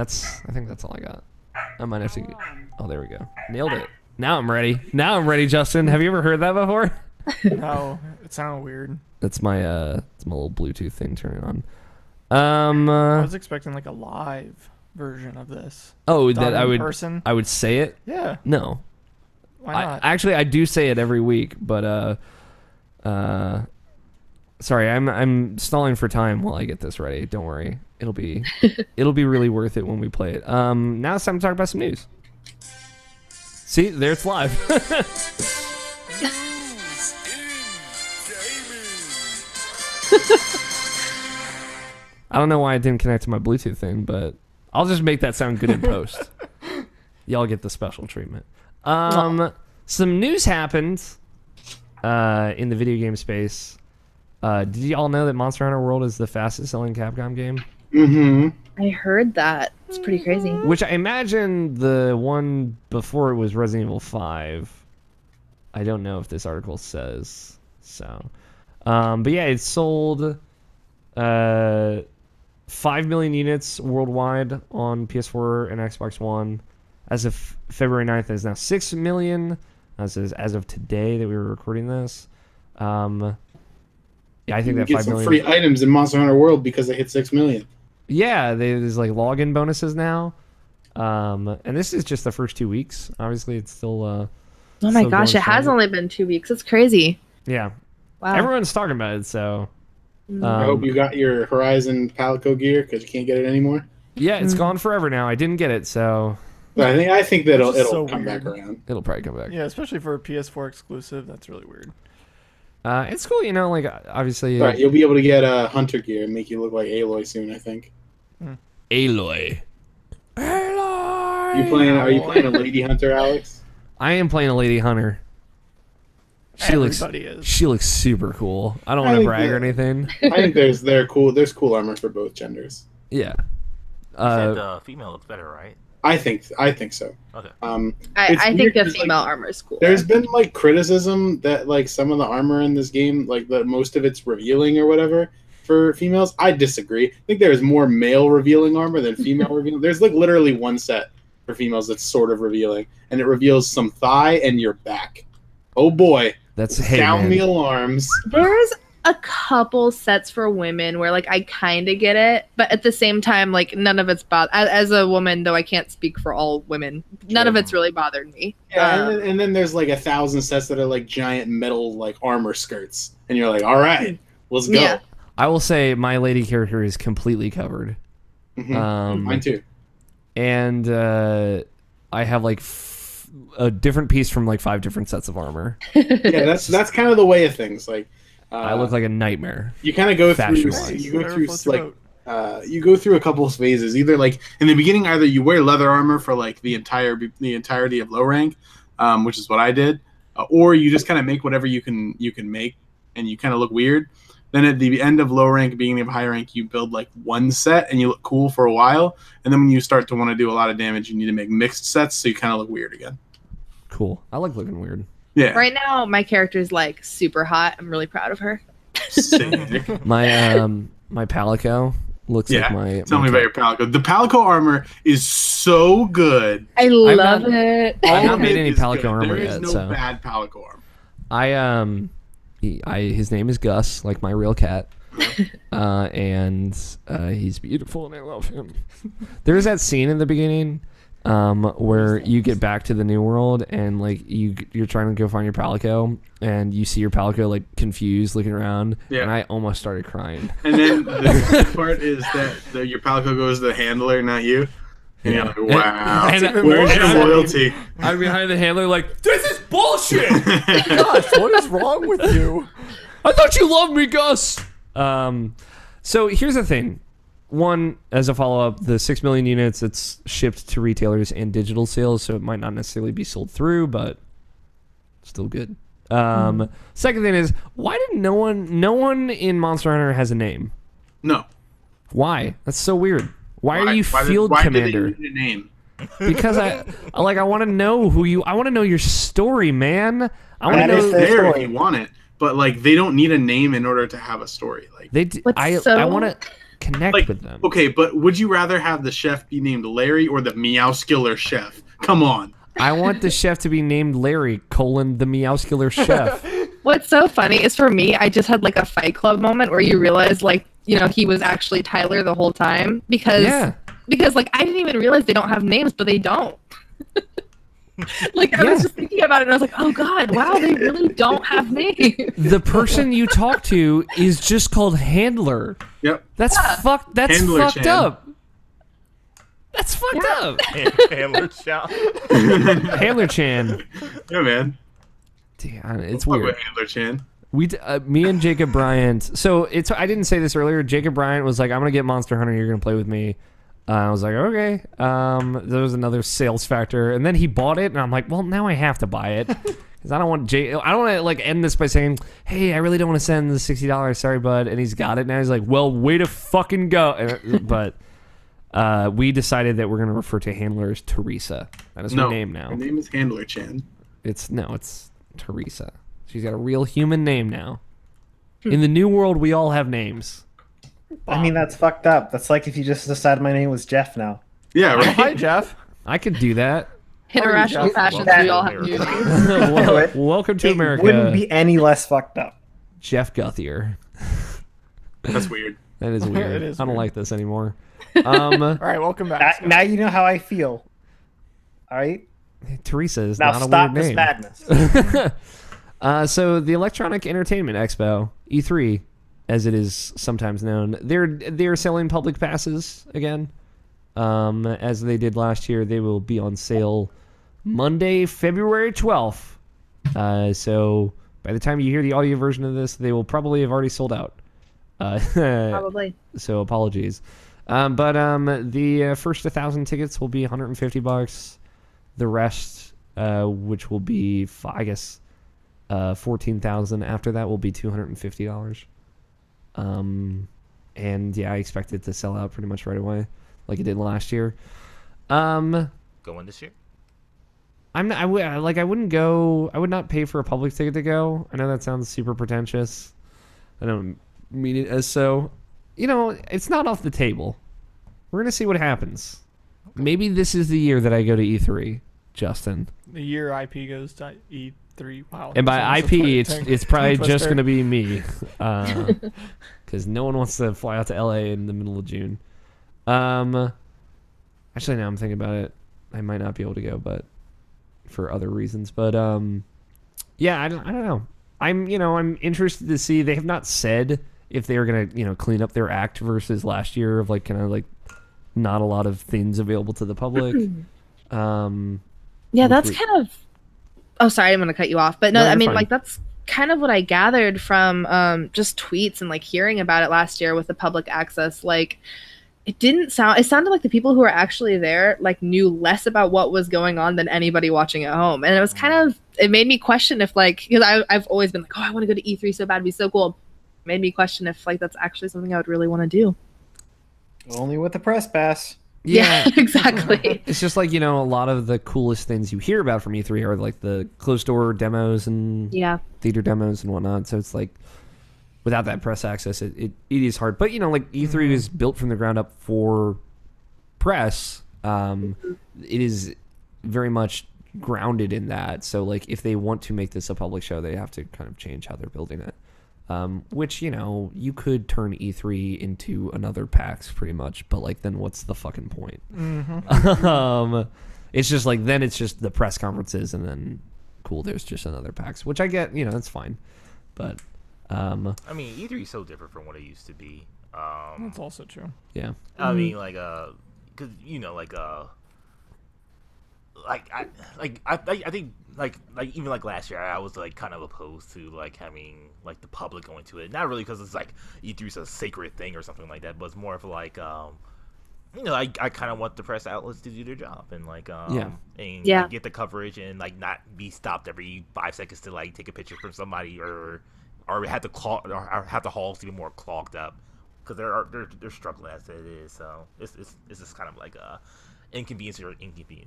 [SPEAKER 1] think that's all I got. I might have to. Oh, there we go. Nailed it. Now I'm ready. Justin. Have you ever heard that before?
[SPEAKER 2] No, it sounded weird.
[SPEAKER 1] That's my little Bluetooth thing turning on.
[SPEAKER 2] I was expecting like a live version of this.
[SPEAKER 1] Oh, that I would.
[SPEAKER 2] Person.
[SPEAKER 1] I would say it.
[SPEAKER 2] Yeah.
[SPEAKER 1] No.
[SPEAKER 2] Why not?
[SPEAKER 1] Actually, I do say it every week, but sorry, I'm stalling for time while I get this ready. Don't worry, it'll be really worth it when we play it. Now it's time to talk about some news. See, there it's live. I don't know why it didn't connect to my Bluetooth thing, but I'll just make that sound good in post. Y'all get the special treatment. Some news happened in the video game space. Did y'all know that Monster Hunter World is the fastest selling Capcom game?
[SPEAKER 5] Mm-hmm.
[SPEAKER 4] I heard that. It's pretty crazy.
[SPEAKER 1] Which I imagine the one before it was Resident Evil 5. I don't know if this article says so. But yeah, it sold 5 million units worldwide on PS4 and Xbox One. As of February 9th, it is now 6 million. As of today that we were recording this. Yeah, I think
[SPEAKER 5] You
[SPEAKER 1] that
[SPEAKER 5] get
[SPEAKER 1] 5
[SPEAKER 5] some
[SPEAKER 1] million.
[SPEAKER 5] free items in Monster Hunter World because they hit 6 million.
[SPEAKER 1] Yeah, there's like login bonuses now. And this is just the first 2 weeks. Obviously, it's still.
[SPEAKER 4] Oh my
[SPEAKER 1] still
[SPEAKER 4] gosh,
[SPEAKER 1] going
[SPEAKER 4] it has
[SPEAKER 1] strong.
[SPEAKER 4] only been 2 weeks. It's crazy.
[SPEAKER 1] Yeah.
[SPEAKER 4] Wow.
[SPEAKER 1] Everyone's talking about it, so.
[SPEAKER 5] I hope you got your Horizon Palico gear because you can't get it anymore.
[SPEAKER 1] Yeah, it's gone forever now. I didn't get it, so
[SPEAKER 5] But I think that it'll
[SPEAKER 2] Which is so
[SPEAKER 5] come
[SPEAKER 2] weird.
[SPEAKER 5] back around.
[SPEAKER 1] it'll probably come back.
[SPEAKER 2] Yeah, especially for a PS4 exclusive. That's really weird.
[SPEAKER 1] It's cool, you know. Like obviously,
[SPEAKER 5] Right, you'll be able to get Hunter gear and make you look like Aloy soon. I think.
[SPEAKER 1] Aloy. Aloy.
[SPEAKER 5] Are you playing a Lady Hunter, Alex?
[SPEAKER 1] I am playing a Lady Hunter. She
[SPEAKER 2] Everybody is.
[SPEAKER 1] She looks super cool. I don't
[SPEAKER 5] I
[SPEAKER 1] want to
[SPEAKER 5] think
[SPEAKER 1] brag or
[SPEAKER 5] that-
[SPEAKER 1] anything.
[SPEAKER 5] I think there's cool armor for both genders.
[SPEAKER 1] Yeah.
[SPEAKER 6] You said the female looks better, right?
[SPEAKER 5] I think so.
[SPEAKER 6] Okay.
[SPEAKER 5] It's
[SPEAKER 4] I think
[SPEAKER 5] weird
[SPEAKER 4] the
[SPEAKER 5] 'cause, like,
[SPEAKER 4] female armor is cool.
[SPEAKER 5] There's been like criticism that like some of the armor in this game, like that most of it's revealing or whatever for females. I disagree. I think there is more male revealing armor than female revealing. There's like literally one set for females that's sort of revealing, and it reveals some thigh and your back. Oh boy,
[SPEAKER 1] That's
[SPEAKER 5] sound
[SPEAKER 1] man.
[SPEAKER 5] the alarms.
[SPEAKER 4] There's a couple sets for women where like I kind of get it, but at the same time, like none of it's as a woman, though I can't speak for all women. None of it's really bothered me.
[SPEAKER 5] Yeah, and then there's like 1,000 sets that are like giant metal like armor skirts, and you're like, all right, let's go.
[SPEAKER 4] Yeah.
[SPEAKER 1] I will say my lady character is completely covered.
[SPEAKER 5] Mhm. Mine too.
[SPEAKER 1] And I have like a different piece from like 5 different sets of armor.
[SPEAKER 5] Yeah, that's kind of the way of things. Like,
[SPEAKER 1] I look like a nightmare.
[SPEAKER 5] you kind of go through.
[SPEAKER 1] Fashion-wise.
[SPEAKER 5] You go
[SPEAKER 2] Whatever
[SPEAKER 5] through
[SPEAKER 2] floats your
[SPEAKER 5] like
[SPEAKER 2] boat.
[SPEAKER 5] you go through a couple of phases. Either like in the beginning, either you wear leather armor for like the entirety of low rank, which is what I did, or you just kind of make whatever you can make, and you kind of look weird. Then at the end of low rank, beginning of high rank, you build like one set and you look cool for a while. And then when you start to want to do a lot of damage, you need to make mixed sets so you kind of look weird again.
[SPEAKER 1] Cool. I like looking weird.
[SPEAKER 5] Yeah.
[SPEAKER 4] Right now, my character's like super hot. I'm really proud of her.
[SPEAKER 5] Sick.
[SPEAKER 1] My my Palico looks
[SPEAKER 5] Yeah.
[SPEAKER 1] like my.
[SPEAKER 5] Tell
[SPEAKER 1] my
[SPEAKER 5] me about your Palico. The Palico armor is so good.
[SPEAKER 4] I love
[SPEAKER 1] not-
[SPEAKER 4] it.
[SPEAKER 1] I've not
[SPEAKER 5] All of
[SPEAKER 1] made
[SPEAKER 5] it
[SPEAKER 1] any
[SPEAKER 5] is
[SPEAKER 1] Palico
[SPEAKER 5] good.
[SPEAKER 1] armor
[SPEAKER 5] There is
[SPEAKER 1] yet,
[SPEAKER 5] no
[SPEAKER 1] so
[SPEAKER 5] bad Palico armor.
[SPEAKER 1] his name is Gus, like my real cat. And he's beautiful and I love him. There's that scene in the beginning where you get back to the new world and like you're trying to go find your Palico and you see your Palico like confused looking around,
[SPEAKER 5] Yeah.
[SPEAKER 1] and I almost started crying.
[SPEAKER 5] And then the good part is that your Palico goes to the handler, not you. And you're like, wow.
[SPEAKER 1] And-
[SPEAKER 5] Where's
[SPEAKER 1] and
[SPEAKER 5] your
[SPEAKER 1] I'm-
[SPEAKER 5] loyalty?
[SPEAKER 1] I'm behind the handler like, this is bullshit.
[SPEAKER 2] Gosh, what is wrong with you?
[SPEAKER 1] I thought you loved me, Gus. So here's the thing. One, as a follow-up, the 6 million units, it's shipped to retailers and digital sales, so it might not necessarily be sold through, but still good. Second thing is, why did no one in Monster Hunter has a name?
[SPEAKER 5] No.
[SPEAKER 1] Why? That's so weird. Why are you field
[SPEAKER 5] why
[SPEAKER 1] commander?
[SPEAKER 5] Did they need a name?
[SPEAKER 1] Because I want to know who you. I want to know your story, man. I want to
[SPEAKER 3] That is
[SPEAKER 1] know.
[SPEAKER 3] the
[SPEAKER 5] There if
[SPEAKER 3] story.
[SPEAKER 5] you want it, but like they don't need a name in order to have a story. Like,
[SPEAKER 1] I want to connect
[SPEAKER 5] like
[SPEAKER 1] with them.
[SPEAKER 5] okay, but would you rather have the chef be named Larry or the Meowskiller chef? Come on.
[SPEAKER 1] I want the chef to be named Larry, the Meowskiller chef.
[SPEAKER 4] What's so funny is for me, I just had like a Fight Club moment where you realize like, he was actually Tyler the whole time because like I didn't even realize they don't have names, but they don't. Like I was just thinking about it, and I was like, oh god, wow, they really don't have names.
[SPEAKER 1] The person you talk to is just called Handler.
[SPEAKER 5] Yep.
[SPEAKER 1] That's fucked. That's
[SPEAKER 5] Handler
[SPEAKER 1] fucked
[SPEAKER 5] Chan.
[SPEAKER 1] up. That's fucked up.
[SPEAKER 7] Handler Chan.
[SPEAKER 1] Handler Chan.
[SPEAKER 5] Yeah, man.
[SPEAKER 1] Damn, it's
[SPEAKER 5] Fuck
[SPEAKER 1] weird.
[SPEAKER 5] with Handler Chan.
[SPEAKER 1] Me and Jacob Bryant. So I didn't say this earlier. Jacob Bryant was like, "I'm gonna get Monster Hunter. You're gonna play with me." I was like, "Okay." There was another sales factor, and then he bought it, and I'm like, "Well, now I have to buy it because I don't want I don't want to like end this by saying, hey, I really don't want to send the $60. Sorry, bud." And he's got it now. He's like, "Well, way to fucking go." But we decided that we're gonna refer to Handler as Teresa. That is her name now.
[SPEAKER 5] Her name is Handler Chan.
[SPEAKER 1] It's Teresa. She's got a real human name now. In the new world, we all have names.
[SPEAKER 3] I mean, that's fucked up. That's like if you just decided my name was Jeff now.
[SPEAKER 5] Yeah,
[SPEAKER 2] Oh,
[SPEAKER 5] right.
[SPEAKER 2] hi, Jeff.
[SPEAKER 1] I could do that.
[SPEAKER 4] In Irrational Fashions, we all have new names.
[SPEAKER 1] Welcome to
[SPEAKER 3] It
[SPEAKER 1] America.
[SPEAKER 3] wouldn't be any less fucked up.
[SPEAKER 1] Jeff Guthier.
[SPEAKER 5] That's weird.
[SPEAKER 1] That is weird.
[SPEAKER 2] It is
[SPEAKER 1] I don't
[SPEAKER 2] weird.
[SPEAKER 1] like this anymore.
[SPEAKER 2] All right, welcome back.
[SPEAKER 3] Now you know how I feel. All right?
[SPEAKER 1] Teresa is
[SPEAKER 3] Now
[SPEAKER 1] not a
[SPEAKER 3] stop
[SPEAKER 1] weird
[SPEAKER 3] this
[SPEAKER 1] name.
[SPEAKER 3] madness.
[SPEAKER 1] So the Electronic Entertainment Expo, E3, as it is sometimes known, they're selling public passes again. As they did last year, they will be on sale Monday, February 12th. So by the time you hear the audio version of this, they will probably have already sold out.
[SPEAKER 4] Probably.
[SPEAKER 1] So apologies. But the first 1,000 tickets will be $150. The rest, which will be, I guess, 14,000 after that, will be $250. And yeah, I expect it to sell out pretty much right away, like it did last year.
[SPEAKER 7] Going this year?
[SPEAKER 1] I wouldn't go. I would not pay for a public ticket to go. I know that sounds super pretentious. I don't mean it as so. You know, it's not off the table. We're gonna see what happens. Maybe this is the year that I go to E3, Justin.
[SPEAKER 2] The year IP goes to E3. Wow.
[SPEAKER 1] And by
[SPEAKER 2] That's
[SPEAKER 1] IP,
[SPEAKER 2] a
[SPEAKER 1] it's probably
[SPEAKER 2] twister.
[SPEAKER 1] just gonna be me, because no one wants to fly out to LA in the middle of June. Actually, now I'm thinking about it, I might not be able to go, but for other reasons. But yeah, I don't know. I'm interested to see. They have not said if they are gonna clean up their act versus last year of like kind of like not a lot of things available to the public.
[SPEAKER 4] Yeah, that's kind of. Oh, sorry, I'm gonna cut you off, but no,
[SPEAKER 1] No,
[SPEAKER 4] I
[SPEAKER 1] you're
[SPEAKER 4] mean
[SPEAKER 1] fine.
[SPEAKER 4] like that's kind of what I gathered from just tweets and like hearing about it last year with the public access. Like, it sounded like the people who were actually there like knew less about what was going on than anybody watching at home, and it was it made me question if like, because I've always been like, oh, I want to go to E3 so bad, it'd be so cool. It made me question if like that's actually something I would really want to do.
[SPEAKER 3] Only with the press pass.
[SPEAKER 1] Yeah.
[SPEAKER 4] Exactly.
[SPEAKER 1] It's just like, a lot of the coolest things you hear about from E3 are like the closed door demos and theater demos and whatnot. So it's like, without that press access, it is hard. But, like E3 is built from the ground up for press. It is very much grounded in that. So like if they want to make this a public show, they have to kind of change how they're building it. Which, you could turn E3 into another PAX pretty much, but like then what's the fucking point? It's just like then it's just the press conferences and then cool, there's just another PAX, which I get, that's fine. But
[SPEAKER 7] I mean, E3 is so different from what it used to be.
[SPEAKER 2] That's also true.
[SPEAKER 1] yeah.
[SPEAKER 7] I mean, like, cause I think like even like last year, I was like kind of opposed to like having like the public going to it. Not really because it's like E3 is a sacred thing or something like that, but it's more of like I kind of want the press outlets to do their job and like and like, get the coverage and like not be stopped every 5 seconds to like take a picture from somebody or have the halls even more clogged up because they're struggling as it is. So it's just kind of like a inconvenience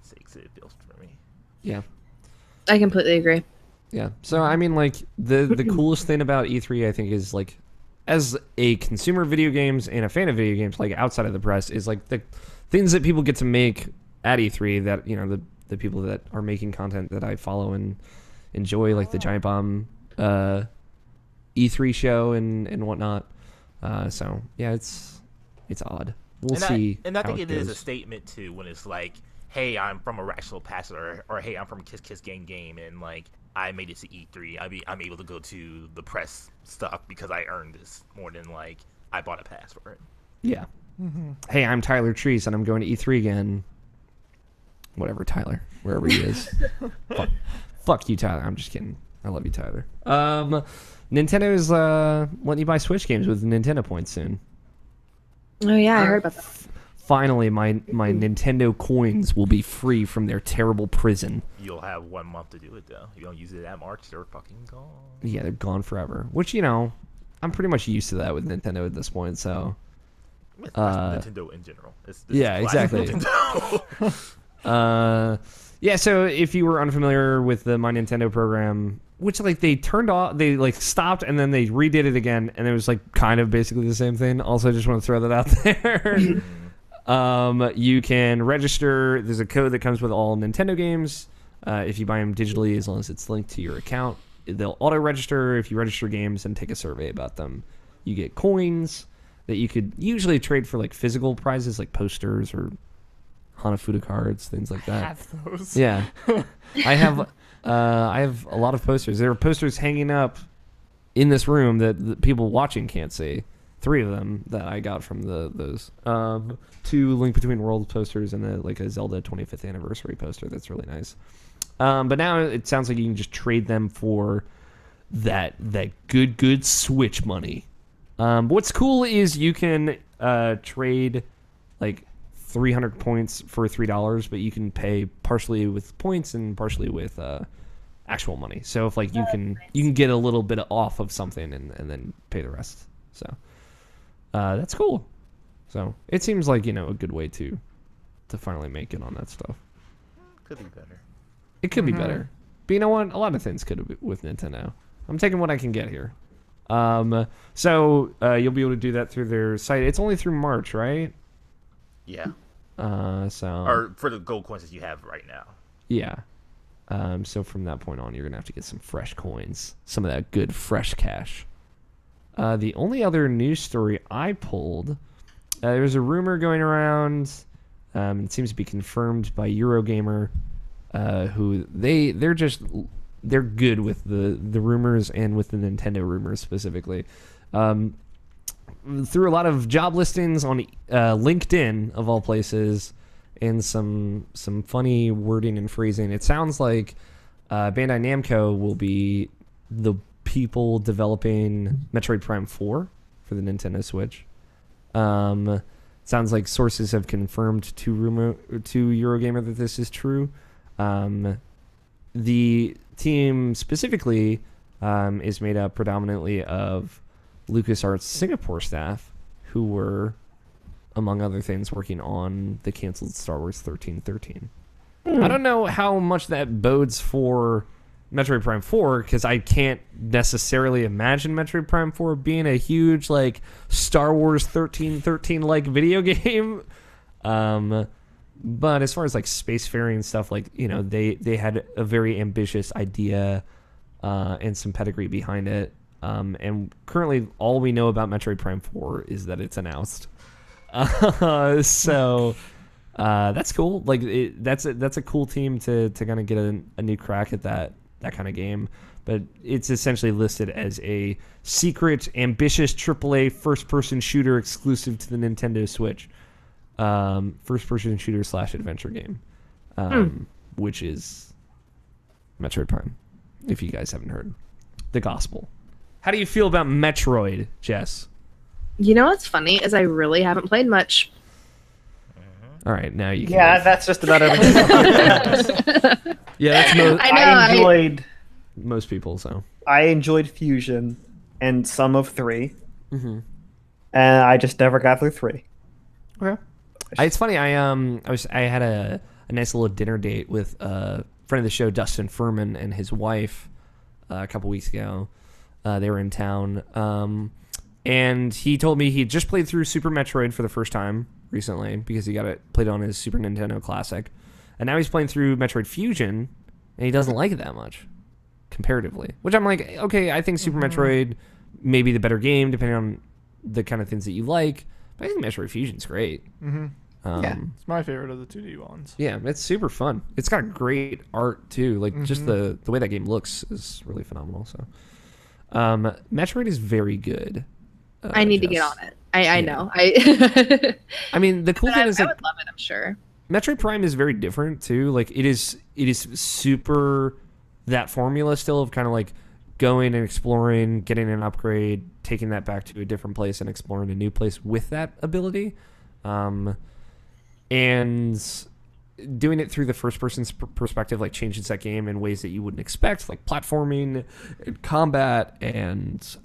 [SPEAKER 7] sakes it feels for me.
[SPEAKER 1] Yeah.
[SPEAKER 4] I completely agree.
[SPEAKER 1] Yeah. So I mean, like the coolest thing about E3, I think, is like as a consumer of video games and a fan of video games, like outside of the press, is like the things that people get to make at E3 that the people that are making content that I follow and enjoy, like the Giant Bomb E3 show and whatnot. So yeah, it's odd. We'll see.
[SPEAKER 7] And I think
[SPEAKER 1] how
[SPEAKER 7] it
[SPEAKER 1] goes.
[SPEAKER 7] is a statement too when it's like, hey, I'm from IrrationalPod, or hey, I'm from Kiss Kiss Gang Game, and like I made it to E3. I'm able to go to the press stuff because I earned this more than like I bought a pass for it.
[SPEAKER 1] Yeah. Hey, I'm Tyler Treese, and I'm going to E3 again. Whatever, Tyler, wherever he is. Fuck you, Tyler. I'm just kidding. I love you, Tyler. Nintendo is letting you buy Switch games with Nintendo points soon.
[SPEAKER 4] Oh yeah, I heard about that.
[SPEAKER 1] Finally, my Nintendo coins will be free from their terrible prison.
[SPEAKER 7] You'll have 1 month to do it though. You don't use it that March, they're fucking gone.
[SPEAKER 1] Yeah, they're gone forever. Which, you know, I'm pretty much used to that with Nintendo at this point. So.
[SPEAKER 7] Nintendo in general.
[SPEAKER 1] Yeah, exactly.
[SPEAKER 7] Nintendo.
[SPEAKER 1] Yeah, so if you were unfamiliar with the My Nintendo program, which like they turned off, they like stopped and then they redid it again, and it was like kind of basically the same thing. Also, I just want to throw that out there. You can register. There's a code that comes with all Nintendo games. If you buy them digitally, as long as it's linked to your account, they'll auto-register. If you register games and take a survey about them, you get coins that you could usually trade for like physical prizes like posters or Hanafuda cards, things like that.
[SPEAKER 2] I have those.
[SPEAKER 1] Yeah. I have a lot of posters. There are posters hanging up in this room that the people watching can't see. 3 of them that I got from those. 2 Link Between Worlds posters and a Zelda 25th anniversary poster that's really nice. But now it sounds like you can just trade them for that good Switch money. But what's cool is you can trade like 300 points for $3, but you can pay partially with points and partially with actual money. So if like you can get a little bit off of something and then pay the rest. So that's cool. So it seems like, you know, a good way to finally make it on that stuff.
[SPEAKER 7] Could be better.
[SPEAKER 1] It could be better. But you know what? A lot of things could be with Nintendo. I'm taking what I can get here. So you'll be able to do that through their site. It's only through March, right?
[SPEAKER 7] Yeah.
[SPEAKER 1] Or
[SPEAKER 7] for the gold coins that you have right now.
[SPEAKER 1] Yeah. So from that point on, you're gonna have to get some fresh coins, some of that good fresh cash. The only other news story I pulled, there's a rumor going around. It seems to be confirmed by Eurogamer, who they're good with the rumors and with the Nintendo rumors specifically. Through a lot of job listings on LinkedIn of all places, and some funny wording and phrasing, it sounds like Bandai Namco will be the people developing Metroid Prime 4 for the Nintendo Switch. Sounds like sources have confirmed to Eurogamer that this is true. The team specifically is made up predominantly of LucasArts Singapore staff, who were, among other things, working on the canceled Star Wars 1313. I don't know how much that bodes for Metroid Prime 4, because I can't necessarily imagine Metroid Prime 4 being a huge like Star Wars 1313 like video game. But as far as like spacefaring stuff, like, you know, they had a very ambitious idea and some pedigree behind it. And currently, all we know about Metroid Prime 4 is that it's announced. So that's cool. Like that's a cool team to kind of get a new crack at that kind of game. But it's essentially listed as a secret, ambitious AAA first-person shooter exclusive to the Nintendo Switch. First-person shooter / adventure game, which is Metroid Prime. If you guys haven't heard, the gospel. How do you feel about Metroid, Jess?
[SPEAKER 4] You know what's funny is I really haven't played much.
[SPEAKER 1] All right, now you can.
[SPEAKER 3] Yeah, that's just about everything.
[SPEAKER 1] Yeah, that's
[SPEAKER 3] I enjoyed
[SPEAKER 1] most people. So
[SPEAKER 3] I enjoyed Fusion and some of 3,
[SPEAKER 1] and
[SPEAKER 3] I just never got through 3.
[SPEAKER 1] Okay. It's funny. I had a nice little dinner date with a friend of the show, Dustin Furman, and his wife a couple weeks ago. They were in town, and he told me he just played through Super Metroid for the first time recently because he played on his Super Nintendo Classic, and now he's playing through Metroid Fusion, and he doesn't like it that much comparatively. Which I'm like, okay, I think Super Metroid may be the better game depending on the kind of things that you like. But I think Metroid Fusion's great.
[SPEAKER 2] It's my favorite of the 2D ones.
[SPEAKER 1] Yeah, it's super fun. It's got great art too. Like just the way that game looks is really phenomenal. So, Metroid is very good.
[SPEAKER 4] I need to get on it. I know. I
[SPEAKER 1] mean, the cool thing is
[SPEAKER 4] I would love it. I'm sure.
[SPEAKER 1] Metroid Prime is very different too. Like it is super that formula still of kind of like going and exploring, getting an upgrade, taking that back to a different place and exploring a new place with that ability. And doing it through the first person's perspective like changes that game in ways that you wouldn't expect, like platforming and combat and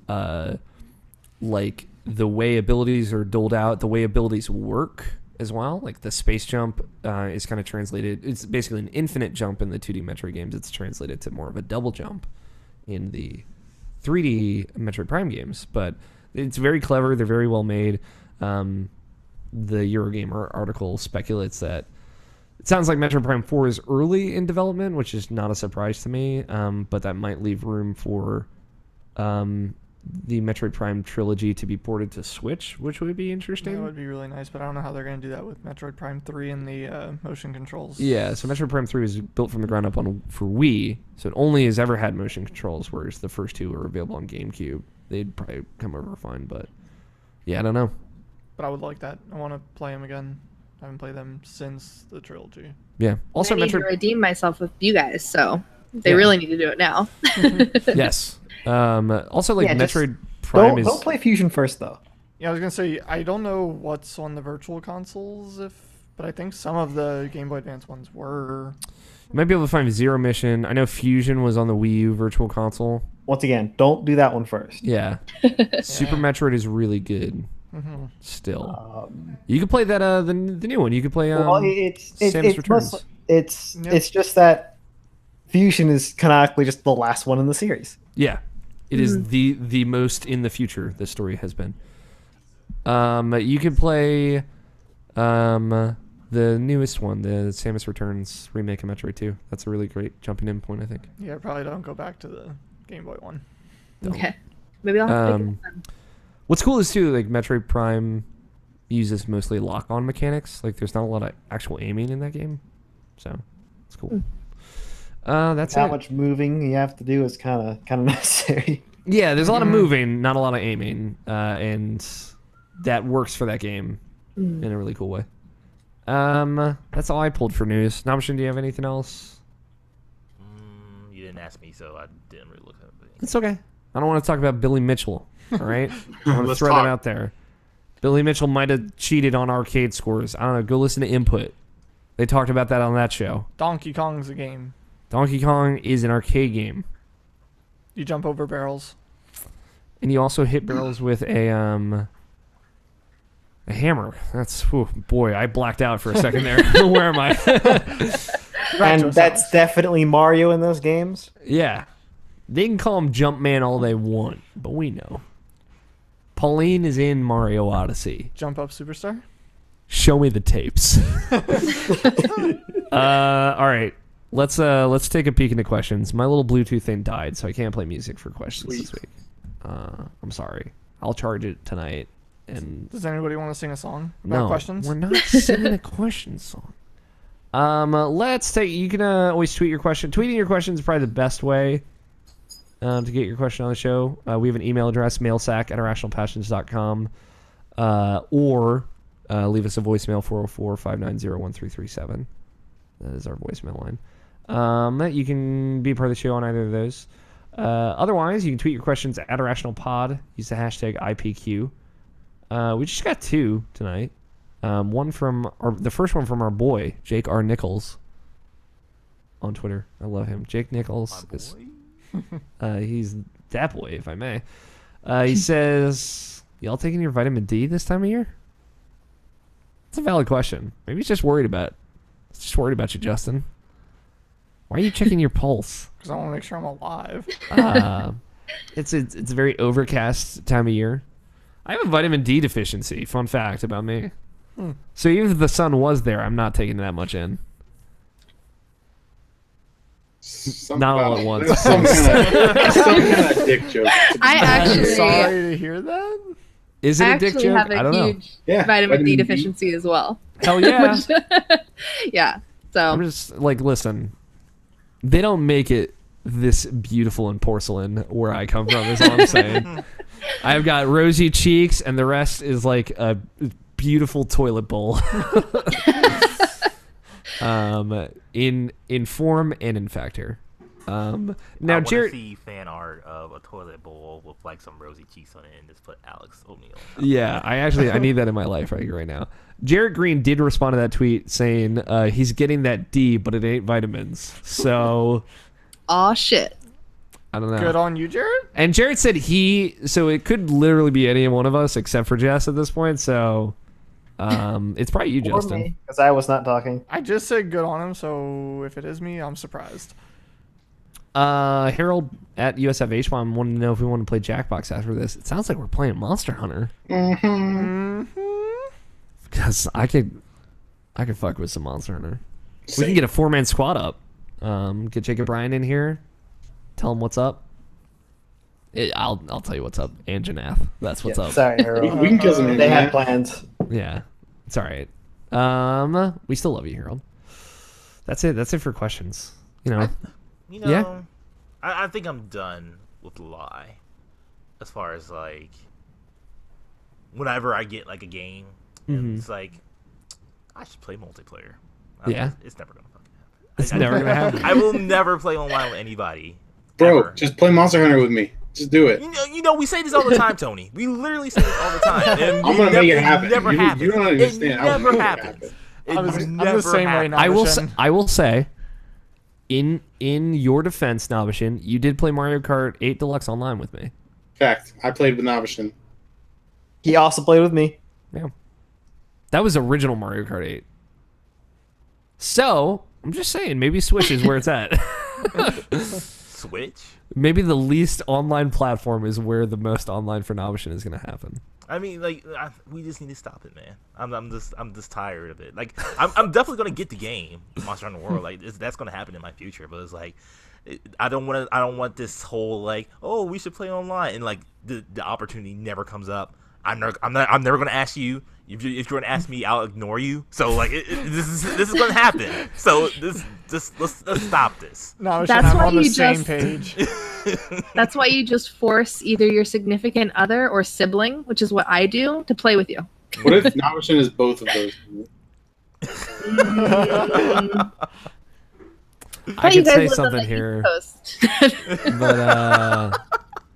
[SPEAKER 1] like the way abilities are doled out, the way abilities work as well. Like the space jump is kind of translated, it's basically an infinite jump in the 2D Metroid games. It's translated to more of a double jump in the 3D Metroid Prime games, but it's very clever. They're very well made. The Eurogamer article speculates that it sounds like Metroid Prime 4 is early in development, which is not a surprise to me, but that might leave room for the Metroid Prime trilogy to be ported to Switch, which would be interesting.
[SPEAKER 2] That would be really nice, but I don't know how they're going to do that with Metroid Prime 3 and the motion controls.
[SPEAKER 1] Yeah, so Metroid Prime 3 was built from the ground up for Wii, so it only has ever had motion controls, whereas the first two are available on GameCube. They'd probably come over fine, but yeah, I don't know.
[SPEAKER 2] But I would like that. I want to play them again. I haven't played them since the trilogy.
[SPEAKER 1] Yeah. Also,
[SPEAKER 4] I need to redeem myself with you guys, so they really need to do it now.
[SPEAKER 1] Yes. Also, like Metroid Prime
[SPEAKER 3] don't play Fusion first, though.
[SPEAKER 2] Yeah, I was gonna say I don't know what's on the virtual consoles, but I think some of the Game Boy Advance ones were.
[SPEAKER 1] You might be able to find Zero Mission. I know Fusion was on the Wii U Virtual Console.
[SPEAKER 3] Once again, don't do that one first.
[SPEAKER 1] Yeah. Super Metroid is really good. Still, you could play that the new one. You could play Samus Returns.
[SPEAKER 3] It's just that Fusion is canonically just the last one in the series.
[SPEAKER 1] Yeah, it is the most in the future this story has been. You could play the newest one, the Samus Returns remake of Metroid 2. That's a really great jumping in point, I think.
[SPEAKER 2] Yeah, probably don't go back to the Game Boy one.
[SPEAKER 4] Okay, maybe I'll have to pick it up.
[SPEAKER 1] What's cool is too, like Metroid Prime uses mostly lock-on mechanics. Like there's not a lot of actual aiming in that game, so it's cool. That's
[SPEAKER 3] how much moving you have to do is kind of necessary.
[SPEAKER 1] Yeah, there's a lot of moving, not a lot of aiming, and that works for that game in a really cool way. That's all I pulled for news. Namashin, do you have anything else?
[SPEAKER 7] You didn't ask me, so I didn't really look at it.
[SPEAKER 1] It's okay. I don't want to talk about Billy Mitchell. All right, I want to throw that out there. Billy Mitchell might have cheated on arcade scores. I don't know. Go listen to Input. They talked about that on that show.
[SPEAKER 2] Donkey Kong's a game.
[SPEAKER 1] Donkey Kong is an arcade game.
[SPEAKER 2] You jump over barrels.
[SPEAKER 1] And you also hit barrels with a hammer. That's boy, I blacked out for a second there. Where am I?
[SPEAKER 3] And that's definitely Mario in those games.
[SPEAKER 1] Yeah. They can call him Jumpman all they want, but we know. Pauline is in Mario Odyssey.
[SPEAKER 2] Jump Up Superstar?
[SPEAKER 1] Show me the tapes. All right. Let's take a peek into questions. My little Bluetooth thing died, so I can't play music for questions this week. I'm sorry. I'll charge it tonight. And
[SPEAKER 2] does anybody want to sing a song about questions?
[SPEAKER 1] We're not singing a question song. Let's take. You can always tweet your question. Tweeting your questions is probably the best way to get your question on the show. We have an email address, mailsack@irrationalpassions.com, or leave us a voicemail, 404-590-1337. That is our voicemail line. You can be a part of the show on either of those. Otherwise, you can tweet your questions at IrrationalPod. Use the hashtag IPQ. We just got two tonight. One from the first one from our boy, Jake R. Nichols, on Twitter. I love him. Jake Nichols is... he's that boy, if I may. He says, y'all taking your vitamin D this time of year? It's a valid question. Maybe he's just worried about you, Justin. Why are you checking your pulse?
[SPEAKER 2] Because I want to make sure I'm alive.
[SPEAKER 1] It's a very overcast time of year. I have a vitamin D deficiency. Fun fact about me. So even if the sun was there, I'm not taking that much in. Not all at once.
[SPEAKER 5] Some kind of dick joke.
[SPEAKER 2] I'm sorry to hear that.
[SPEAKER 1] Is it
[SPEAKER 4] I
[SPEAKER 1] a dick
[SPEAKER 4] actually
[SPEAKER 1] joke?
[SPEAKER 4] have
[SPEAKER 1] I
[SPEAKER 4] a
[SPEAKER 1] don't know.
[SPEAKER 4] huge
[SPEAKER 5] Yeah,
[SPEAKER 4] vitamin D
[SPEAKER 5] vitamin D.
[SPEAKER 4] deficiency as well.
[SPEAKER 1] Hell yeah.
[SPEAKER 4] Yeah. So
[SPEAKER 1] I'm just like, listen, they don't make it this beautiful in porcelain where I come from, is all I'm saying. I've got rosy cheeks, and the rest is like a beautiful toilet bowl. In form and in factor. Now,
[SPEAKER 6] I want to
[SPEAKER 1] Jared,
[SPEAKER 6] see fan art of a toilet bowl with like some rosy cheeks on it, and just put Alex O'Neal.
[SPEAKER 1] yeah, I need that in my life right now. Jared Green did respond to that tweet saying he's getting that D, but it ain't vitamins. So,
[SPEAKER 4] aw shit.
[SPEAKER 1] I don't know.
[SPEAKER 2] Good on you, Jared.
[SPEAKER 1] And Jared said so it could literally be any one of us except for Jess at this point. So, it's probably you,
[SPEAKER 3] Or
[SPEAKER 1] Justin.
[SPEAKER 3] me, because I was not talking.
[SPEAKER 2] I just said good on him, so if it is me, I'm surprised.
[SPEAKER 1] Harold at USFH1 wanted to know if we want to play Jackbox after this. It sounds like we're playing Monster Hunter. Because I could fuck with some Monster Hunter. We can get a 4-man squad up. Get Jacob Bryan in here. Tell him what's up. I'll tell you what's up. And Janath. That's what's up.
[SPEAKER 3] Sorry, Harold.
[SPEAKER 5] We can kill some
[SPEAKER 3] They had
[SPEAKER 5] internet.
[SPEAKER 3] plans.
[SPEAKER 1] Yeah. It's all right. We still love you, Harold. That's it. That's it for questions.
[SPEAKER 6] Yeah.
[SPEAKER 1] Yeah.
[SPEAKER 6] I think I'm done with lie. As far as like, whenever I get like a game, and it's like, I should play multiplayer.
[SPEAKER 1] Yeah.
[SPEAKER 6] It's never gonna fucking happen.
[SPEAKER 1] It's never gonna happen.
[SPEAKER 6] I will never play online with anybody.
[SPEAKER 5] Bro,
[SPEAKER 6] ever.
[SPEAKER 5] just play Monster Hunter with me. Just do it.
[SPEAKER 6] You know, we say this all the time, Tony. We literally say this all the time. And
[SPEAKER 5] I'm gonna make it happen.
[SPEAKER 6] Never
[SPEAKER 5] You
[SPEAKER 6] happens.
[SPEAKER 5] don't understand.
[SPEAKER 6] It
[SPEAKER 5] I will
[SPEAKER 6] never
[SPEAKER 5] make it
[SPEAKER 6] happens.
[SPEAKER 5] happen.
[SPEAKER 2] I'm the same way now.
[SPEAKER 1] I will say, in your defense, Nabishin, you did play Mario Kart 8 Deluxe online with me.
[SPEAKER 5] Fact. I played with Nabishin.
[SPEAKER 3] He also played with me.
[SPEAKER 1] Yeah. That was original Mario Kart 8. So, I'm just saying, maybe Switch is where it's at.
[SPEAKER 6] Switch?
[SPEAKER 1] Maybe the least online platform is where the most online for Nabishin is going to happen.
[SPEAKER 6] I mean, like, we just need to stop it, man. I'm just tired of it. Like, I'm definitely gonna get the game, Monster Hunter World. Like, that's gonna happen in my future. But it's like, I don't want this whole like, oh, we should play online, and like the opportunity never comes up. I'm never gonna ask you. If you're gonna ask me, I'll ignore you. So like, this is gonna happen. So let's stop this.
[SPEAKER 2] No,
[SPEAKER 4] That's
[SPEAKER 2] I'm
[SPEAKER 4] why
[SPEAKER 2] on the
[SPEAKER 4] you
[SPEAKER 2] same
[SPEAKER 4] just-
[SPEAKER 2] page.
[SPEAKER 4] That's why you just force either your significant other or sibling, which is what I do, to play with you.
[SPEAKER 5] What if Nabishin is both of those?
[SPEAKER 1] I
[SPEAKER 4] You
[SPEAKER 1] could
[SPEAKER 4] guys
[SPEAKER 1] say
[SPEAKER 4] live on
[SPEAKER 1] something
[SPEAKER 4] the
[SPEAKER 1] here,
[SPEAKER 4] East Coast.
[SPEAKER 1] but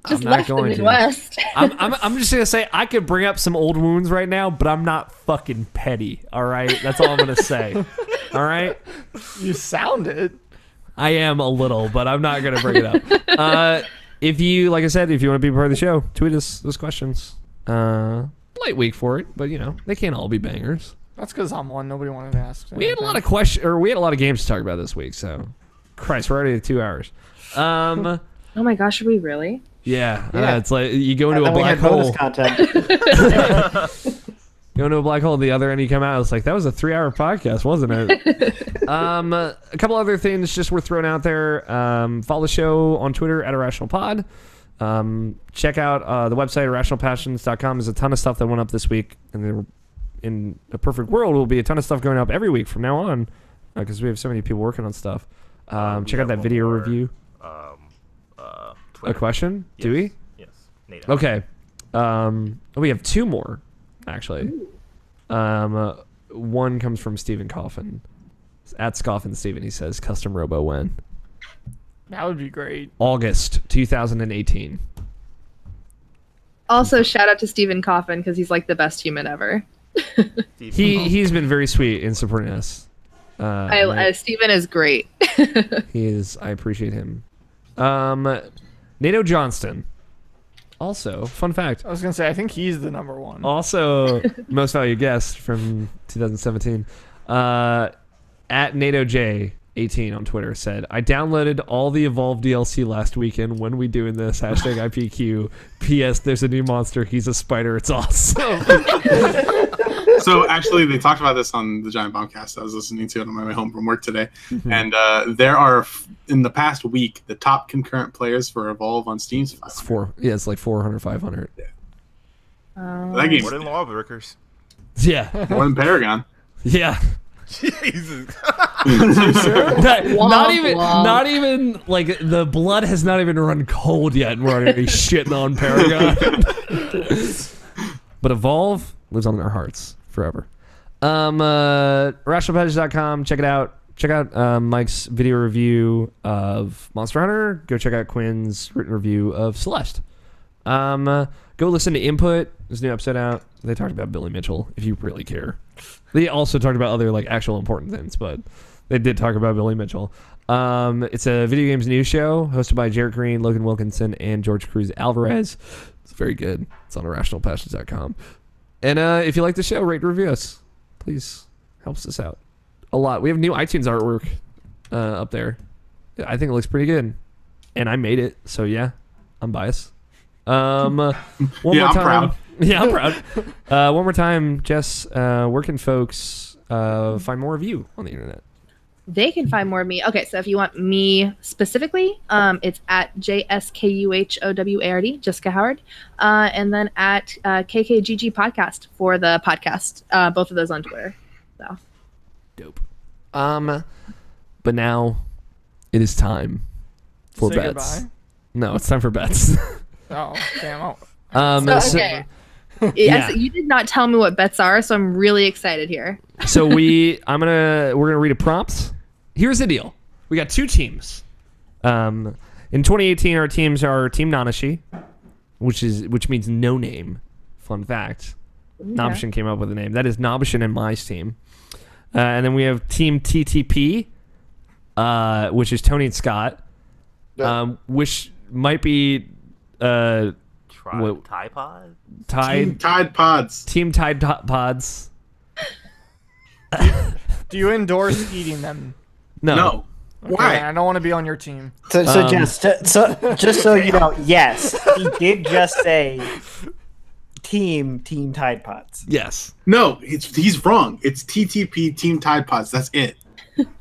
[SPEAKER 4] Just
[SPEAKER 1] I'm not
[SPEAKER 4] left the
[SPEAKER 1] going to.
[SPEAKER 4] Midwest.
[SPEAKER 1] I'm just gonna say I could bring up some old wounds right now, but I'm not fucking petty. All right, that's all I'm gonna say. All right,
[SPEAKER 2] You sound it.
[SPEAKER 1] I am a little, but I'm not gonna bring it up. If you, like I said, if you want to be part of the show, tweet us those questions. Light week for it, but they can't all be bangers.
[SPEAKER 2] That's because I'm one. Nobody wanted to ask.
[SPEAKER 1] We had a lot of we had a lot of games to talk about this week. So, Christ, we're already at 2 hours.
[SPEAKER 4] Oh my gosh, are we really?
[SPEAKER 1] Yeah,
[SPEAKER 3] Yeah.
[SPEAKER 1] it's like you go into a
[SPEAKER 3] And we
[SPEAKER 1] black
[SPEAKER 3] had bonus
[SPEAKER 1] hole.
[SPEAKER 3] content.
[SPEAKER 1] Go into a black hole. The other end, you come out. It's like that was a 3-hour podcast, wasn't it? A couple other things just worth throwing out there. Follow the show on Twitter at IrrationalPod. Check out the website irrationalpassions.com. There's a ton of stuff that went up this week, and there, in a perfect world, will be a ton of stuff going up every week from now on because we have so many people working on stuff. Check out that video review. A question?
[SPEAKER 6] Yes.
[SPEAKER 1] Do we?
[SPEAKER 6] Yes. Nate.
[SPEAKER 1] Okay. We have 2 more, actually. One comes from Stephen Coffin. At Scoffin Steven, he says, custom robo when?
[SPEAKER 2] That would be great.
[SPEAKER 1] August 2018.
[SPEAKER 4] Also, shout out to Stephen Coffin because he's like the best human ever.
[SPEAKER 1] He's been very sweet in supporting us.
[SPEAKER 4] Stephen is great.
[SPEAKER 1] He is. I appreciate him. Nato Johnston. Also, fun fact.
[SPEAKER 2] I was gonna say I think he's the number one.
[SPEAKER 1] Also, most valued guest from 2017. At Nato J 18 on Twitter said, I downloaded all the Evolve DLC last weekend. When we doing this? Hashtag IPQ. P.S. There's a new monster. He's a spider. It's awesome.
[SPEAKER 5] So actually, they talked about this on the Giant Bombcast. I was listening to it on my way home from work today, and there are in the past week the top concurrent players for Evolve on Steam's 500.
[SPEAKER 1] It's like 400, 500.
[SPEAKER 5] Yeah. That game's
[SPEAKER 7] More than Lawbreakers.
[SPEAKER 1] Yeah.
[SPEAKER 5] more than Paragon.
[SPEAKER 1] Yeah.
[SPEAKER 7] Jesus.
[SPEAKER 1] Not even like the blood has not even run cold yet, and we're already shitting on Paragon. But Evolve lives on our hearts forever. IrrationalPod.com. Check it out. Check out Mike's video review of Monster Hunter. Go check out Quinn's written review of Celeste. Go listen to Input. There's a new episode out. They talked about Billy Mitchell, if you really care. They also talked about other like actual important things, but they did talk about Billy Mitchell. It's a video games news show hosted by Jarrett Green, Logan Wilkinson, and George Cruz Alvarez. It's very good. It's on IrrationalPassions.com. And if you like the show, rate and review us. Please. Helps us out a lot. We have new iTunes artwork up there. I think it looks pretty good. And I made it, so yeah, I'm biased. One more time.
[SPEAKER 5] Proud.
[SPEAKER 1] Yeah, I'm proud. One more time, Jess, where can folks find more of you on the internet?
[SPEAKER 4] They can find more of me. Okay, so if you want me specifically, it's at JSKUHOWARD, Jessica Howard, and then at KKGG Podcast for the podcast. Both of those on Twitter. So
[SPEAKER 1] dope. But now it is time for
[SPEAKER 2] Say
[SPEAKER 1] bets.
[SPEAKER 2] goodbye.
[SPEAKER 1] No, it's time for bets.
[SPEAKER 2] Oh, damn.
[SPEAKER 4] okay.
[SPEAKER 1] Yeah.
[SPEAKER 4] You did not tell me what bets are, so I'm really excited here.
[SPEAKER 1] So we're gonna read a prompt. Here's the deal: we got two teams. In 2018, our teams are Team Nanashi, which means no name. Fun fact: Nobishin came up with a name. That is Nobishin and my team. And then we have Team TTP, which is Tony and Scott, which might be
[SPEAKER 6] Tide Pod?
[SPEAKER 5] Team Tide Pods.
[SPEAKER 1] Team Tide Pods.
[SPEAKER 2] Do you endorse eating them?
[SPEAKER 5] No.
[SPEAKER 2] Okay,
[SPEAKER 5] Why?
[SPEAKER 2] I don't want to be on your team.
[SPEAKER 3] So just so you know, yes, he did just say Team Tide Pods.
[SPEAKER 1] Yes.
[SPEAKER 5] No, he's wrong. It's TTP Team Tide Pods. That's it.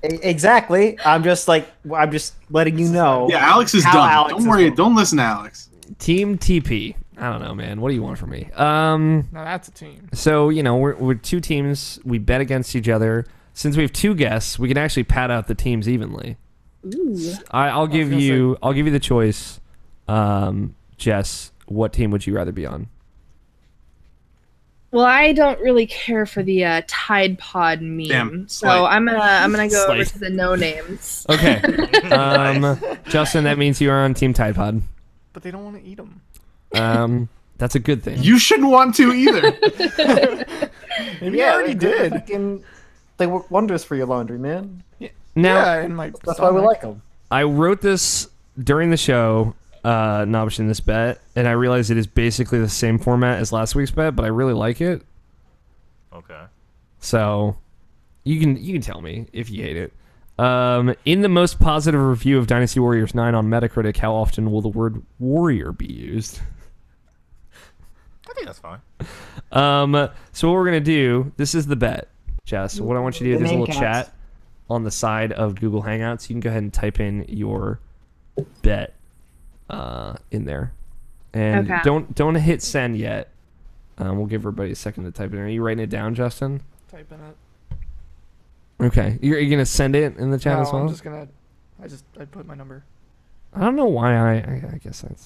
[SPEAKER 3] Exactly. I'm just letting you know.
[SPEAKER 5] Yeah, Alex is
[SPEAKER 3] how
[SPEAKER 5] done.
[SPEAKER 3] Alex
[SPEAKER 5] Don't
[SPEAKER 3] is
[SPEAKER 5] worry.
[SPEAKER 3] going.
[SPEAKER 5] Don't listen to Alex.
[SPEAKER 1] Team TP. I don't know, man. What do you want from me?
[SPEAKER 2] No, that's a team.
[SPEAKER 1] So, we're two teams. We bet against each other. Since we have two guests, we can actually pad out the teams evenly.
[SPEAKER 4] Ooh.
[SPEAKER 1] I'll give you the choice. Jess, what team would you rather be on?
[SPEAKER 4] Well, I don't really care for the Tide Pod meme,
[SPEAKER 5] Damn,
[SPEAKER 4] so
[SPEAKER 5] slight.
[SPEAKER 4] I'm gonna go over
[SPEAKER 1] Slight.
[SPEAKER 4] to the no names.
[SPEAKER 1] Okay. Justin, that means you are on Team Tide Pod.
[SPEAKER 2] But they don't want to eat them.
[SPEAKER 1] That's a good thing.
[SPEAKER 5] You shouldn't want to either.
[SPEAKER 2] Maybe I already did.
[SPEAKER 3] They work wonders for your laundry, man.
[SPEAKER 1] Now,
[SPEAKER 2] Yeah, and my
[SPEAKER 3] That's why we like them.
[SPEAKER 1] I wrote this during the show, Nobishin, this bet, and I realized it is basically the same format as last week's bet, but I really like it.
[SPEAKER 6] Okay.
[SPEAKER 1] So you can tell me if you hate it. In the most positive review of Dynasty Warriors 9 on Metacritic, how often will the word warrior be used?
[SPEAKER 7] I think that's fine.
[SPEAKER 1] So what we're gonna do, this is the bet, Jess. What I want you to do, there's a little chat on the side of Google Hangouts. You can go ahead and type in your bet in there, and
[SPEAKER 4] Okay.
[SPEAKER 1] don't hit send yet. We'll give everybody a second to type it in. Are you writing it down, Justin?
[SPEAKER 2] Type in it.
[SPEAKER 1] Okay, you're gonna send it in the chat
[SPEAKER 2] No,
[SPEAKER 1] as well.
[SPEAKER 2] I'm just gonna. I put my number.
[SPEAKER 1] I don't know why I guess I'm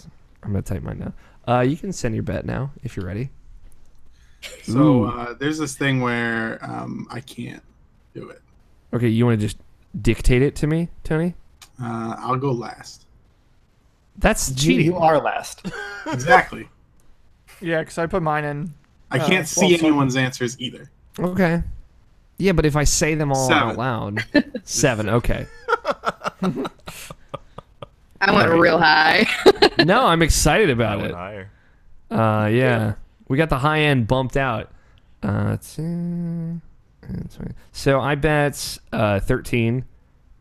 [SPEAKER 1] gonna type mine now. You can send your bet now if you're ready.
[SPEAKER 5] So there's this thing where I can't do it.
[SPEAKER 1] Okay, you want to just dictate it to me, Tony?
[SPEAKER 5] I'll go last.
[SPEAKER 1] That's cheating.
[SPEAKER 3] You are last.
[SPEAKER 5] Exactly.
[SPEAKER 2] Yeah, because I put mine in.
[SPEAKER 5] I can't see anyone's answers either.
[SPEAKER 1] Okay. Yeah, but if I say them all
[SPEAKER 5] 7.
[SPEAKER 1] out loud, 7. Okay.
[SPEAKER 4] I went real high.
[SPEAKER 1] No, I'm excited
[SPEAKER 7] I
[SPEAKER 1] about
[SPEAKER 7] went
[SPEAKER 1] it.
[SPEAKER 7] higher.
[SPEAKER 1] Yeah, we got the high end bumped out. So I bet 13.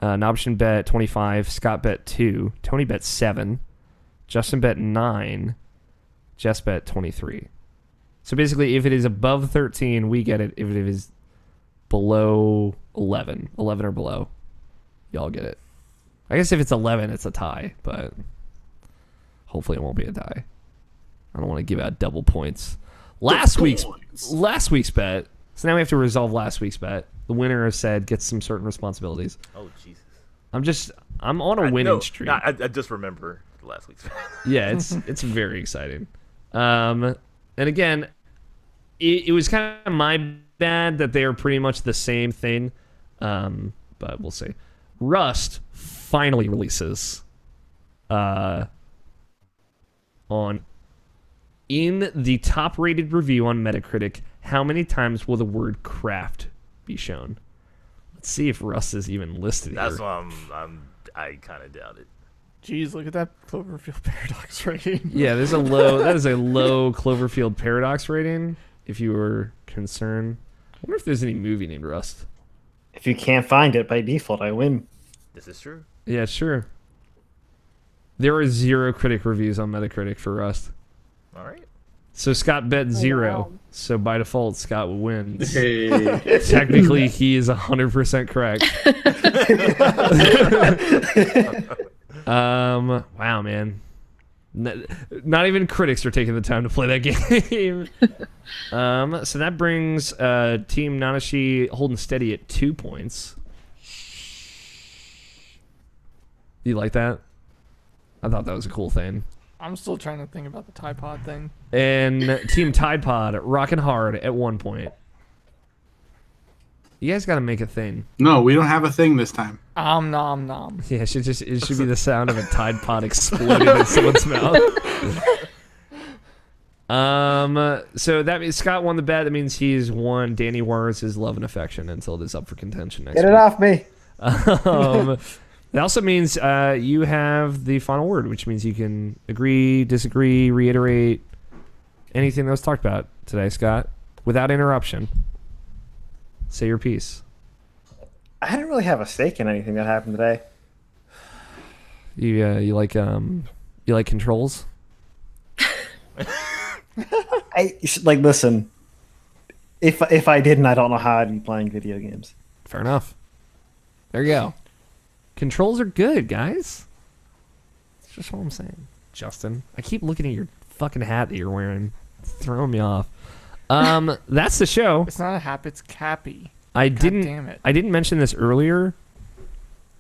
[SPEAKER 1] Nobishin bet 25. Scott bet 2. Tony bet 7. Justin bet 9. Jess bet 23. So basically, if it is above 13, we get it. If it is below 11 or below, y'all get it. I guess if it's 11, it's a tie, but hopefully it won't be a tie. I don't want to give out double points last
[SPEAKER 5] The
[SPEAKER 1] week's
[SPEAKER 5] points.
[SPEAKER 1] bet. So now we have to resolve last week's bet. The winner of said gets some certain responsibilities.
[SPEAKER 7] Oh Jesus.
[SPEAKER 1] I'm on a winning streak.
[SPEAKER 7] No, I just remember last week's.
[SPEAKER 1] Yeah, it's very exciting. And again, it was kind of my bad that they are pretty much the same thing. But we'll see. Rust finally releases on in the top rated review on Metacritic. How many times will the word craft be shown? Let's see if Rust is even listed
[SPEAKER 7] That's
[SPEAKER 1] here.
[SPEAKER 7] why I kind of doubt it.
[SPEAKER 2] Jeez, look at that Cloverfield paradox rating.
[SPEAKER 1] Yeah, that is a low Cloverfield paradox rating, if you were concerned. I wonder if there's any movie named Rust.
[SPEAKER 3] If you can't find it by default, I win.
[SPEAKER 7] This is true.
[SPEAKER 1] Yeah, sure. There are 0 critic reviews on Metacritic for Rust.
[SPEAKER 7] All right.
[SPEAKER 1] So Scott bet 0.
[SPEAKER 4] wow.
[SPEAKER 1] So by default, Scott wins.
[SPEAKER 5] Hey.
[SPEAKER 1] Technically, he is 100% correct. Wow, man. Not even critics are taking the time to play that game. So that brings Team Nanashi holding steady at 2 points. You like that? I thought that was a cool thing.
[SPEAKER 2] I'm still trying to think about the Tide Pod thing.
[SPEAKER 1] And Team Tide Pod rocking hard at 1 point. You guys got to make a thing.
[SPEAKER 5] No, we don't have a thing this time.
[SPEAKER 2] Nom nom.
[SPEAKER 1] Yeah, it should be the sound of a Tide Pod exploding in someone's mouth. So that means Scott won the bet. That means he's won Danny Warren's love and affection until it is up for contention next
[SPEAKER 3] Get
[SPEAKER 1] week.
[SPEAKER 3] it off me.
[SPEAKER 1] It also means you have the final word, which means you can agree, disagree, reiterate anything that was talked about today, Scott, without interruption. Say your piece.
[SPEAKER 3] I didn't really have a stake in anything that happened today.
[SPEAKER 1] You like controls?
[SPEAKER 3] Listen. If I didn't, I don't know how I'd be playing video games.
[SPEAKER 1] Fair enough. There you go. Controls are good, guys. That's just all I'm saying. Justin, I keep looking at your fucking hat that you're wearing. It's throwing me off. That's the show.
[SPEAKER 2] It's not a hap, it's Cappy.
[SPEAKER 1] Damn it. I didn't mention this earlier,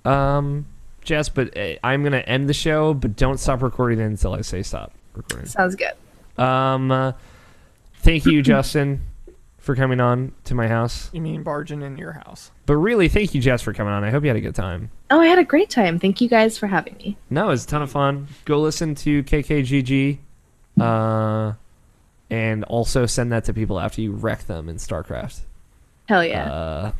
[SPEAKER 1] Jess, but I'm gonna end the show, but don't stop recording until I say stop recording.
[SPEAKER 4] Sounds good.
[SPEAKER 1] Thank you, Justin, for coming on to my house.
[SPEAKER 2] You mean barging in your house?
[SPEAKER 1] But really, thank you, Jess, for coming on. I hope you had a good time.
[SPEAKER 4] Oh, I had a great time. Thank you guys for having me.
[SPEAKER 1] No, it was a ton of fun. Go listen to KKGG, and also send that to people after you wreck them in StarCraft.
[SPEAKER 4] Hell yeah.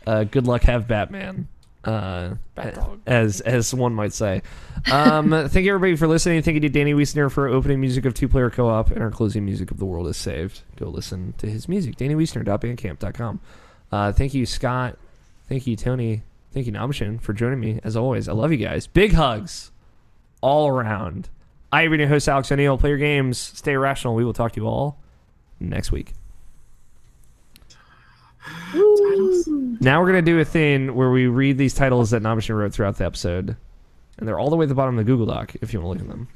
[SPEAKER 1] Good luck, have Batman. As one might say. Thank you everybody for listening. Thank you to Danny Wiesner for opening music of 2-Player Co-op, and our closing music of The World Is Saved. Go listen to his music, DannyWiesner.bandcamp.com. Thank you, Scott. Thank you, Tony. Thank you, Namshin, for joining me. As always, I love you guys. Big hugs all around. I am your host, Alex O'Neill. Play your games. Stay irrational. We will talk to you all next week. Now we're going to do a thing where we read these titles that Namishin wrote throughout the episode. And they're all the way at the bottom of the Google Doc, if you want to look at them.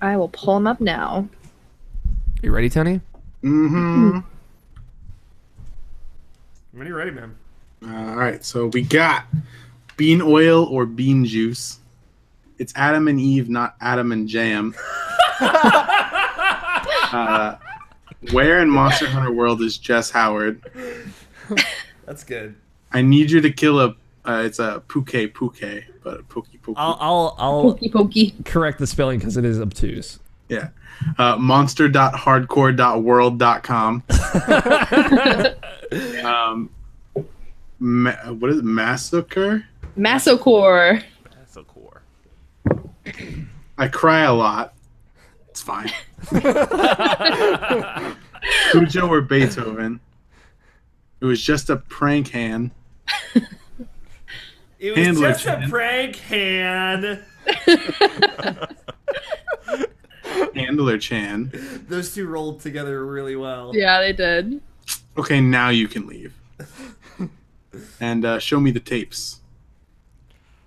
[SPEAKER 4] I will pull them up now.
[SPEAKER 1] You ready, Tony?
[SPEAKER 5] Mm-hmm.
[SPEAKER 1] When are you ready, man?
[SPEAKER 5] All right, so we got bean oil or bean juice. It's Adam and Eve, not Adam and Jam. Where in Monster Hunter World is Jess Howard?
[SPEAKER 1] That's good.
[SPEAKER 5] I need you to kill a. It's a puke, but a pokey.
[SPEAKER 1] I'll
[SPEAKER 4] Pokey pokey.
[SPEAKER 1] correct the spelling because it is obtuse.
[SPEAKER 5] Yeah. Monster.hardcore.world.com. What is it? Massacre?
[SPEAKER 4] Masocore.
[SPEAKER 7] That's so core.
[SPEAKER 5] I cry a lot. It's fine. Cujo or Beethoven? It was just a prank hand.
[SPEAKER 1] It
[SPEAKER 5] was Handler just a
[SPEAKER 1] prank hand.
[SPEAKER 5] Handler Chan.
[SPEAKER 1] Those two rolled together really well.
[SPEAKER 4] Yeah, they did.
[SPEAKER 5] Okay, now you can leave. And show me the tapes.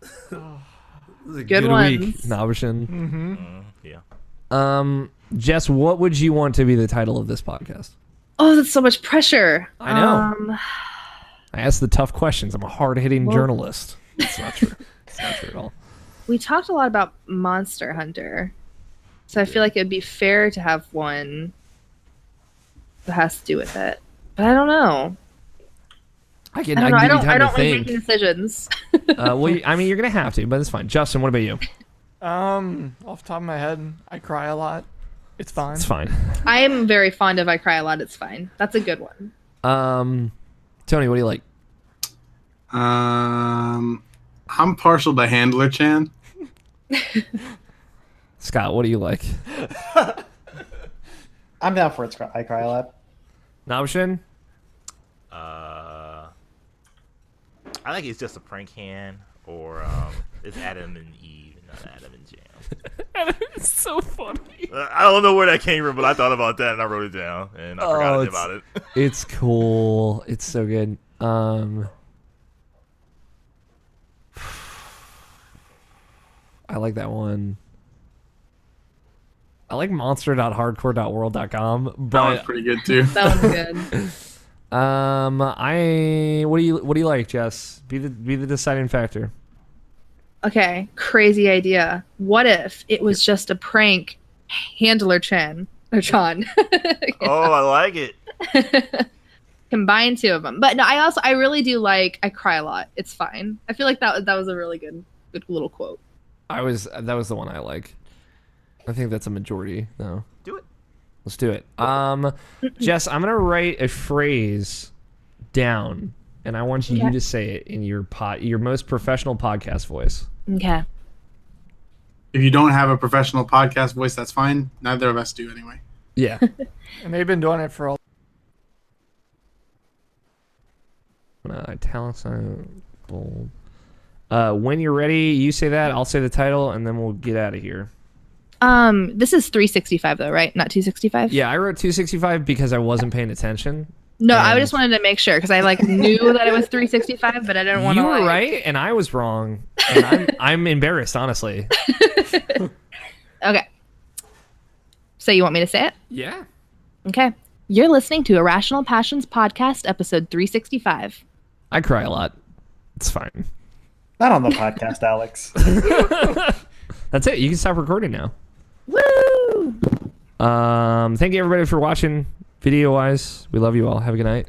[SPEAKER 1] This is a
[SPEAKER 4] Good
[SPEAKER 1] week,
[SPEAKER 4] ones.
[SPEAKER 1] Nabishin.
[SPEAKER 2] Mm-hmm.
[SPEAKER 7] Yeah.
[SPEAKER 1] Jess, what would you want to be the title of this podcast?
[SPEAKER 4] Oh, that's so much pressure.
[SPEAKER 1] I know. I ask the tough questions. I'm a hard-hitting journalist. It's not true. It's not true at all.
[SPEAKER 4] We talked a lot about Monster Hunter, so I feel like it'd be fair to have one that has to do with it. But I don't know.
[SPEAKER 1] I don't
[SPEAKER 4] like making decisions.
[SPEAKER 1] Well, I mean, you're gonna have to, but it's fine. Justin, what about you?
[SPEAKER 2] Off the top of my head, I cry a lot. It's fine.
[SPEAKER 1] It's fine.
[SPEAKER 4] I am very fond of I Cry a Lot. It's fine. That's a good one.
[SPEAKER 1] Tony, what do you like?
[SPEAKER 5] I'm partial to Handler Chan.
[SPEAKER 1] Scott, what do you like?
[SPEAKER 3] I'm down for I Cry a Lot.
[SPEAKER 1] Nabshin?
[SPEAKER 7] I like It's Just a Prank Hand, or it's Adam and Eve, not Adam and Jam.
[SPEAKER 1] It's so funny.
[SPEAKER 7] I don't know where that came from, but I thought about that and I wrote it down and I forgot about it.
[SPEAKER 1] It's cool. It's so good. I like that one. I like monster.hardcore.world.com, but
[SPEAKER 5] That was pretty good too.
[SPEAKER 4] That was good.
[SPEAKER 1] what do you like, Jess? Be the deciding factor.
[SPEAKER 4] Okay, crazy idea. What if it was just a prank, Handler Chan or Chan?
[SPEAKER 7] Oh, I like it.
[SPEAKER 4] Combine two of them. But no, I really do like I Cry a Lot. It's fine. I feel like that was a really good little quote.
[SPEAKER 1] That was the one I like. I think that's a majority though.
[SPEAKER 7] Do it.
[SPEAKER 1] Let's do it. Jess, I'm gonna write a phrase down, and I want you to say it in your most professional podcast voice.
[SPEAKER 4] Okay.
[SPEAKER 5] If you don't have a professional podcast voice, that's fine. Neither of us do anyway.
[SPEAKER 1] Yeah.
[SPEAKER 2] And they've been doing it for
[SPEAKER 1] Italicized, bold. When you're ready, you say that. I'll say the title, and then we'll get out of here.
[SPEAKER 4] This is 365 though, right? Not 265?
[SPEAKER 1] Yeah, I wrote 265 because I wasn't paying attention.
[SPEAKER 4] No, I just wanted to make sure because I knew that it was 365, but I didn't want to.
[SPEAKER 1] You were right, and I was wrong, and I'm embarrassed, honestly.
[SPEAKER 4] Okay. So you want me to say it?
[SPEAKER 1] Yeah.
[SPEAKER 4] Okay. You're listening to Irrational Passions Podcast, episode 365.
[SPEAKER 1] I cry a lot. It's fine.
[SPEAKER 3] Not on the podcast, Alex.
[SPEAKER 1] That's it. You can stop recording now.
[SPEAKER 4] Woo!
[SPEAKER 1] Thank you everybody for watching video wise. We love you all. Have a good night.